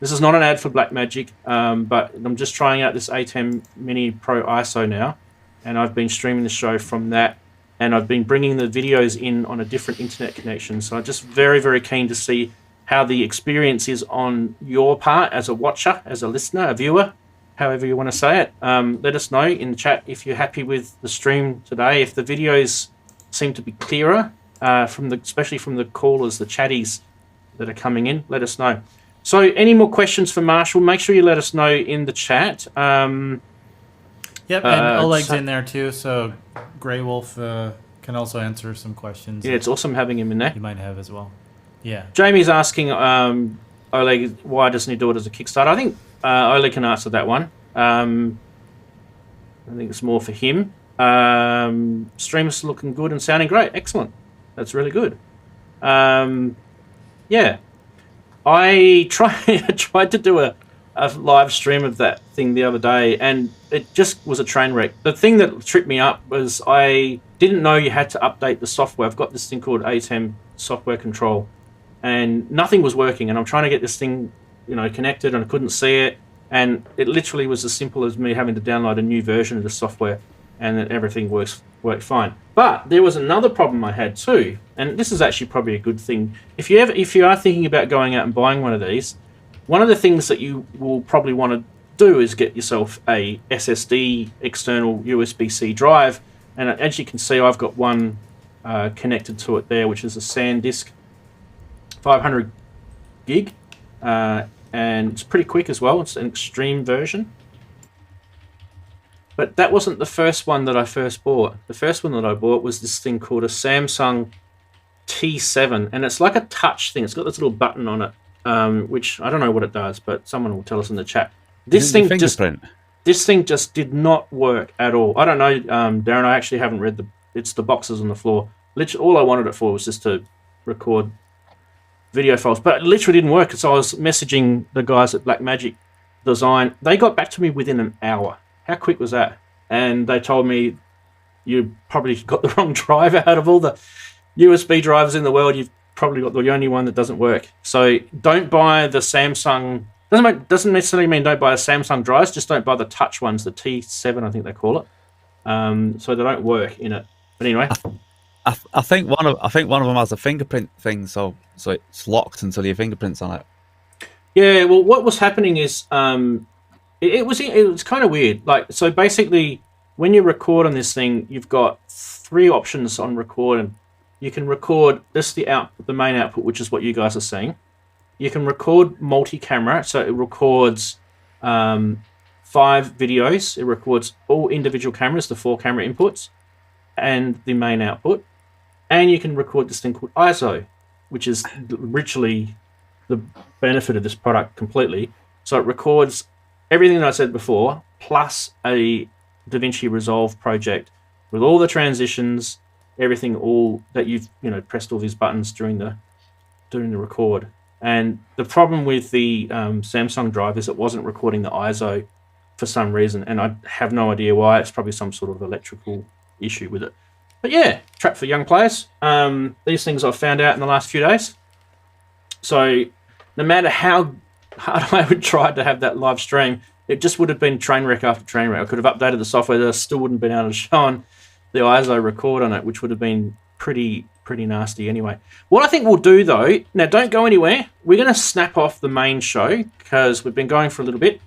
This is not an ad for Blackmagic, but I'm just trying out this ATEM Mini Pro ISO now, and I've been streaming the show from that, and I've been bringing the videos in on a different internet connection. So I'm just very keen to see how the experience is on your part as a watcher, as a listener, a viewer, however you want to say it. Let us know in the chat if you're happy with the stream today, if the videos seem to be clearer, especially from the callers, the chatties that are coming in. Let us know. So any more questions for Marshall, make sure you let us know in the chat. Yep, and Oleg's in there too, so Grey Wolf can also answer some questions. Yeah, it's awesome having him in there. You might have as well. Yeah. Jamie's asking Oleg, why doesn't he do it as a Kickstarter? I think Oleg can answer that one. I think it's more for him. Stream's looking good and sounding great. Excellent. That's really good. Yeah. I tried to do a live stream of that thing the other day, and it just was a train wreck. The thing that tripped me up was I didn't know you had to update the software. I've got this thing called ATEM Software Control, and nothing was working, and I'm trying to get this thing connected, and I couldn't see it, and it literally was as simple as me having to download a new version of the software, and then everything worked fine. But there was another problem I had too, and this is actually probably a good thing. If you are thinking about going out and buying one of these, one of the things that you will probably want to do is get yourself a SSD external USB-C drive, and as you can see, I've got one connected to it there, which is a SanDisk 500 gig, and it's pretty quick as well. It's an extreme version. But that wasn't the first one that I first bought. The first one that I bought was this thing called a Samsung T7, and it's like a touch thing. It's got this little button on it, which I don't know what it does, but someone will tell us in the chat. This thing just did not work at all. I don't know, Darren. I actually haven't read it's the boxes on the floor. Literally, all I wanted it for was just to record video files, but it literally didn't work. So I was messaging the guys at Blackmagic Design. They got back to me within an hour. How quick was that? And they told me, you probably got the wrong driver. Out of all the USB drivers in the world, you've probably got the only one that doesn't work. So don't buy the Samsung. Doesn't necessarily mean don't buy the Samsung drives. Just don't buy the touch ones, the T7, I think they call it. So they don't work in it. But anyway, I think one of them has a fingerprint thing, so it's locked until your fingerprint's on it. Yeah. Well, what was happening is it was kind of weird. Like, so basically, when you record on this thing, you've got 3 options on recording. You can record the main output, which is what you guys are seeing. You can record multi-camera, so it records 5 videos. It records all individual cameras, the 4 camera inputs, and the main output. And you can record this thing called ISO, which is literally the benefit of this product completely. So it records everything that I said before, plus a DaVinci Resolve project with all the transitions, everything, all that you've pressed all these buttons during the record. And the problem with the Samsung drive is it wasn't recording the ISO for some reason, and I have no idea why. It's probably some sort of electrical issue with it. But yeah, trap for young players. These things I've found out in the last few days. So no matter how hard I would try to have that live stream, it just would have been train wreck after train wreck. I could have updated the software, that I still wouldn't have been able to show on the ISO record on it, which would have been pretty nasty anyway. What I think we'll do though, now don't go anywhere. We're going to snap off the main show because we've been going for a little bit.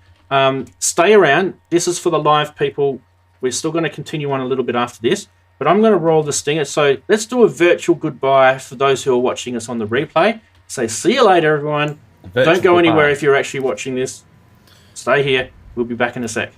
Stay around. This is for the live people. We're still going to continue on a little bit after this, but I'm going to roll the stinger. So let's do a virtual goodbye for those who are watching us on the replay. Say see you later, everyone. Don't go anywhere if you're actually watching this. Stay here. We'll be back in a sec.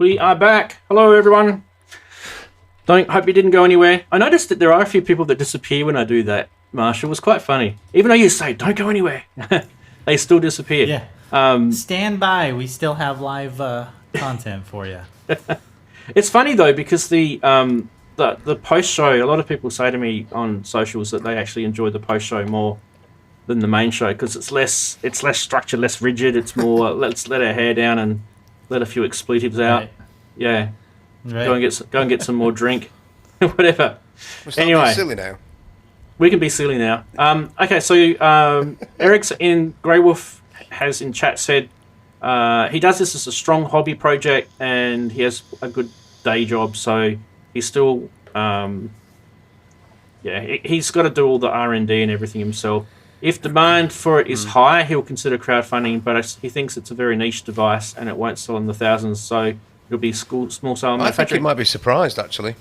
We are back. Hello, everyone. Hope you didn't go anywhere. I noticed that there are a few people that disappear when I do that, Marshall. It was quite funny. Even though you say, don't go anywhere, they still disappear. Yeah. Stand by. We still have live content for you. It's funny, though, because the post-show, a lot of people say to me on socials that they actually enjoy the post-show more than the main show because it's less structured, less rigid. It's more, let's let our hair down and let a few expletives out. Right. Yeah. Right. Go and get some more drink. Whatever. Anyway, silly now. We can be silly now. Okay, so Eric's in Grey Wolf has in chat said he does this as a strong hobby project and he has a good day job, so he's still he's got to do all the R&D and everything himself. If demand for it is high, he'll consider crowdfunding, but he thinks it's a very niche device and it won't sell in the thousands, so it'll be small sale manufacturing. I think he might be surprised, actually.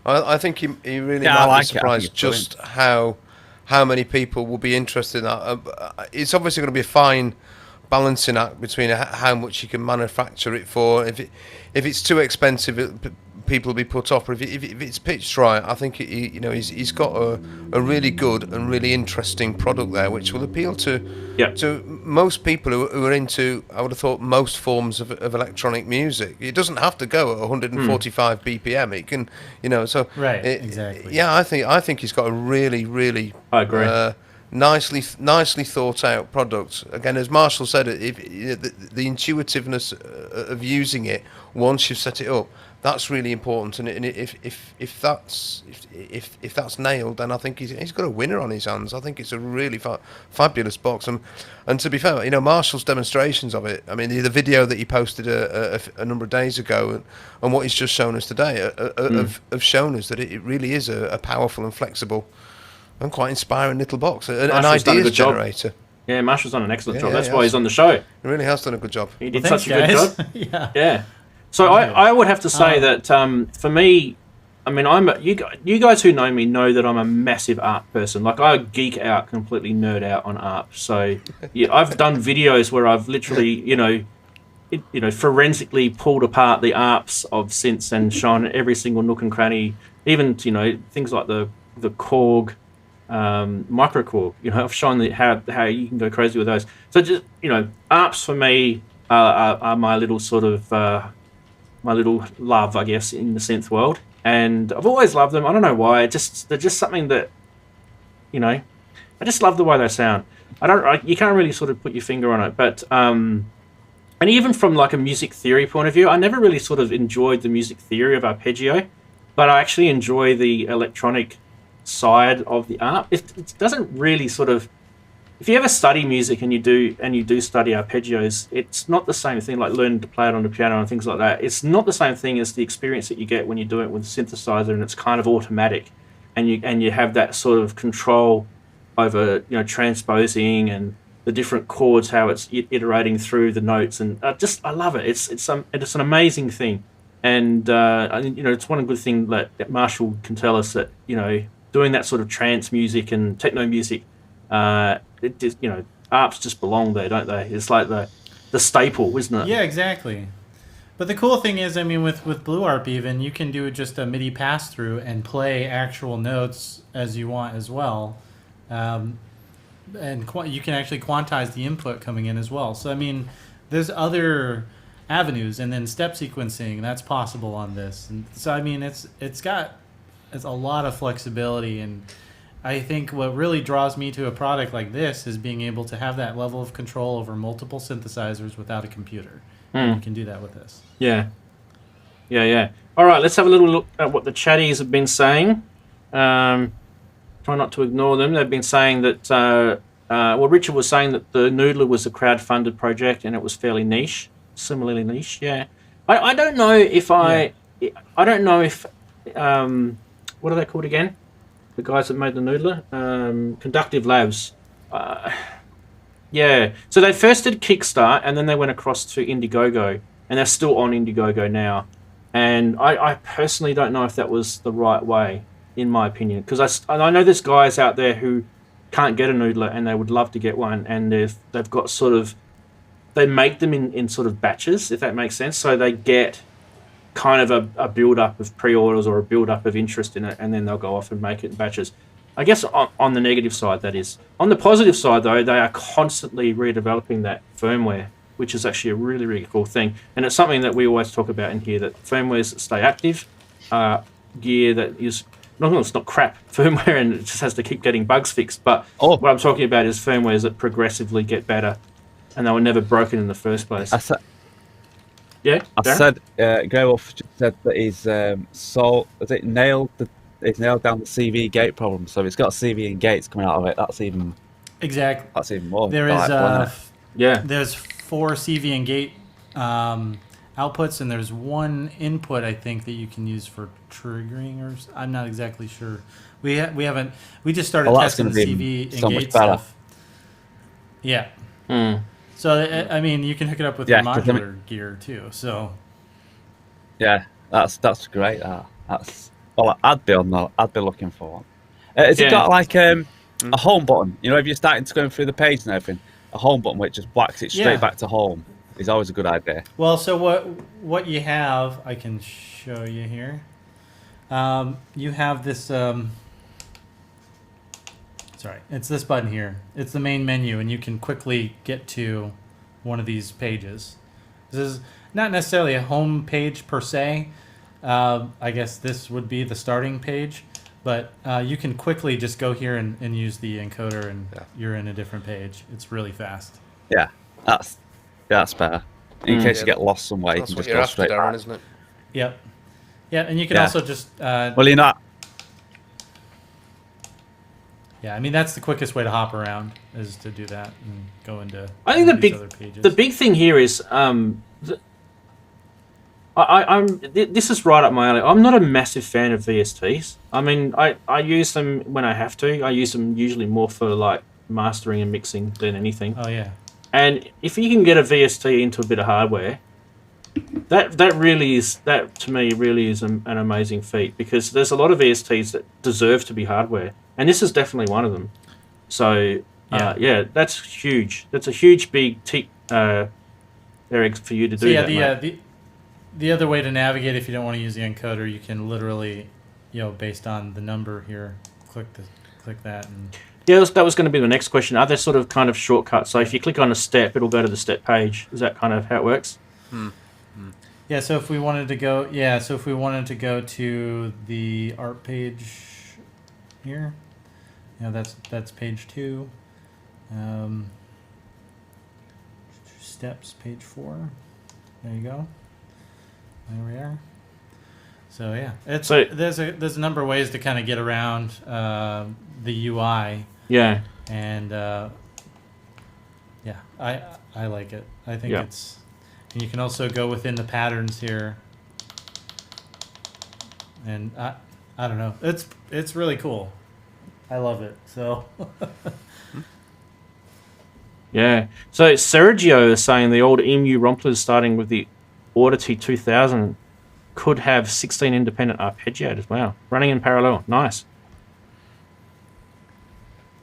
I think he really might be surprised just how many people will be interested in that. It's obviously going to be a fine balancing act between how much you can manufacture it for. If it's too expensive, people will be put off. But if it's pitched right, I think he's got a really good and really interesting product there, which will appeal to most people who are into, I would have thought, most forms of electronic music. It doesn't have to go at 145 BPM. It can, so right, exactly. Yeah, I think he's got a really, really I agree. nicely thought out product. Again, as Marshall said, if the intuitiveness of using it once you've set it up, that's really important. And if that's nailed, then I think he's got a winner on his hands. I think it's a really fabulous box. And to be fair, you know, Marshall's demonstrations of it. I mean, the video that he posted a number of days ago, and what he's just shown us today, have shown us that it really is a powerful and flexible and quite inspiring little box, an ideas generator. Yeah, Marshall's done an excellent job. That's why he's on the show. He really has done a good job. He did such a good job. Yeah. Yeah. So I would have to say that for me, I mean, you guys who know me know that I'm a massive art person. Like, I geek out, completely nerd out on art. So yeah, I've done videos where I've literally, forensically pulled apart the ARPs of synths and shown every single nook and cranny, even things like the Korg, micro Korg. I've shown how you can go crazy with those. So just ARPs for me are my little sort of my little love, I guess, in the synth world. And I've always loved them. I don't know why. They're just something that, I just love the way they sound. You can't really sort of put your finger on it, but and even from like a music theory point of view, I never really sort of enjoyed the music theory of arpeggio, but I actually enjoy the electronic side of the art. It doesn't really sort of. If you ever study music and you do study arpeggios, it's not the same thing like learning to play it on the piano and things like that. It's not the same thing as the experience that you get when you do it with a synthesizer and it's kind of automatic, and you have that sort of control over transposing and the different chords, how it's iterating through the notes, and I love it. It's an amazing thing, and it's one good thing that Marshall can tell us that doing that sort of trance music and techno music. It just, ARPs just belong there, don't they? It's like the staple, isn't it? Yeah, exactly. But the cool thing is, I mean, with BlueARP even, you can do just a MIDI pass-through and play actual notes as you want as well. And you can actually quantize the input coming in as well. So, I mean, there's other avenues, and then step sequencing, that's possible on this. And so, I mean, it's a lot of flexibility, and I think what really draws me to a product like this is being able to have that level of control over multiple synthesizers without a computer. You can do that with this. Yeah. All right, let's have a little look at what the chatties have been saying. Try not to ignore them. They've been saying that, Richard was saying that the Noodler was a crowd-funded project and it was fairly niche, similarly niche, yeah. I don't know if I don't know if, what are they called again? The guys that made the Noodler, Conductive Labs. Yeah, so they first did Kickstart, and then they went across to Indiegogo, and they're still on Indiegogo now. And I personally don't know if that was the right way, in my opinion, because I know there's guys out there who can't get a Noodler, and they would love to get one, and they've got sort of, they make them in sort of batches, if that makes sense. So they get kind of a build-up of pre-orders or a build-up of interest in it, and then they'll go off and make it in batches. I guess on the negative side, that is. On the positive side, though, they are constantly redeveloping that firmware, which is actually a really, really cool thing. And it's something that we always talk about in here, that firmwares that stay active, gear that is, it's not crap firmware and it just has to keep getting bugs fixed, but what I'm talking about is firmwares that progressively get better, and they were never broken in the first place. Yeah, I said, Grey Wolf just said that he's nailed down the CV gate problem. So if it's got CV and gates coming out of it, that's even more. There is there's 4 CV and gate outputs, and there's 1 input I think that you can use for triggering, or I'm not exactly sure. We just started testing the CV and gate stuff. Yeah. So I mean, you can hook it up with your modular gear too. So yeah, that's great. That's I'd be looking for one. Has it got like a home button? If you're starting to go through the page and everything, a home button which just whacks it straight back to home is always a good idea. Well, so what you have, I can show you here. You have this. Sorry, it's this button here. It's the main menu, and you can quickly get to one of these pages. This is not necessarily a home page per se. I guess this would be the starting page, But you can quickly just go here and use the encoder, and you're in a different page. It's really fast. Yeah, that's better. In case you get lost somewhere, you That's can what just you're go after, straight Darren, back. isn't it? Yep. Yeah, and you can Yeah. also just... Well, you're not... Yeah, I mean, that's the quickest way to hop around, is to do that and go into I think these other pages. the big thing here is this is right up my alley. I'm not a massive fan of VSTs. I mean, I use them when I have to. I use them usually more for like mastering and mixing than anything. Oh, yeah. And if you can get a VST into a bit of hardware, that to me really is an amazing feat, because there's a lot of VSTs that deserve to be hardware, and this is definitely one of them. So yeah, that's huge. That's a huge big tick, Eric, for you to do. The other way to navigate, if you don't want to use the encoder, you can literally, based on the number here, click that and. Yeah, that was going to be the next question. Are there sort of kind of shortcuts? So if you click on a step, it'll go to the step page. Is that kind of how it works? Yeah. So if we wanted to go, to the art page here, that's page 2. Steps, page 4. There you go. There we are. So yeah, there's a number of ways to kind of get around the UI. Yeah. And I like it. I think it's, and you can also go within the patterns here. And I don't know, it's really cool. I love it. So. Yeah. So Sergio is saying the old EMU Romplers starting with the Audity 2000 could have 16 independent arpeggiators. Wow. Running in parallel. Nice.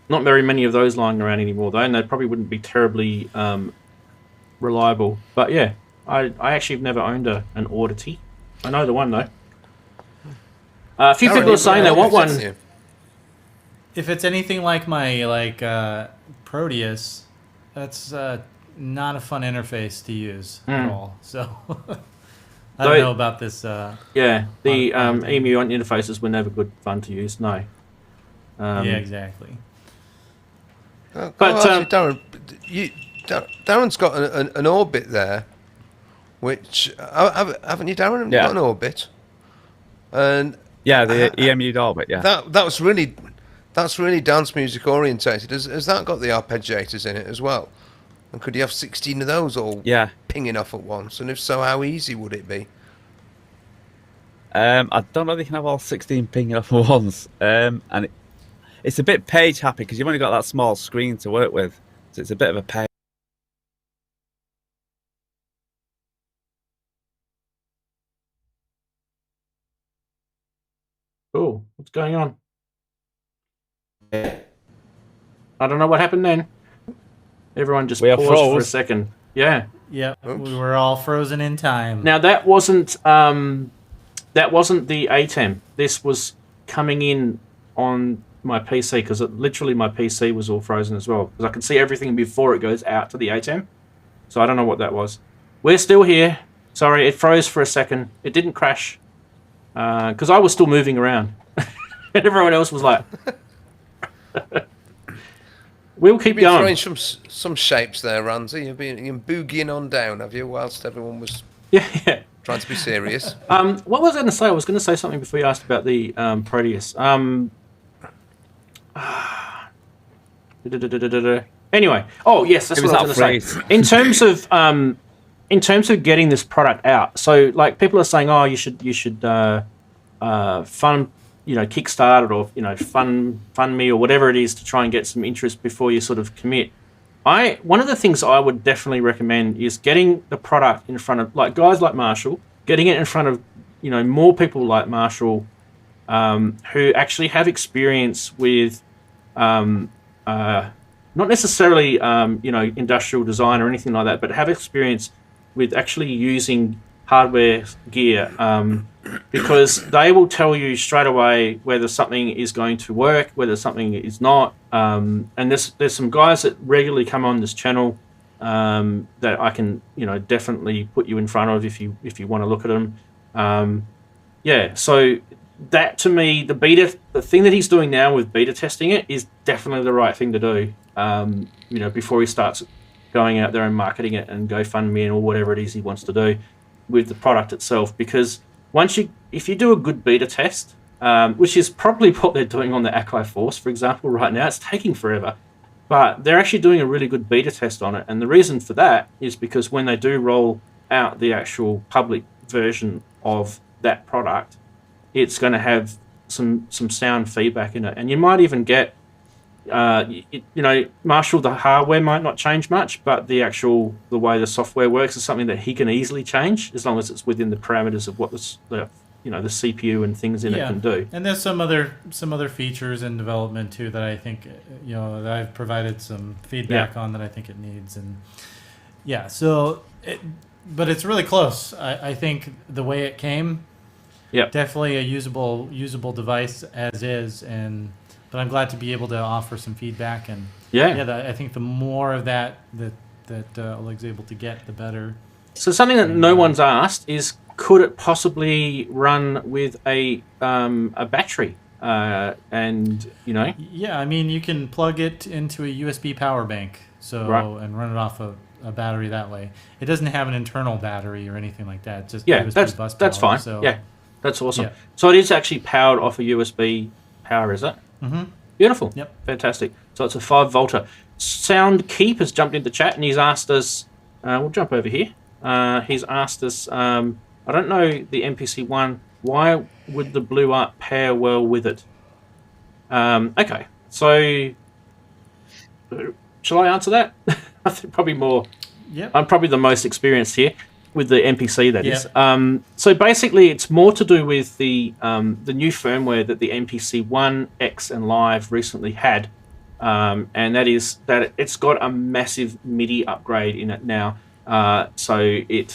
Not very many of those lying around anymore, though, and they probably wouldn't be terribly reliable. But yeah, I actually have never owned an Audity. I know the one, though. A few people are saying they want one. If it's anything like my Proteus, that's not a fun interface to use at all. So I don't know about this. Yeah, the EMU interfaces were never good fun to use. No. Yeah, exactly. But Darren, Darren's got an Orbit there, which haven't you, Darren? Yeah. Got an Orbit, and yeah, the EMU Orbit. Yeah, that's really dance music orientated. Has that got the arpeggiators in it as well? And could you have 16 of those all pinging off at once? And if so, how easy would it be? I don't know if you can have all 16 pinging off at once, and it's a bit page happy because you've only got that small screen to work with, so it's a bit of a pain. Cool. What's going on? I don't know what happened then. Everyone just paused for a second. Yeah. Yeah. We were all frozen in time. Now that wasn't the ATEM. This was coming in on my PC, because literally my PC was all frozen as well, because I can see everything before it goes out to the ATEM. So I don't know what that was. We're still here. Sorry, it froze for a second. It didn't crash because I was still moving around, and everyone else was like, "We'll keep going." You've been throwing some shapes there, Ramsey. You've been boogieing on down, have you? Whilst everyone was trying to be serious. What was I going to say? I was going to say something before you asked about the Proteus. Anyway, oh yes, that's what I was going to say. In terms of getting this product out, so like people are saying, oh, you should fund, Kickstarter or fund me or whatever it is to try and get some interest before you sort of commit. One of the things I would definitely recommend is getting the product in front of like guys like Marshall, getting it in front of more people like Marshall, who actually have experience with, not necessarily industrial design or anything like that, but have experience with actually using hardware gear, because they will tell you straight away whether something is going to work, whether something is not. And there's some guys that regularly come on this channel that I can definitely put you in front of if you want to look at them. So that to me, the thing that he's doing now with beta testing it is definitely the right thing to do. Before he starts going out there and marketing it and GoFundMe or whatever it is he wants to do with the product itself. Because if you do a good beta test, which is probably what they're doing on the Akai Force, for example, right now, it's taking forever. But they're actually doing a really good beta test on it. And the reason for that is because when they do roll out the actual public version of that product, it's going to have some sound feedback in it. And you might even get, Marshall, the hardware might not change much, but the way the software works is something that he can easily change as long as it's within the parameters of what the CPU and things in it can do. And there's some other features in development too that I think, that I've provided some feedback on that I think it needs. And but it's really close. I think the way it came, definitely a usable device as is. But I'm glad to be able to offer some feedback. And I think the more of that Oleg's able to get, the better. So something that no one's asked is, could it possibly run with a battery? Yeah, I mean, you can plug it into a USB power bank, and run it off a battery that way. It doesn't have an internal battery or anything like that. Just USB bus power, that's fine. So. Yeah, that's awesome. Yeah. So it is actually powered off a USB power, is it? Mm-hmm. Beautiful. Yep. Fantastic. So it's a 5-volter. Sound Keep has jumped into chat and he's asked us. We'll jump over here. He's asked us. I don't know the MPC-1. Why would the BlueARP pair well with it? Okay, so shall I answer that? I think probably more. Yep. I'm probably the most experienced here with the MPC. That is. So basically, it's more to do with the new firmware that the MPC-1, X, and Live recently had, and that is that it's got a massive MIDI upgrade in it now. So you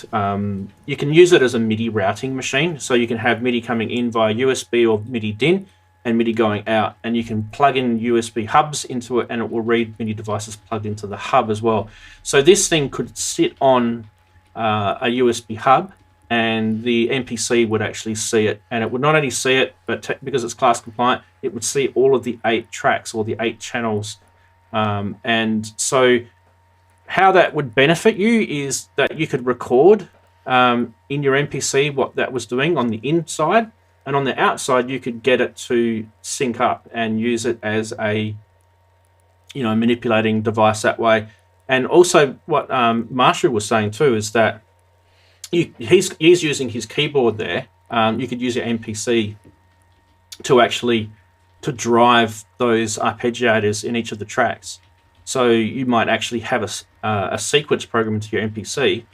can use it as a MIDI routing machine. So you can have MIDI coming in via USB or MIDI DIN and MIDI going out, and you can plug in USB hubs into it and it will read MIDI devices plugged into the hub as well. So this thing could sit on a USB hub and the MPC would actually see it, and it would not only see it, but because it's class compliant, it would see all of the 8 tracks or the 8 channels. And so how that would benefit you is that you could record in your MPC what that was doing on the inside, and on the outside you could get it to sync up and use it as a manipulating device that way. And also what Marshall was saying too is that he's using his keyboard there. You could use your MPC to drive those arpeggiators in each of the tracks. So you might actually have a sequence program into your MPC,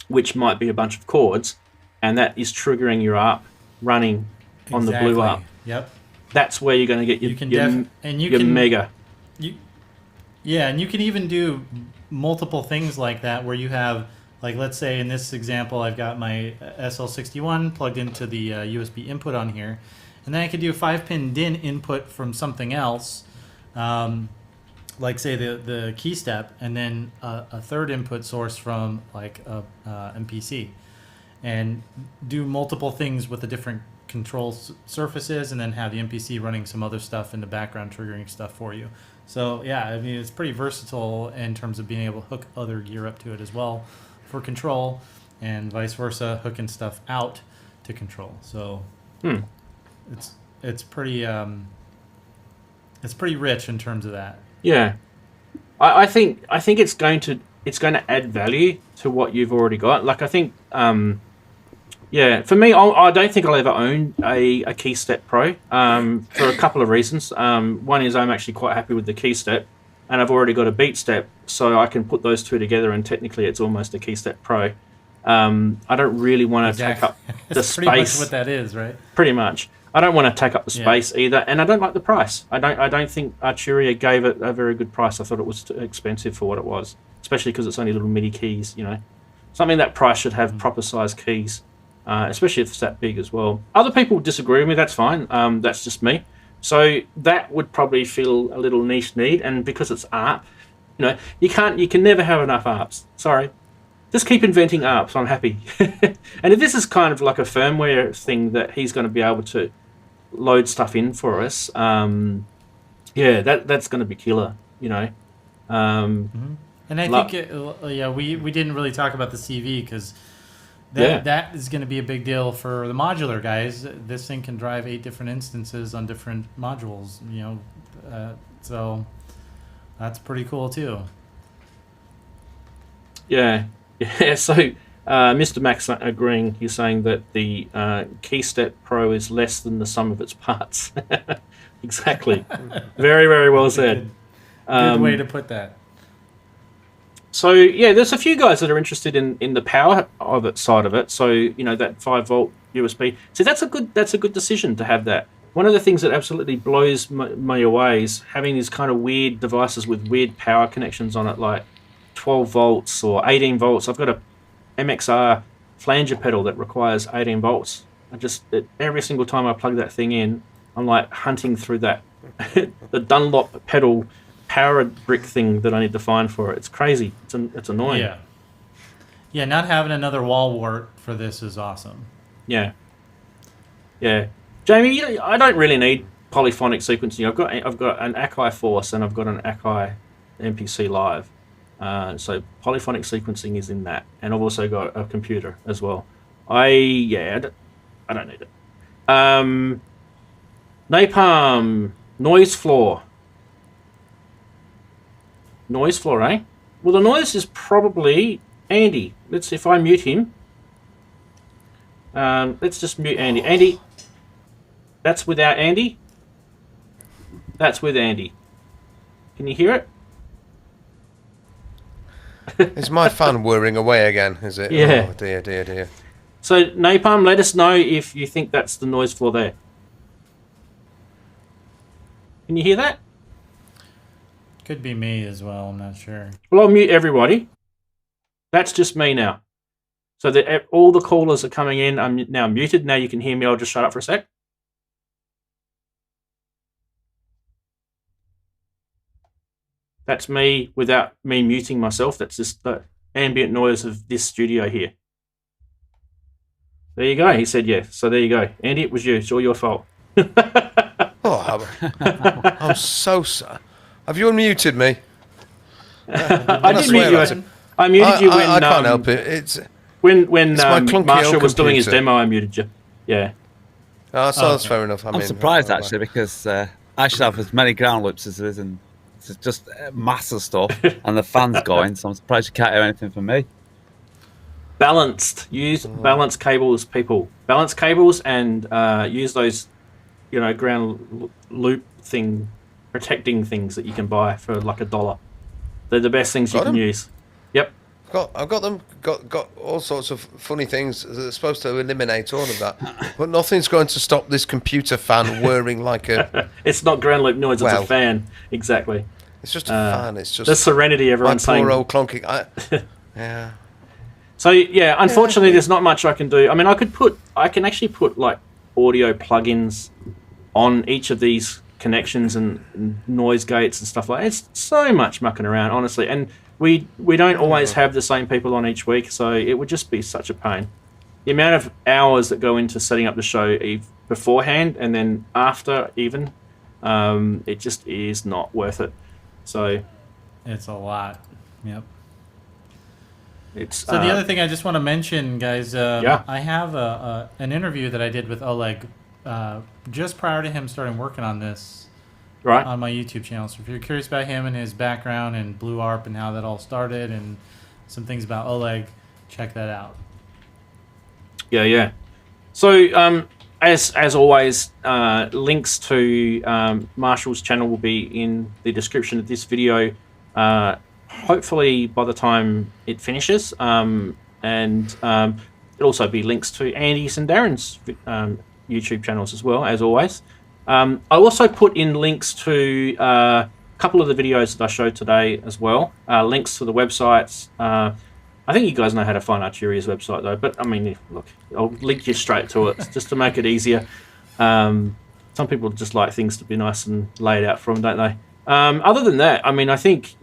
which might be a bunch of chords, and that is triggering your ARP running on the BlueARP. Yep. That's where you're going to get your mega. And you can even do multiple things like that, where you have, like, let's say in this example, I've got my SL61 plugged into the USB input on here, and then I could do a 5-pin DIN input from something else. Like say the key step, and then a third input source from like a MPC, and do multiple things with the different control surfaces, and then have the MPC running some other stuff in the background, triggering stuff for you. So yeah, I mean, it's pretty versatile in terms of being able to hook other gear up to it as well for control, and vice versa, hooking stuff out to control. So it's pretty rich in terms of that. Yeah, I think it's going to add value to what you've already got. Like I think, for me, I don't think I'll ever own a KeyStep Pro for a couple of reasons. One is I'm actually quite happy with the KeyStep, and I've already got a BeatStep, so I can put those two together, and technically it's almost a KeyStep Pro. I don't really want to take up the space. Pretty much what that is, right? Pretty much. I don't want to take up the space either, and I don't like the price. I don't think Arturia gave it a very good price. I thought it was too expensive for what it was, especially because it's only little MIDI keys. Something that price should have proper size keys, especially if it's that big as well. Other people disagree with me. That's fine. That's just me. So that would probably feel a little niche need, and because it's ARP, you can never have enough ARPs. Sorry. just keep inventing ARPs. I'm happy. And if this is kind of like a firmware thing that he's going to be able to load stuff in for us, yeah, that's going to be killer, you know. And I think, we didn't really talk about the CV because that is going to be a big deal for the modular guys. This thing can drive 8 different instances on different modules, you know, so that's pretty cool too. Yeah. So Mr. Max agreeing. He's saying that the KeyStep Pro is less than the sum of its parts. Exactly. Very, very well said. Good way to put that. So yeah, there's a few guys that are interested in the power of it side of it. So you know that 5-volt USB. So that's a good decision to have that. One of the things that absolutely blows me away is having these kind of weird devices with weird power connections on it, like 12 volts or 18 volts. I've got a MXR flanger pedal that requires 18 volts. Every single time I plug that thing in, I'm like hunting through that the Dunlop pedal power brick thing that I need to find for it. It's crazy. It's annoying. Yeah. Not having another wall wart for this is awesome. Yeah. Jamie, I don't really need polyphonic sequencing. I've got an Akai Force and I've got an Akai MPC Live. So polyphonic sequencing is in that, and I've also got a computer as well. I don't need it. Napalm noise floor. Noise floor, eh? Well, the noise is probably Andy. Let's see if I mute him. Let's just mute Andy. Andy, that's without Andy. That's with Andy. Can you hear it? Is my fan whirring away again? Is it? Yeah. Oh dear. So Napalm, let us know if you think that's the noise floor there. Can you hear that? Could be me as well. I'm not sure. Well, I'll mute everybody. That's just me now. So that all the callers are coming in. I'm now muted. Now you can hear me. I'll just shut up for a sec. That's me without me muting myself. That's just the ambient noise of this studio here. There you go. He said yeah. So there you go. Andy, it was you. It's all your fault. I'm so sorry. Have you unmuted me? I did mute you. I muted you when I can't help it. It's when my clunky Marshall old was doing his computer. demo. I muted you. Yeah. Oh, so that's fair enough. I'm surprised actually because I should have as many ground loops as there is, and it's just mass of stuff, and the fan's going. So I'm surprised you can't hear anything from me. Balanced. Use balanced cables, people. Balanced cables, and use those, ground loop thing, protecting things that you can buy for like $1. They're the best things you can use. Yep. I've got them. Got all sorts of funny things that are supposed to eliminate all of that, but nothing's going to stop this computer fan whirring like a. It's not ground loop noise. It's a fan. Exactly. It's just a fan. It's just the serenity everyone's saying. My poor old clunky. Yeah. So yeah, unfortunately, there's not much I can do. I mean, I can actually put like audio plugins on each of these connections and noise gates and stuff like that. It's so much mucking around, honestly, and we don't always have the same people on each week, so it would just be such a pain. The amount of hours that go into setting up the show beforehand and then after even, it just is not worth it. So it's a lot. Yep. So the other thing I just want to mention, guys, I have an interview that I did with Oleg just prior to him starting working on this on my YouTube channel. So if you're curious about him and his background and BlueARP and how that all started and some things about Oleg, check that out. Yeah. So as always, links to Marshall's channel will be in the description of this video. Hopefully by the time it finishes, and it'll also be links to Andy's and Darren's YouTube channels as well, as always. I also put in links to a couple of the videos that I showed today as well, links to the websites. I think you guys know how to find Arturia's website though, but I mean, look, I'll link you straight to it just to make it easier. Some people just like things to be nice and laid out for them, don't they? Other than that, I mean, I think,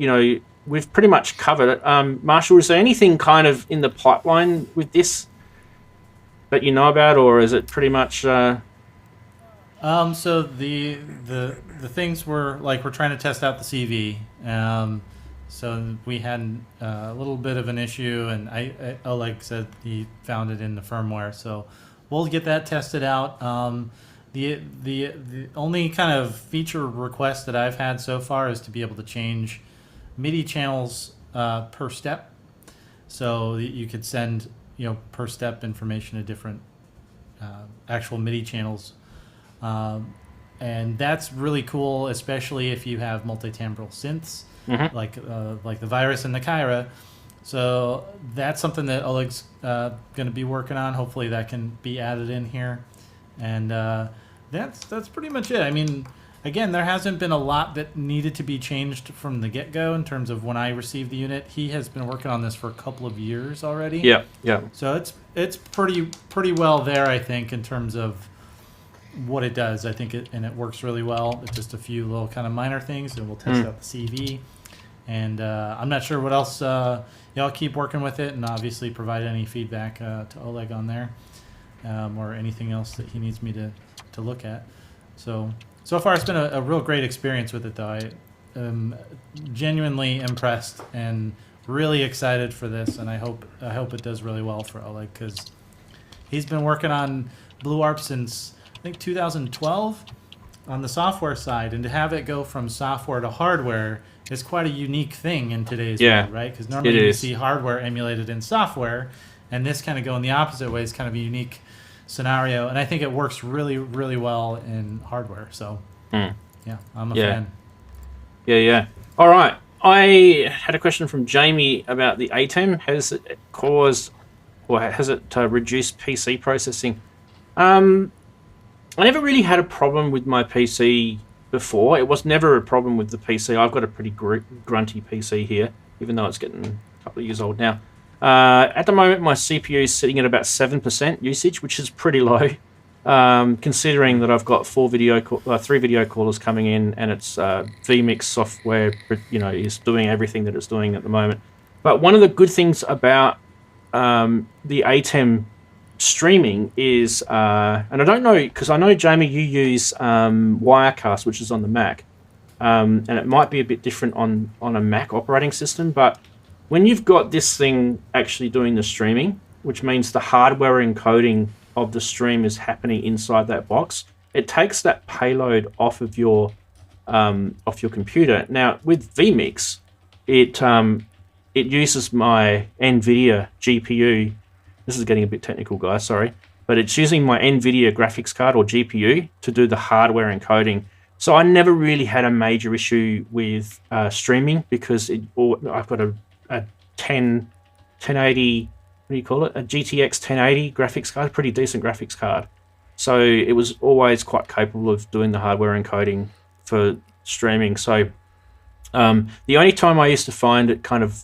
we've pretty much covered it. Marshall, is there anything kind of in the pipeline with this that you know about, or is it pretty much? So the things were like we're trying to test out the CV. So we had a little bit of an issue, and Oleg said he found it in the firmware. So we'll get that tested out. The only kind of feature request that I've had so far is to be able to change MIDI channels per step. So you could send per step information to different actual MIDI channels. And that's really cool, especially if you have multi-timbral synths like the Virus and the Kyra. So that's something that Oleg's going to be working on. Hopefully that can be added in here, and that's pretty much it. I mean, again, there hasn't been a lot that needed to be changed from the get-go in terms of when I received the unit. He has been working on this for a couple of years already. Yeah. So it's pretty well there, I think, in terms of what it does. I think it works really well. It's just a few little kind of minor things, and we'll test out the CV. And I'm not sure what else. I'll keep working with it, and obviously provide any feedback to Oleg on there, or anything else that he needs me to look at. So far, it's been a real great experience with it, though. I am genuinely impressed and really excited for this, and I hope it does really well for Oleg, because he's been working on BlueARP since I think 2012 on the software side, and to have it go from software to hardware is quite a unique thing in today's world, right? Because normally you see hardware emulated in software, and this kind of going the opposite way is kind of a unique scenario, and I think it works really, really well in hardware. So, yeah, I'm a fan. Yeah. All right. I had a question from Jamie about the ATEM. Has it caused, or has it reduced PC processing? I never really had a problem with my PC before. It was never a problem with the PC. I've got a pretty grunty PC here, even though it's getting a couple of years old now. At the moment, my CPU is sitting at about 7% usage, which is pretty low, considering that I've got 3 video callers coming in, and it's vMix software, is doing everything that it's doing at the moment. But one of the good things about the ATEM streaming is, and I don't know, because I know, Jamie, you use Wirecast, which is on the Mac, and it might be a bit different on a Mac operating system, but when you've got this thing actually doing the streaming, which means the hardware encoding of the stream is happening inside that box, it takes that payload off of your computer. Now with vMix, it uses my NVIDIA GPU. This is getting a bit technical, guys, sorry. But it's using my NVIDIA graphics card, or GPU, to do the hardware encoding. So I never really had a major issue with streaming, because I've got a 1080, what do you call it? A GTX 1080 graphics card, pretty decent graphics card. So it was always quite capable of doing the hardware encoding for streaming. So the only time I used to find it kind of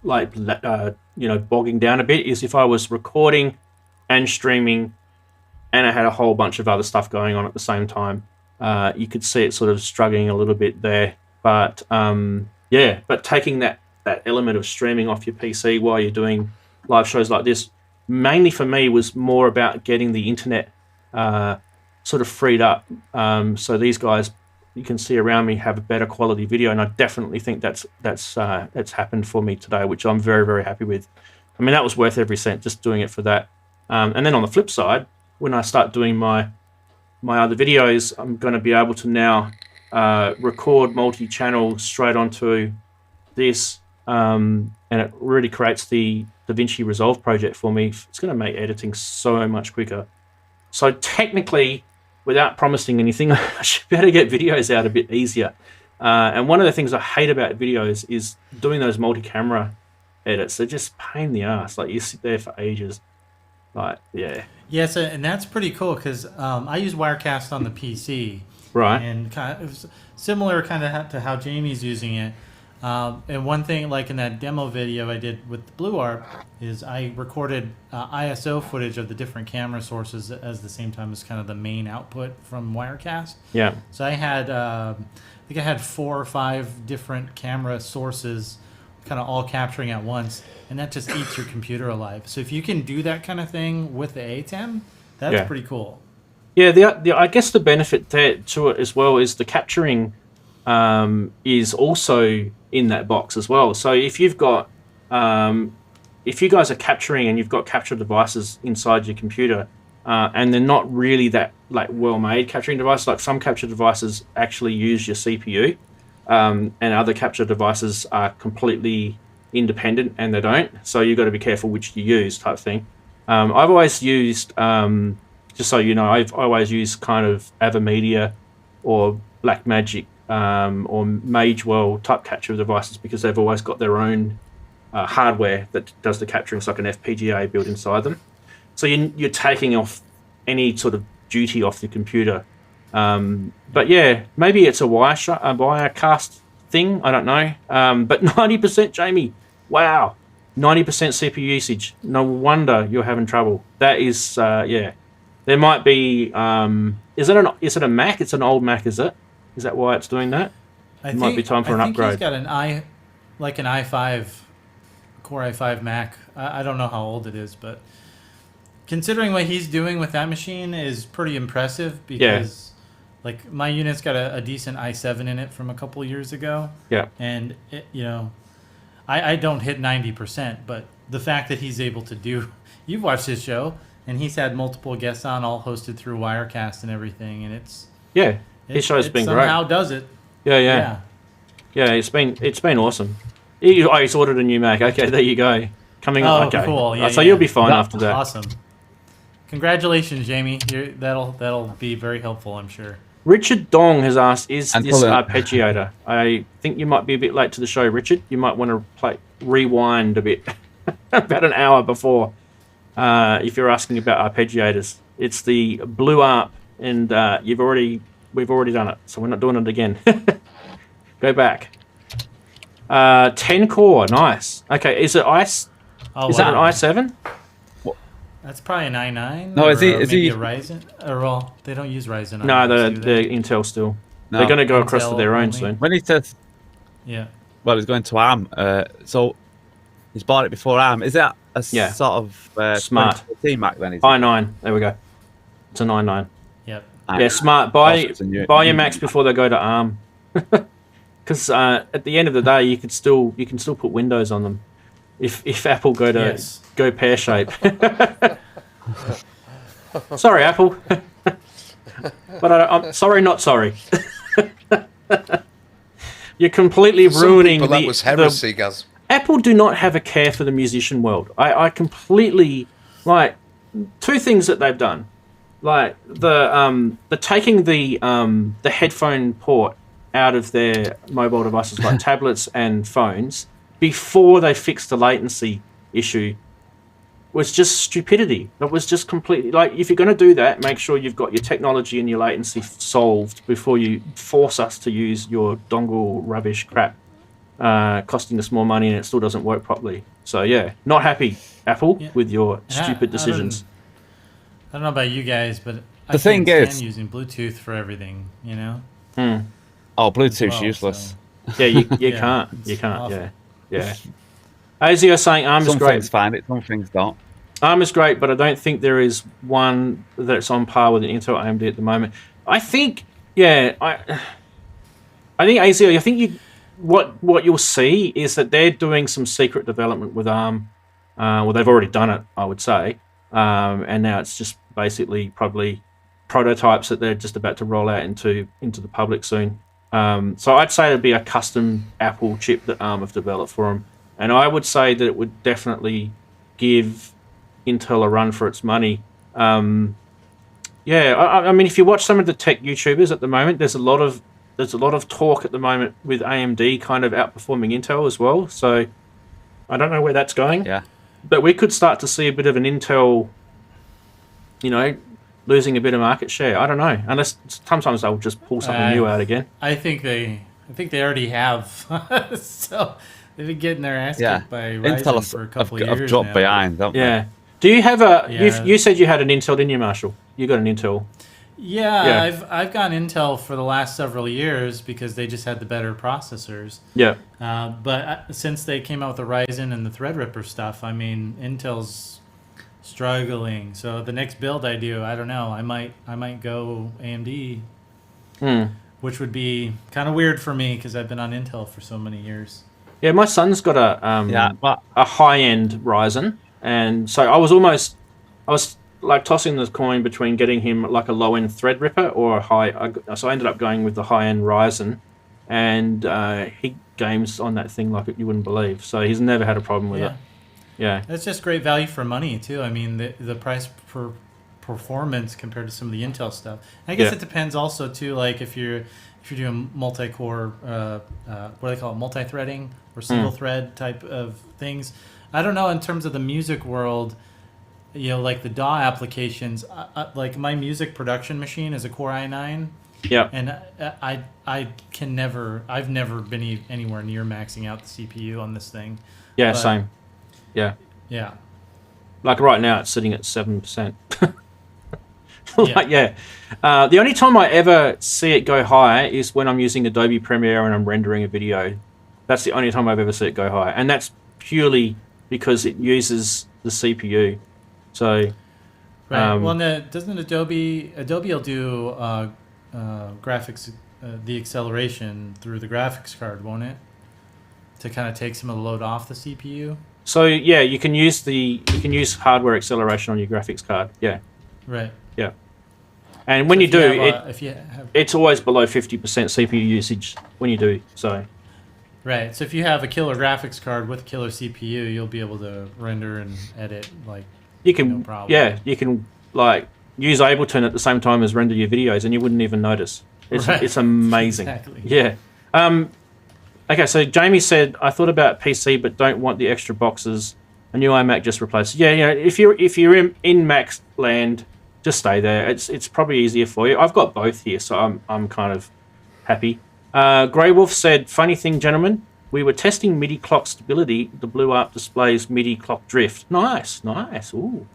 like bogging down a bit is if I was recording and streaming and I had a whole bunch of other stuff going on at the same time. You could see it sort of struggling a little bit there, but but taking that element of streaming off your PC while you're doing live shows like this, mainly for me, was more about getting the internet sort of freed up, so these guys you can see around me have a better quality video, and I definitely think that's happened for me today, which I'm very, very happy with. I mean, that was worth every cent, just doing it for that. And then on the flip side, when I start doing my other videos, I'm going to be able to now record multi-channel straight onto this, and it really creates the DaVinci Resolve project for me. It's going to make editing so much quicker. So technically, without promising anything, I should be able to get videos out a bit easier. And one of the things I hate about videos is doing those multi-camera edits. They're just pain in the ass. Like, you sit there for ages. Like, yeah. Yes, and that's pretty cool, because I use Wirecast on the PC. Right. And kind of similar to how Jamie's using it. And one thing, like in that demo video I did with BlueARP, is I recorded ISO footage of the different camera sources at the same time as kind of the main output from Wirecast. Yeah. So I had, I think I had 4 or 5 different camera sources kind of all capturing at once, and that just eats your computer alive. So if you can do that kind of thing with the A10, that's pretty cool. Yeah, I guess the benefit there to it as well is the capturing is also in that box as well. So if you've got, if you guys are capturing and you've got capture devices inside your computer, and they're not really that like well-made capturing devices, like some capture devices actually use your CPU, and other capture devices are completely independent and they don't. So you've got to be careful which you use, type thing. I've always used, just so you know, I've always used kind of AverMedia or Blackmagic or Magewell type capture devices because they've always got their own hardware that does the capturing. It's like an FPGA built inside them. So you're taking off any sort of duty off the computer. But yeah, maybe it's a Wirecast thing. I don't know. But 90%, Jamie. Wow. 90% CPU usage. No wonder you're having trouble. That is, yeah. There might be. Is it a Mac? It's an old Mac, is it? Is that why it's doing that? It might be time for an upgrade. He's got an i5, Core i5 Mac. I don't know how old it is, but considering what he's doing with that machine is pretty impressive because, like, my unit's got a decent i7 in it from a couple years ago. Yeah. And it, I don't hit 90%, but the fact that he's able to do, you've watched his show. And he's had multiple guests on, all hosted through Wirecast and everything, and his show's been great. Somehow does it. Yeah. It's been awesome. He's ordered a new Mac. Okay, there you go. Coming up. Okay, cool. Yeah, so you'll be fine after that. Awesome. Congratulations, Jamie. That'll be very helpful, I'm sure. Richard Dong has asked, "Is this arpeggiator?" I think you might be a bit late to the show, Richard. You might want to rewind a bit, about an hour before. If you're asking about arpeggiators, it's the BlueARP, and we've already done it, so we're not doing it again. Go back. 10 core, nice. Okay, is it ice? Is that an i7? That's probably an i9. No, is he a Ryzen? Or well, they don't use Ryzen. No, they're Intel still. No. They're going to go across to their own soon. When he says, well, he's going to ARM. So he's bought it before ARM. Is that a sort of smart Mac then? i9. There we go. It's a 9.9. Yep. Yeah, smart. Buy your Macs before they go to ARM. Because at the end of the day, you can still put Windows on them. If Apple go pear shape. Sorry, Apple. But I'm sorry, not sorry. You're completely ruining that was heresy, guys. Apple do not have a care for the musician world. I completely like two things that they've done, like the taking the headphone port out of their mobile devices like tablets and phones before they fixed the latency issue was just stupidity. It was just completely like, if you're going to do that, make sure you've got your technology and your latency solved before you force us to use your dongle rubbish crap. Costing us more money and it still doesn't work properly. So yeah, not happy, Apple, with your stupid decisions. I don't know about you guys, but the thing is, using Bluetooth for everything, Oh, Bluetooth's useless. So. Yeah, you can't. You can't. Awful. Yeah. Azio saying ARM is great. Some things find it, some things don't. ARM is great, but I don't think there is one that's on par with an Intel AMD at the moment. I think, I think Azio, I think what you'll see is that they're doing some secret development with ARM. Well, they've already done it, I would say, and now it's just basically probably prototypes that they're just about to roll out into the public soon. So I'd say it'd be a custom Apple chip that ARM have developed for them, and I would say that it would definitely give Intel a run for its money. I mean, if you watch some of the tech YouTubers at the moment, there's a lot of talk at the moment with AMD kind of outperforming Intel as well. So I don't know where that's going. Yeah. But we could start to see a bit of an Intel, losing a bit of market share. I don't know. Unless sometimes they'll just pull something new out again. I think they already have. So they've been getting their ass kicked by Ryzen for a couple of years have dropped now. behind, don't they? Yeah. Do you have you said you had an Intel, didn't you, Marshall? You got an Intel. Yeah, I've gone Intel for the last several years because they just had the better processors. Yeah. But since they came out with the Ryzen and the Threadripper stuff, I mean, Intel's struggling. So the next build I do, I don't know. I might go AMD, which would be kind of weird for me because I've been on Intel for so many years. Yeah, my son's got a high-end Ryzen, and so I was like tossing the coin between getting him like a low-end Threadripper or a high. So I ended up going with the high-end Ryzen, and he games on that thing like you wouldn't believe. So he's never had a problem with it. Yeah, that's just great value for money too. I mean, the price per performance compared to some of the Intel stuff. I guess it depends also too. Like if you're doing multi-core, what do they call it, multi-threading or single-thread type of things. I don't know in terms of the music world. You know, like the DAW applications. Like my music production machine is a Core i9. Yeah. And I've never been anywhere near maxing out the CPU on this thing. Yeah, same. Yeah. Yeah. Like right now, it's sitting at 7%. The only time I ever see it go high is when I'm using Adobe Premiere and I'm rendering a video. That's the only time I've ever seen it go high, and that's purely because it uses the CPU. So, right. Well, doesn't Adobe will do graphics, the acceleration through the graphics card, won't it? To kind of take some of the load off the CPU. So yeah, you can use hardware acceleration on your graphics card. Yeah. Right. Yeah. And when it's always below 50% CPU usage when you do so. Right. So if you have a killer graphics card with a killer CPU, you'll be able to render and edit like no problem. Yeah, you can like use Ableton at the same time as render your videos, and you wouldn't even notice. It's amazing. Exactly. Yeah. Okay, so Jamie said, I thought about PC but don't want the extra boxes. A new iMac just replaced. Yeah, if you're in Mac land, just stay there. It's probably easier for you. I've got both here, so I'm kind of happy. Grey Wolf said, funny thing, gentlemen, we were testing MIDI clock stability. The BlueARP displays MIDI clock drift. Nice. Ooh.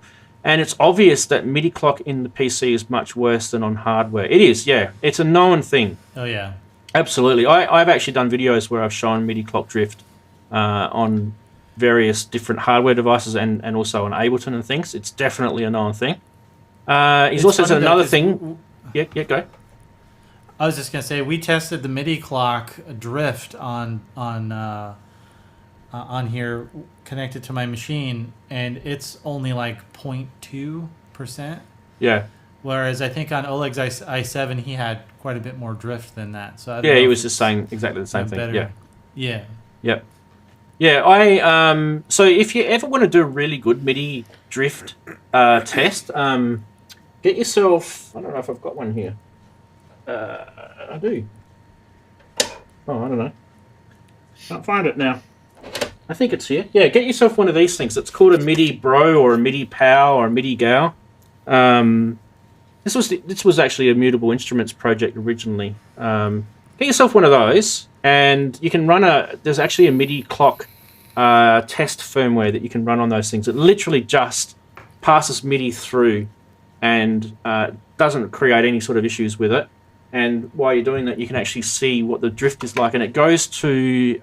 And it's obvious that MIDI clock in the PC is much worse than on hardware. It is, yeah. It's a known thing. Oh, yeah. Absolutely. I've actually done videos where I've shown MIDI clock drift on various different hardware devices and also on Ableton and things. It's definitely a known thing. He's also said another thing. Yeah, go. I was just gonna say we tested the MIDI clock drift on here connected to my machine, and it's only like 0.2%. Yeah. Whereas I think on Oleg's i7 he had quite a bit more drift than that. So he was just saying exactly the same thing. Better. Yeah. Yep. Yeah. So if you ever want to do a really good MIDI drift test, get yourself. I don't know if I've got one here. I do. Oh, I don't know. Can't find it now. I think it's here. Yeah, get yourself one of these things. It's called a MIDI Bro or a MIDI Pow or a MIDI Gal. This was actually a Mutable Instruments project originally. Get yourself one of those, and you can run there's actually a MIDI clock test firmware that you can run on those things. It literally just passes MIDI through and doesn't create any sort of issues with it. And while you're doing that, you can actually see what the drift is like, and it goes to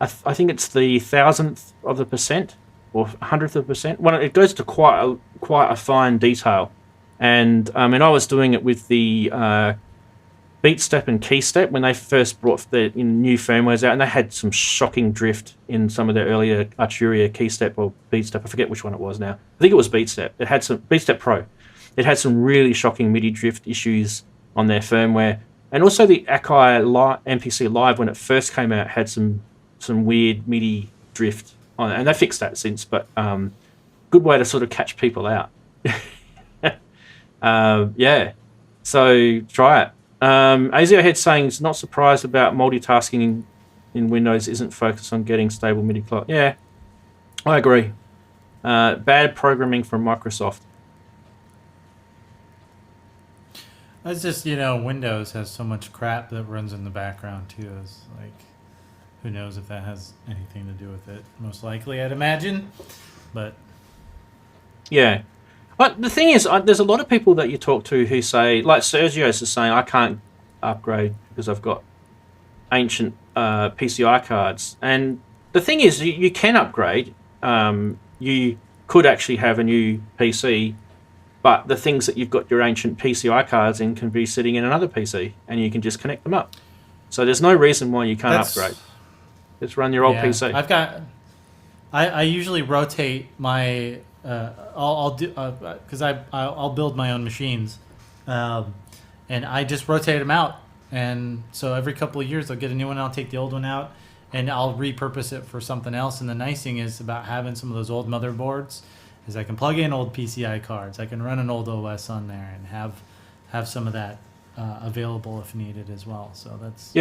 I think it's the 1,000th of a percent or 100th of a percent. Well, it goes to quite a fine detail. And I was doing it with the Beat Step and Key Step when they first brought the new firmwares out, and they had some shocking drift in some of their earlier Arturia Key Step or Beat Step. I forget which one it was now. I think it was Beat Step. It had some Beat Step Pro. It had some really shocking MIDI drift issues on their firmware, and also the Akai MPC Live when it first came out had some weird MIDI drift on it, and they fixed that since. But good way to sort of catch people out. Yeah, so try it. ASIO Head saying it's not surprised about multitasking in Windows isn't focused on getting stable MIDI clock. Yeah, I agree. Bad programming from Microsoft. It's just, Windows has so much crap that runs in the background too. It's like, who knows if that has anything to do with it. Most likely, I'd imagine. But yeah. But the thing is, there's a lot of people that you talk to who say, like Sergio's is saying, I can't upgrade because I've got ancient PCI cards. And the thing is, you can upgrade. You could actually have a new PC, but the things that you've got your ancient PCI cards in can be sitting in another PC, and you can just connect them up. So there's no reason why you can't upgrade. Just run your old PC. I usually rotate my. I'll do because I'll build my own machines, and I just rotate them out. And so every couple of years I'll get a new one. I'll take the old one out, and I'll repurpose it for something else. And the nice thing is about having some of those old motherboards is I can plug in old PCI cards. I can run an old OS on there and have some of that available if needed as well. So that's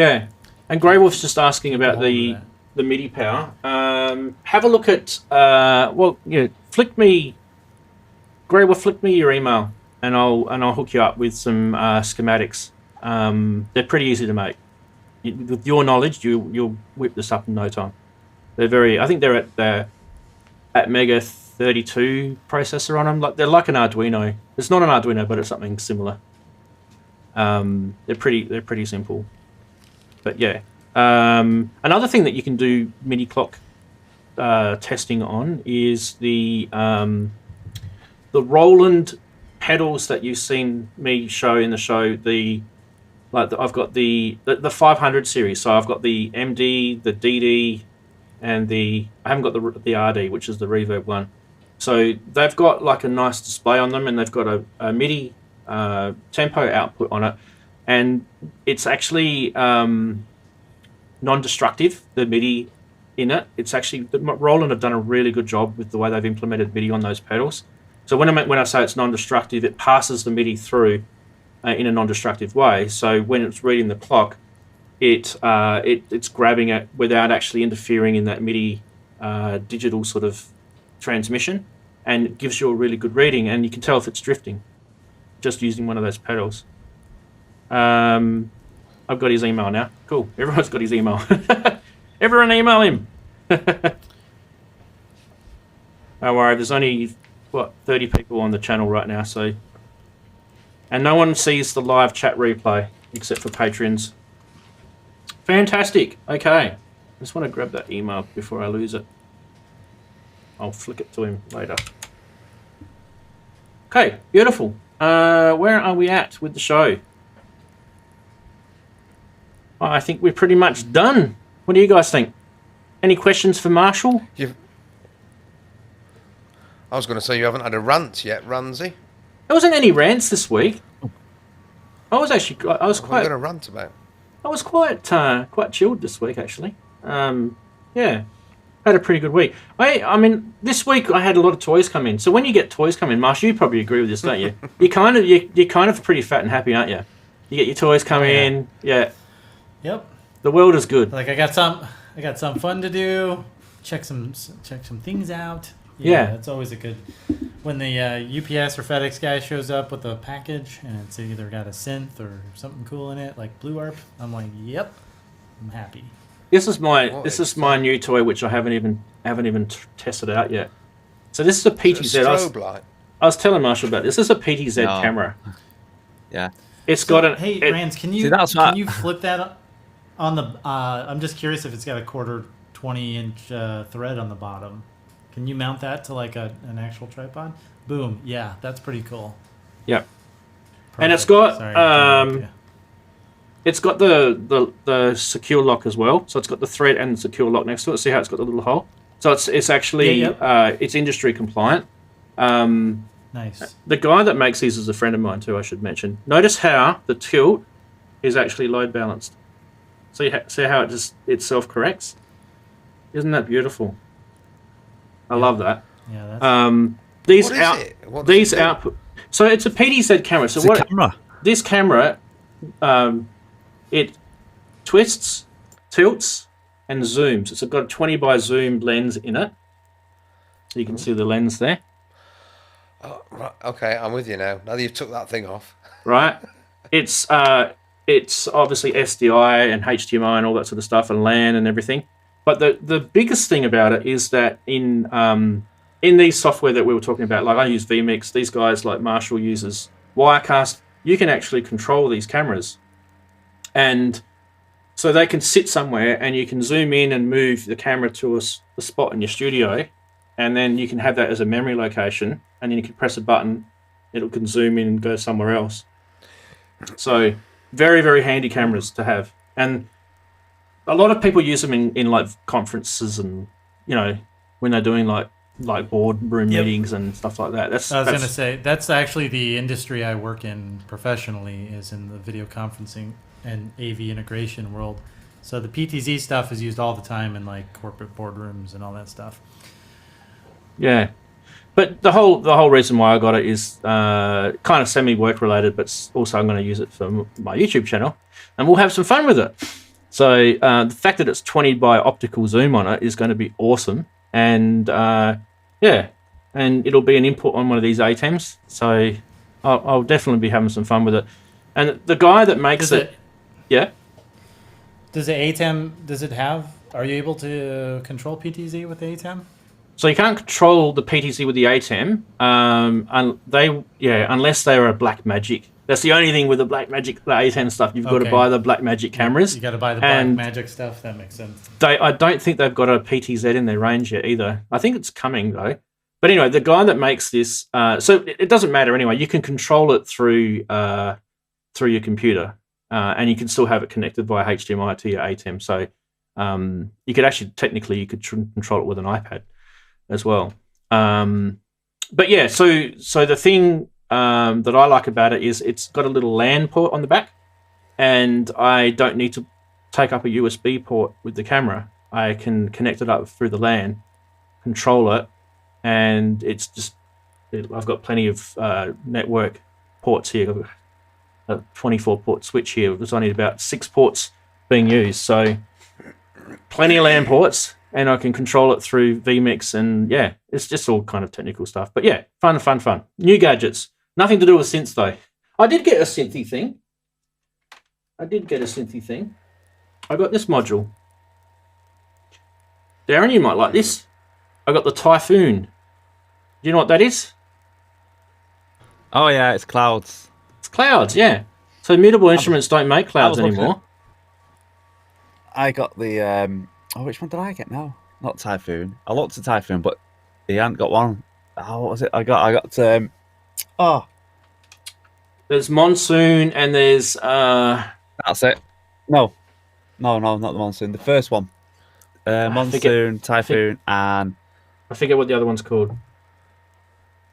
And Grey Wolf's just asking about the MIDI power. Have a look at flick me, Grey Wolf. Flick me your email, and I'll hook you up with some schematics. They're pretty easy to make. With your knowledge, you'll whip this up in no time. They're very. I think they're at Mega 32 processor on them. They're like an Arduino. It's not an Arduino, but it's something similar. They're pretty simple. But yeah. Another thing that you can do MIDI clock testing on is the Roland pedals that you've seen me show in the show. I've got the 500 series. So I've got the MD, the DD, and I haven't got the RD, which is the reverb one. So they've got like a nice display on them, and they've got a MIDI tempo output on it, and it's actually non-destructive, the MIDI in it. It's actually, Roland have done a really good job with the way they've implemented MIDI on those pedals. So when I say it's non-destructive, it passes the MIDI through in a non-destructive way. So when it's reading the clock, it's grabbing it without actually interfering in that MIDI digital sort of transmission, and it gives you a really good reading, and you can tell if it's drifting just using one of those pedals. I've got his email now. Cool. Everyone's got his email. Everyone email him. Don't worry, there's only, 30 people on the channel right now, so... And no one sees the live chat replay, except for patrons. Fantastic. Okay. I just want to grab that email before I lose it. I'll flick it to him later. Okay, beautiful. Where are we at with the show? I think we're pretty much done. What do you guys think? Any questions for Marshall? I was going to say you haven't had a rant yet, Ramsey. There wasn't any rants this week. I was quite. What are you going to rant about? I was quite chilled this week, actually. Yeah, had a pretty good week. I mean, this week I had a lot of toys come in. So when you get toys come in, Marshall, you probably agree with this, don't you? you're kind of pretty fat and happy, aren't you? You get your toys come in. Yeah. Yep. The world is good. Like I got some fun to do. Check some things out. Yeah. It's always a good when the UPS or FedEx guy shows up with a package and it's either got a synth or something cool in it, like BlueARP. I'm like, yep, I'm happy. This is my new toy, which I haven't even tested out yet. So this is a PTZ. I was telling Marshall about this. This is a PTZ camera. Yeah. It's got an. Hey, Rans, can you flip that on the? I'm just curious if it's got a 20-inch thread on the bottom. Can you mount that to like an actual tripod? Boom. Yeah, that's pretty cool. Yep. Perfect. And it's got the secure lock as well. So it's got the thread and the secure lock next to it. See how it's got the little hole? So it's actually it's industry compliant. Nice. The guy that makes these is a friend of mine too, I should mention. Notice how the tilt is actually load balanced. So you see how it self-corrects? Isn't that beautiful? I love that. Yeah, that's... These output. So it's a PTZ camera. So this camera, it twists, tilts, and zooms. It's got a 20 by zoom lens in it. So you can see the lens there. Oh, right. Okay, I'm with you now. Now that you've took that thing off. Right. It's obviously SDI and HDMI and all that sort of stuff and LAN and everything. But the biggest thing about it is that in in these software that we were talking about, like I use vMix, these guys like Marshall uses Wirecast, you can actually control these cameras. And so they can sit somewhere and you can zoom in and move the camera to a spot in your studio, and then you can have that as a memory location, and then you can press a button, it can zoom in and go somewhere else. So very, very handy cameras to have. And a lot of people use them in like conferences and, you know, when they're doing like boardroom meetings and stuff like that. I was going to say, that's actually the industry I work in professionally, is in the video conferencing and AV integration world. So the PTZ stuff is used all the time in like corporate boardrooms and all that stuff. Yeah. But the whole reason why I got it is kind of semi-work related, but also I'm going to use it for my YouTube channel, and we'll have some fun with it. So the fact that it's 20 by optical zoom on it is going to be awesome. And yeah, and it'll be an input on one of these ATEMs. So I'll definitely be having some fun with it. And the guy that makes it, yeah. Does the ATEM, are you able to control PTZ with the ATEM? So you can't control the PTZ with the ATEM, unless they are a Blackmagic. That's the only thing with the Blackmagic, the ATEM stuff. You've got to buy the Blackmagic cameras. You got to buy the Blackmagic stuff. That makes sense. I don't think they've got a PTZ in their range yet either. I think it's coming though. But anyway, the guy that makes this, so it doesn't matter anyway. You can control it through your computer, and you can still have it connected via HDMI to your ATEM. So you could actually technically control it with an iPad as well. But yeah, so the thing that I like about it is it's got a little LAN port on the back, and I don't need to take up a USB port with the camera. I can connect it up through the LAN, control it, and it's just, I've got plenty of network ports here. I've got a 24 port switch here. There's only about 6 ports being used, so plenty of LAN ports. And I can control it through vMix, and yeah, it's just all kind of technical stuff. But yeah, fun. New gadgets. Nothing to do with synths, though. I did get a synthy thing. I got this module. Darren, you might like this. I got the Typhoon. Do you know what that is? Oh, yeah, it's clouds. It's clouds, yeah. So Mutable Instruments don't make clouds anymore. I got the... which one did I get now? Not Typhoon. I looked at Typhoon, but he hadn't got one. Oh, what was it? I got There's Monsoon and there's That's it. No, not the Monsoon. The first one. Monsoon, Typhoon, and I forget what the other one's called.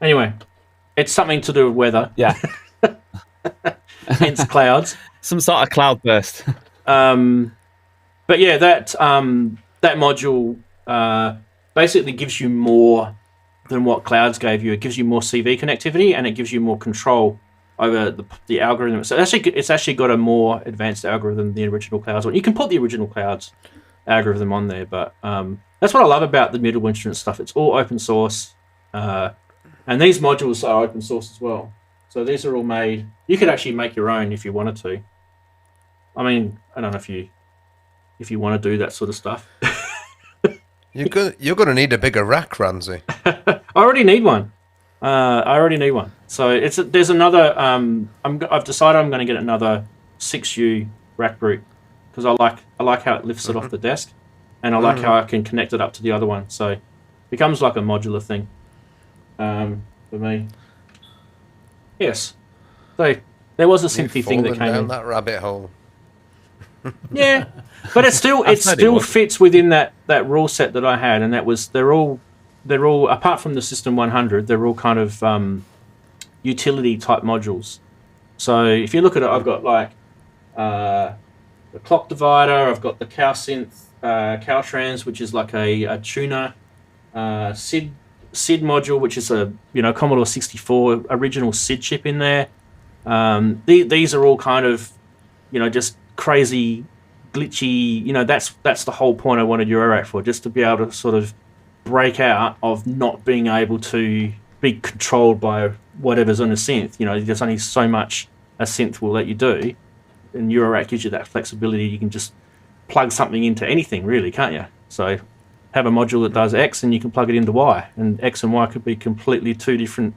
Anyway, it's something to do with weather. Yeah. Hence clouds. Some sort of cloud burst. But yeah, that module basically gives you more than what clouds gave you. It gives you more CV connectivity, and it gives you more control over the algorithm. So it's actually got a more advanced algorithm than the original clouds one. You can put the original clouds algorithm on there, but that's what I love about the Mutable Instruments stuff. It's all open source, and these modules are open source as well. So these are all made. You could actually make your own if you wanted to. I mean, I don't know if you want to do that sort of stuff. You're going to need a bigger rack, Ramsey. I already need one. So there's another. I've decided I'm going to get another 6U rack root because I like how it lifts it off the desk, and I like how I can connect it up to the other one. So it becomes like a modular thing for me. Yes. So there was a synthy thing that came in that rabbit hole. Yeah, but it still fits within that rule set that I had, and that was they're all apart from the System 100, they're all kind of utility type modules. So if you look at it, I've got like the clock divider, I've got the Synth Caltrans, which is like a tuner, SID module, which is a Commodore 64 original SID chip in there. These are all kind of just crazy, glitchy. That's the whole point I wanted Eurorack for, just to be able to sort of break out of not being able to be controlled by whatever's on a synth. There's only so much a synth will let you do, and Eurorack gives you that flexibility. You can just plug something into anything, really, can't you? So have a module that does X, and you can plug it into Y, and X and Y could be completely two different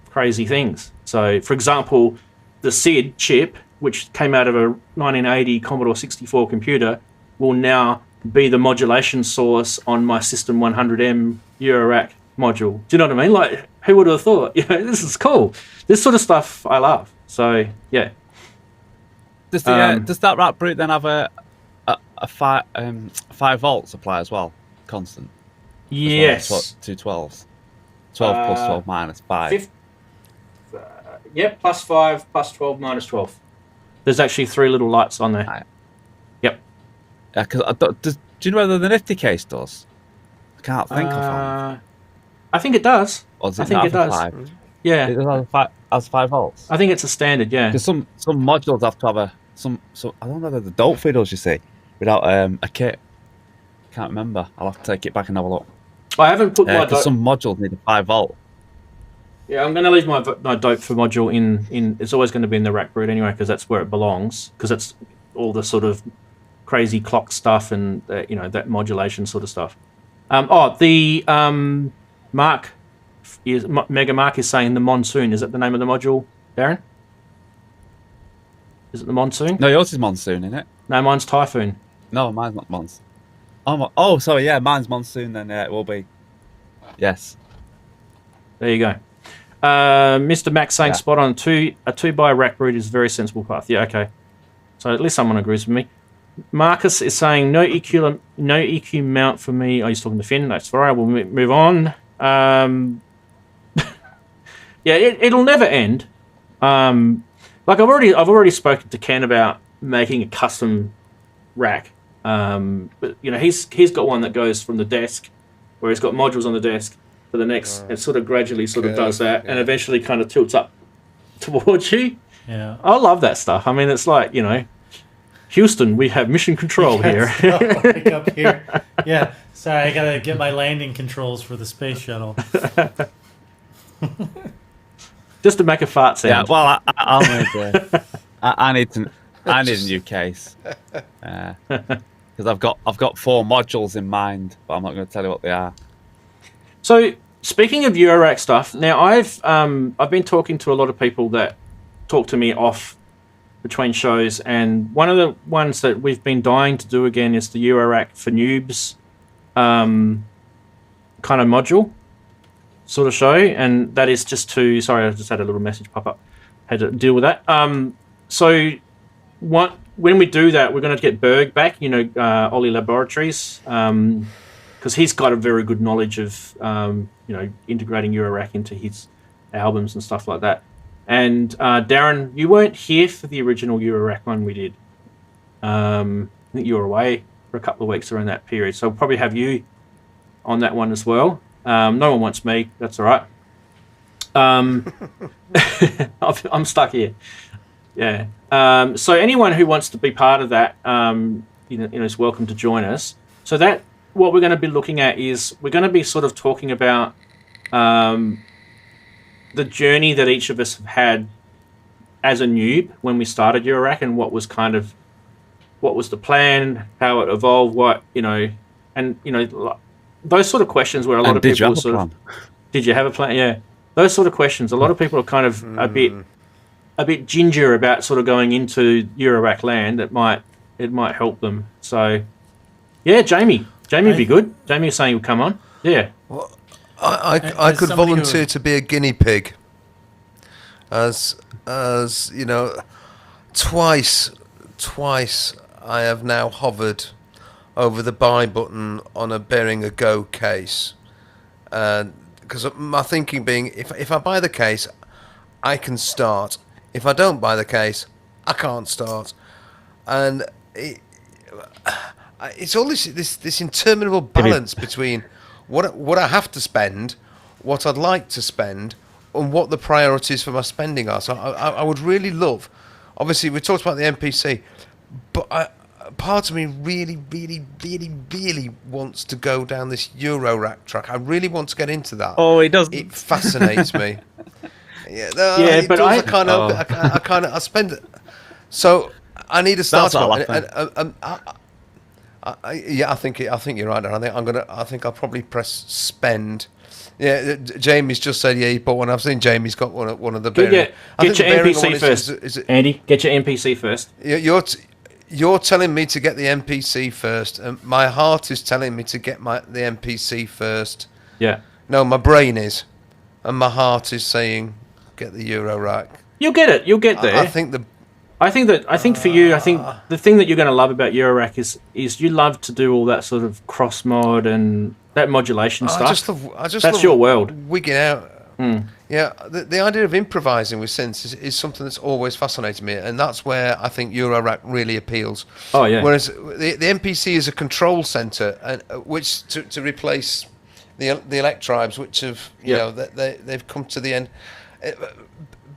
crazy things. So, for example, the SID chip, which came out of a 1980 Commodore 64 computer, will now be the modulation source on my System 100M Eurorack module. Do you know what I mean? Like, who would have thought? You know, this is cool. This sort of stuff I love. So, yeah. Does that rack brute then have a 5 volt supply as well, constant? Yes. Well, 2 12s. 12 plus 12 minus 5. Yep, plus 5, plus 12, minus 12. There's actually 3 little lights on there. Right. Yep. Yeah, because do you know whether the Nifty case does? I can't think of one. I think it does. Or is I it think not it does. 5? Yeah. It does has 5 volts. I think it's a standard, yeah. Because some modules have to have I don't know whether the don't fiddles, you see, without a kit. Can't remember. I'll have to take it back and have a look. I haven't put my because some modules need a 5 volt. Yeah, I'm going to leave my dope for module in. It's always going to be in the rack brute anyway, because that's where it belongs. Because that's all the sort of crazy clock stuff and that modulation sort of stuff. Mark is Mega Mark is saying the Monsoon. Is that the name of the module, Darren? Is it the Monsoon? No, yours is Monsoon, isn't it? No, mine's Typhoon. No, mine's not Monsoon. Oh, sorry, yeah, mine's Monsoon. Then yeah, it will be. Yes. There you go. Mr. Max saying spot on. A 2x rack brute is a very sensible path. Yeah, okay. So at least someone agrees with me. Marcus is saying no EQ mount for me. Oh, he's talking to Finn. That's all right. We'll move on. Yeah, it'll never end. Like I've already spoken to Ken about making a custom rack. But he's got one that goes from the desk, where he's got modules on the desk, to the next, and sort of gradually does that, and eventually kind of tilts up towards you. Yeah, I love that stuff. I mean, it's like Houston, we have mission control here. Like up here. Yeah, sorry, I gotta get my landing controls for the space shuttle. Just to make a fart sound. Yeah, well, I need a new case because I've got 4 modules in mind, but I'm not going to tell you what they are. So speaking of Eurorack stuff, now I've been talking to a lot of people that talk to me off between shows, and one of the ones that we've been dying to do again is the Eurorack for Noobs kind of module sort of show, and that is just to... Sorry, I just had a little message pop up. Had to deal with that. So when we do that, we're going to get Berg back, Ollie Laboratories, because he's got a very good knowledge of, integrating Eurorack into his albums and stuff like that. And Darren, you weren't here for the original Eurorack one we did. I think you were away for a couple of weeks around that period, so we'll probably have you on that one as well. No one wants me. That's all right. I'm stuck here. Yeah. So anyone who wants to be part of that, is welcome to join us. So that what we're going to be looking at is we're going to be sort of talking about the journey that each of us have had as a noob when we started Eurorack, and what was the plan, how it evolved, those sort of questions where a lot of people sort of, did you have a plan? Yeah, those sort of questions. A lot of people are kind of a bit ginger about sort of going into Eurorack land. It might help them. So, yeah, Jamie would be good. Jamie was saying he'd come on. Yeah. Well, I could volunteer to be a guinea pig. As twice I have now hovered over the buy button on a Behringer Go case, because my thinking being, if I buy the case, I can start. If I don't buy the case, I can't start, and it's all this interminable balance between what I have to spend, what I'd like to spend, and what the priorities for my spending are. So I would really love, obviously we talked about the NPC, but part of me really, really, really, really wants to go down this Eurorack track. I really want to get into that. Oh, it does. It fascinates me. I spend it. So I need a start. I think you're right. I think I'll probably press spend. Yeah, Jamie's just said he bought one. I've seen Jamie's got one of the Behringer. Get your MPC first, Andy. Get your MPC first. You're telling me to get the MPC first, and my heart is telling me to get the MPC first. Yeah. No, my brain is, and my heart is saying get the Euro rack. You'll get it. You'll get there. I think for you, the thing that you're going to love about Eurorack is you love to do all that sort of cross mod and that modulation stuff. That's love your world. Wigging out. Yeah, the idea of improvising with synths is something that's always fascinated me, and that's where I think Eurorack really appeals. Oh yeah. Whereas the MPC is a control center, and which to replace the Electribes, which have they've come to the end.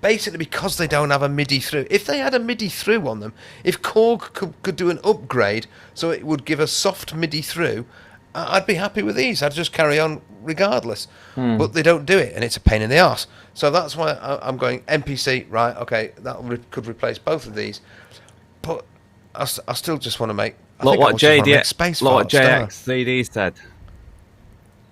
Basically, because they don't have a MIDI through. If they had a MIDI through on them, if Korg could do an upgrade so it would give a soft MIDI through, I'd be happy with these. I'd just carry on regardless. But they don't do it, and it's a pain in the arse. So that's why I'm going MPC, right, okay, that could replace both of these. But I still just want to make... Look what JX CD said.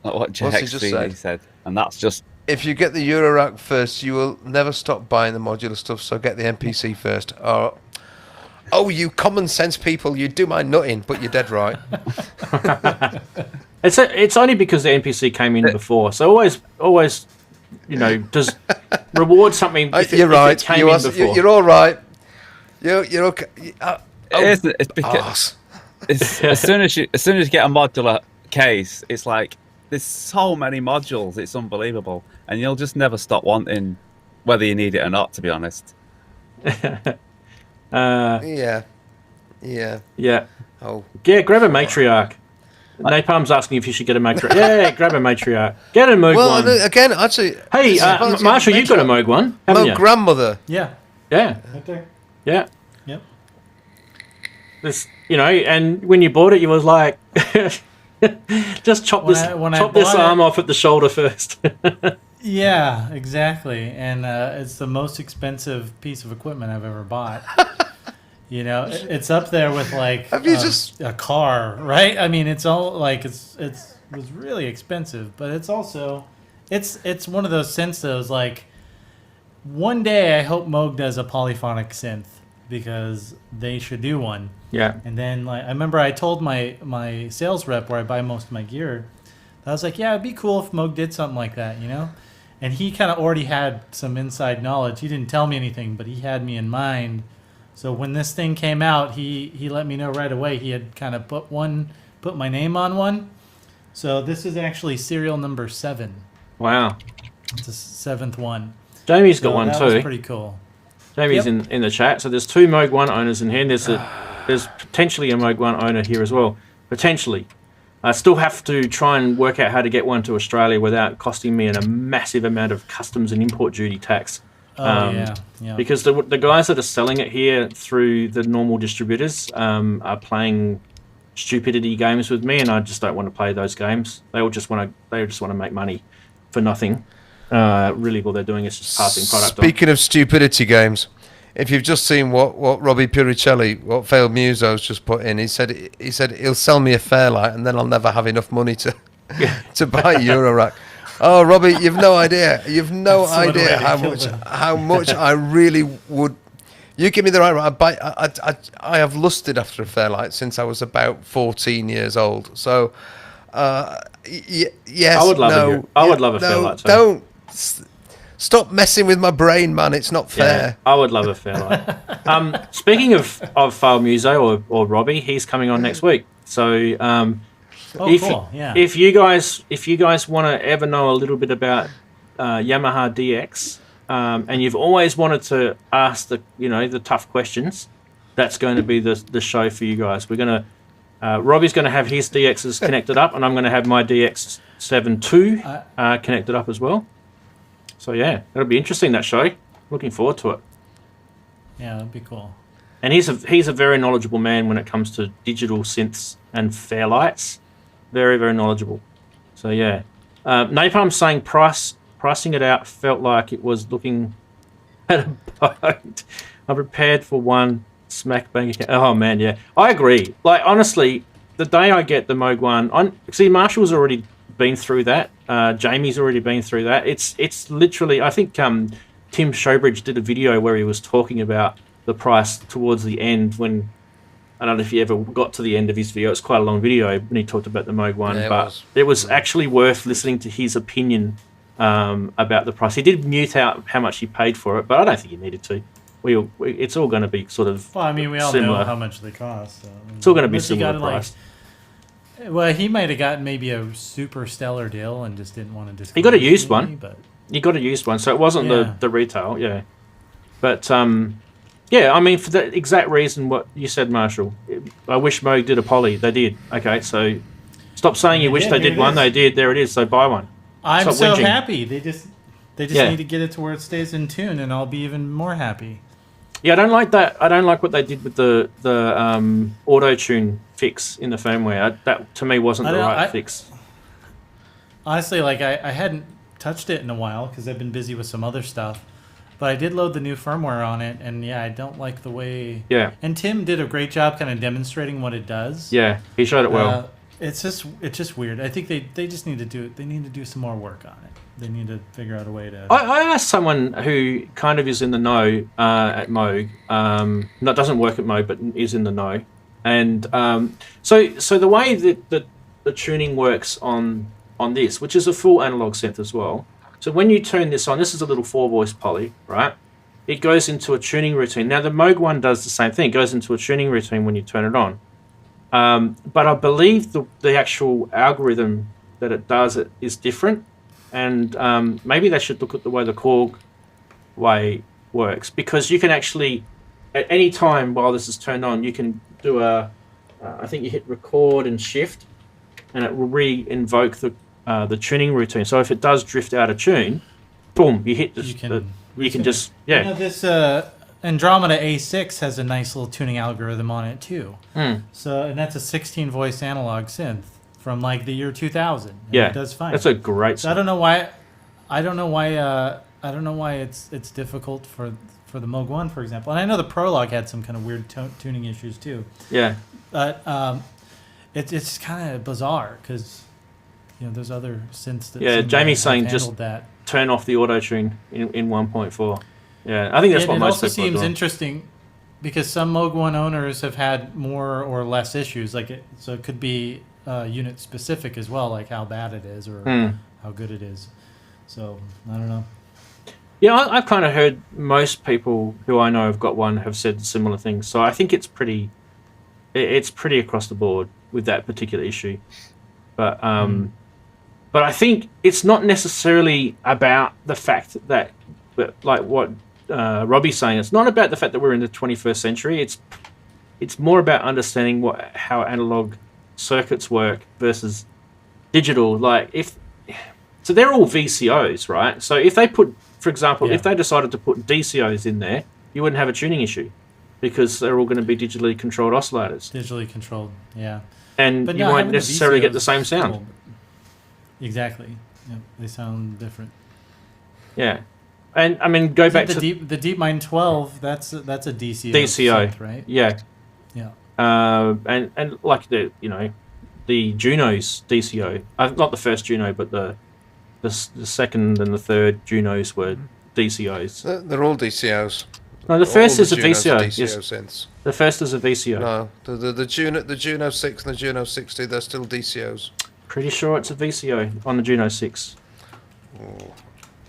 Look what JX CD said. And that's just... If you get the Eurorack first, you will never stop buying the modular stuff, so get the MPC first. Oh, you common sense people, you do my nutting, but you're dead right. It's only because the NPC came in before, so always, does reward something. You're right. If it came in before. You're all right. You're okay. It's because as soon as you get a modular case, it's like there's so many modules. It's unbelievable, and you'll just never stop wanting, whether you need it or not. To be honest. Yeah. Oh. Yeah, grab a matriarch. Napalm's asking if you should get a matriarch. Yeah, grab a matriarch. Get a Moog 1. Well, again, actually... Hey, Marshall, you got a Moog 1, haven't you? Grandmother. Yeah. Yeah. Right there. Yeah. Yep. This, and when you bought it, you was like... just chop this arm off at the shoulder first. Yeah, exactly. And it's the most expensive piece of equipment I've ever bought. It's up there with like a car, right? I mean, it's all like it was really expensive, but it's also it's one of those synths that was like, one day I hope Moog does a polyphonic synth because they should do one. Yeah. And then I remember I told my sales rep where I buy most of my gear, I was like, yeah, it'd be cool if Moog did something like that, And he kind of already had some inside knowledge. He didn't tell me anything, but he had me in mind. So when this thing came out, he let me know right away. He had kind of put my name on one. So this is actually serial number 7. Wow. It's the 7th one. Jamie's got one too. That was pretty cool. Jamie's in the chat. So there's 2 Moog 1 owners in here. There's potentially a Moog 1 owner here as well. Potentially. I still have to try and work out how to get one to Australia without costing me a massive amount of customs and import duty tax. Yeah. Because the guys that are selling it here through the normal distributors are playing stupidity games with me, and I just don't want to play those games. They just want to make money for nothing. Really, all they're doing is just passing product on. Speaking of stupidity games, if you've just seen what Robbie Puricelli, what Failed Muso's just put in, he said he'll sell me a Fairlight, and then I'll never have enough money to buy a Eurorack. Oh, Robbie, you've no idea. You've no idea how much I really would. You give me the right. I have lusted after a Fairlight since I was about 14 years old. So, yes. I would love a Fairlight too. Don't stop messing with my brain, man. It's not fair. Yeah, I would love a Fairlight. Speaking of Failed Muso or Robbie, he's coming on next week. So. Cool. Yeah. If you guys want to ever know a little bit about Yamaha DX, and you've always wanted to ask the tough questions, that's going to be the show for you guys. We're gonna Robbie's going to have his DXs connected up, and I'm going to have my DX7 II connected up as well. So yeah, that'll be interesting, that show. Looking forward to it. Yeah, that'd be cool. And he's a very knowledgeable man when it comes to digital synths and Fairlights. Very, very knowledgeable. So yeah, Napalm's saying pricing it out felt like it was looking at a boat. I'm prepared for one smack bank account. Oh man, yeah, I agree. Like honestly, the day I get the Moog 1, see, Marshall's already been through that. Jamie's already been through that. It's literally, I think Tim Showbridge did a video where he was talking about the price towards the end when, I don't know if you ever got to the end of his video. It's quite a long video when he talked about the Moog 1, but it was actually worth listening to his opinion about the price. He did mute out how much he paid for it, but I don't think he needed to. It's all going to be sort of Well, I mean, we all similar. know how much they cost. So, It's all going to be unless you similar got, like, price. well, he might have gotten maybe a super stellar deal and just didn't want to disclose. He got a used it, one. but You got a used one, so it wasn't Yeah. the retail, yeah. But yeah, I mean, for the exact reason what you said, Marshall. I wish Moog did a poly. They did. Okay, so stop saying you wish they did one. They did. There it is. So buy one. I'm Stop so whinging. happy. They just Yeah. need to get it to where it stays in tune, and I'll be even more happy. Yeah, I don't like that. I don't like what they did with the auto tune fix in the firmware. That to me wasn't the right fix. Honestly, like I hadn't touched it in a while because I've been busy with some other stuff. But I did load the new firmware on it, and yeah, I don't like the way. Yeah. And Tim did a great job kind of demonstrating what it does. Yeah, he showed it well. It's just weird. I think they just need to do it. They need to do some more work on it. They need to figure out a way to. I asked someone who kind of is in the know at Moog. Not doesn't work at Moog, but is in the know. And so the way that the tuning works on this, which is a full analog synth as well. So when you turn this on, this is a little 4-voice poly, right? It goes into a tuning routine. Now the Moog 1 does the same thing. It goes into a tuning routine when you turn it on. But I believe the actual algorithm that it does is different. And maybe they should look at the way the Korg way works, because you can actually, at any time while this is turned on, you can do I think you hit record and shift, and it will re-invoke the tuning routine. So if it does drift out of tune, boom, you hit you can just You know, this Andromeda A6 has a nice little tuning algorithm on it too. So, and that's a 16-voice analog synth from like the year 2000. And Yeah, it does fine. that's a great. So I don't know why. I don't know why it's difficult for the Moog 1, for example. And I know the Prologue had some kind of weird tuning issues too. Yeah. But it's kind of bizarre because there's other synths that. Yeah, seem to Jamie's have saying handled just that. turn off the auto tune in 1.4. Yeah, I think that's what it most also people are seems doing. interesting because some Moog 1 owners have had more or less issues. So it could be unit specific as well, like how bad it is or how good it is. So I don't know. Yeah, I've kind of heard most people who I know have got one have said similar things. So I think it's pretty across the board with that particular issue. But but I think it's not necessarily about the fact that, like what Robbie's saying, it's not about the fact that we're in the 21st century. It's more about understanding how analog circuits work versus digital. So they're all VCOs, right? So if they put, for example, if they decided to put DCOs in there, you wouldn't have a tuning issue because they're all going to be digitally controlled oscillators. Digitally controlled, yeah. And But you no, won't having the necessarily get the VCOs same is sound. cool. Exactly. Yep, they sound different. Yeah. And I mean, go back to the DeepMind 12. That's a DCO. DCO, synth, right? Yeah. Yeah. And like the Juno's DCO, not the first Juno, but the second and the third Junos were DCOs. They're all DCOs. No, the first is a Junos are VCO. DCO Yes. synths. The first is a VCO. No, the Juno 6 and the Juno 60, they're still DCOs. Pretty sure it's a VCO on the Juno 6. We'll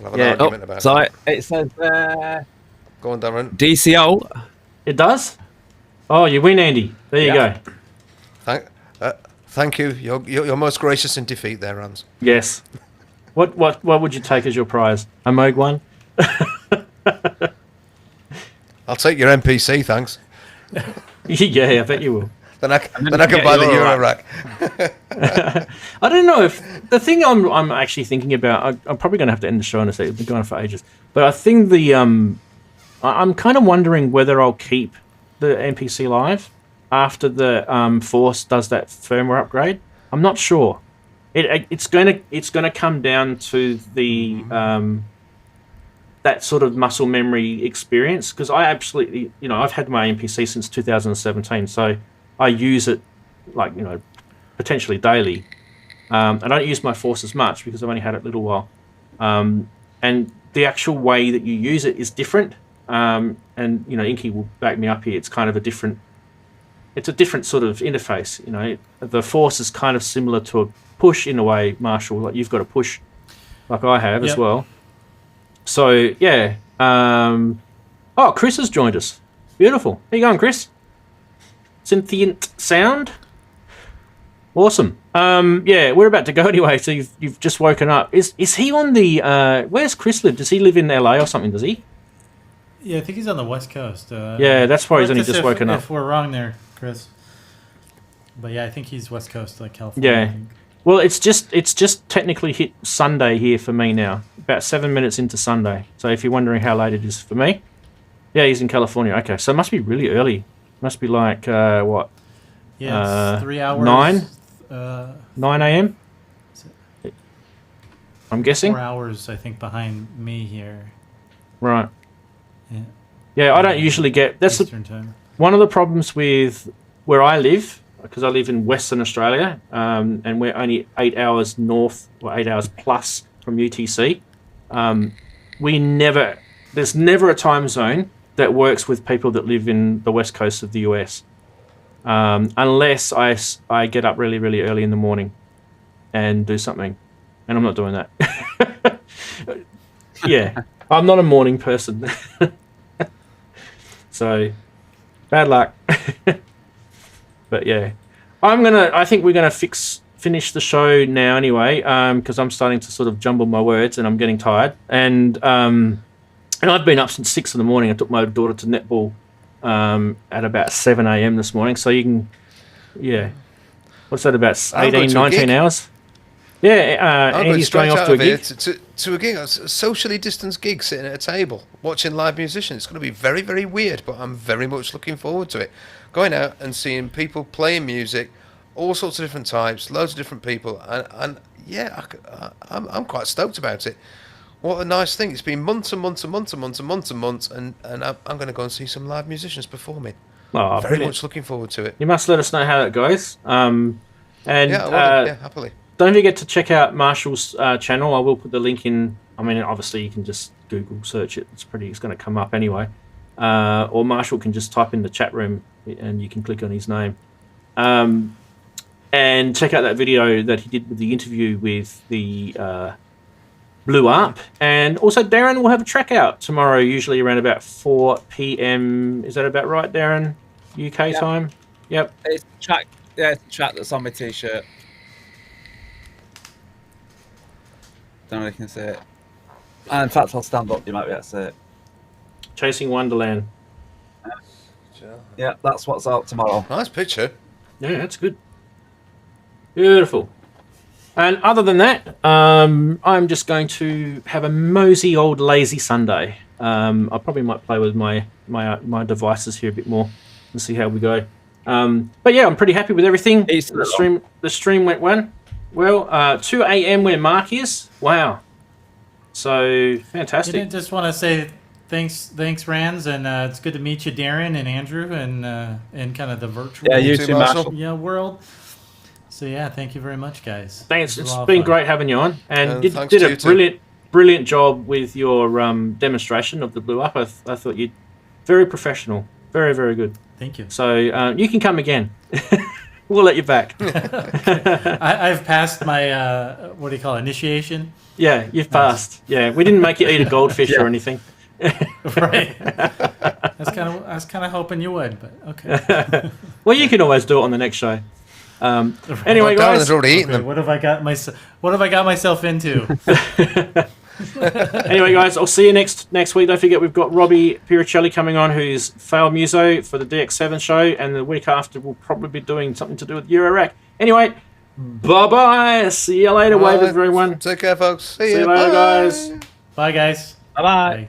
have an argument about So it. it says Go on, Darren. DCO. It does? Oh, you win, Andy. There you Yeah. go. Thank you. You're most gracious in defeat there, Hans. Yes. What would you take as your prize? A Moog 1? I'll take your MPC, thanks. Yeah, I bet you will. Then I can get buy the your Euro rack. rack. I don't know if the thing I'm actually thinking about. I'm probably going to have to end the show in a second. It's been going on for ages. But I think I'm kind of wondering whether I'll keep the MPC Live after the Force does that firmware upgrade. I'm not sure. It's going to come down to the that sort of muscle memory experience, because I absolutely, I've had my MPC since 2017, so I use it potentially daily. I don't use my Force as much because I've only had it a little while. And the actual way that you use it is different. And, you know, Inky will back me up here. It's kind of a different sort of interface. You know, the Force is kind of similar to a push in a way, Marshall. Like you've got a push like I have as well. So, yeah. Chris has joined us. Beautiful. How you going, Chris? Synthient sound. Awesome. We're about to go anyway. So you've just woken up. Is he on the? Where's Chris live? Does he live in LA or something? Does he? Yeah, I think he's on the West Coast. That's why he's only just woken up. If we're wrong there, Chris. But yeah, I think he's West Coast, like California. Yeah. Well, it's just technically hit Sunday here for me now. About 7 minutes into Sunday. So if you're wondering how late it is for me, yeah, he's in California. Okay, so it must be really early. Must be like what? Yeah, it's 3 hours. 9 a.m. I'm guessing 4 hours, I think, behind me here. Right. Yeah. Yeah, I don't usually get. That's Eastern time. One of the problems with where I live, because I live in Western Australia, and we're only 8 hours north or 8 hours plus from UTC. There's never a time zone that works with people that live in the west coast of the US, unless I get up really, really early in the morning and do something, and I'm not doing that. Yeah, I'm not a morning person. So, bad luck. But yeah, I think we're gonna finish the show now anyway, because I'm starting to sort of jumble my words and I'm getting tired. And I've been up since 6 in the morning. I took my daughter to netball at about 7 a.m. this morning. So you can, yeah, what's that, about 18, 19 hours? Yeah, Andy's going off to a gig. To a gig, a socially distanced gig, sitting at a table, watching live musicians. It's going to be very, very weird, but I'm very much looking forward to it. Going out and seeing people playing music, all sorts of different types, loads of different people, and yeah, I'm quite stoked about it. What a nice thing! It's been months and months and months and months and months and months, and I'm going to go and see some live musicians performing. Oh, very much looking forward to it. You must let us know how it goes. And yeah, I will, yeah, happily. Don't forget to check out Marshall's channel. I will put the link in. I mean, obviously you can just Google search it. It's going to come up anyway. Or Marshall can just type in the chat room and you can click on his name. And check out that video that he did with the interview with the BlueARP. And also Darren will have a track out tomorrow, usually around about 4 p.m. Is that about right, Darren? UK time? Yep. It's the track. Yeah, it's the track that's on my t-shirt. Don't know if you can see it. And in fact, I'll stand up. You might be able to see it. Chasing Wonderland. Yeah, that's what's out tomorrow. Nice picture. Yeah, that's good. Beautiful. And other than that, I'm just going to have a mosey old lazy Sunday. I probably might play with my devices here a bit more and see how we go. But yeah, I'm pretty happy with everything. The stream went well. 2 a.m. where Mark is. Wow. So fantastic. I just want to say thanks, Rands, and it's good to meet you, Darren and Andrew, and in kind of the virtual you too, Marshall. World. So yeah, thank you very much, guys. Thanks. It's been great having you on, and you did a brilliant job with your demonstration of the BlueARP. I thought you very professional, very, very good. Thank you. So you can come again. We'll let you back. I've passed my what do you call it, initiation? Yeah, you've passed. Yeah, we didn't make you eat a goldfish or anything. Right. I was kind of hoping you would, but okay. Well, you can always do it on the next show. Anyway, guys. Already eaten them. What have I got myself into? Anyway, guys, I'll see you next week. Don't forget, we've got Robbie Piricelli coming on, who's Fail Muso for the DX7 show, and the week after we'll probably be doing something to do with Eurorack. Anyway, bye-bye. See you later. Wave everyone. Take care, folks. See you later, guys. Bye, guys. Bye-bye. Bye.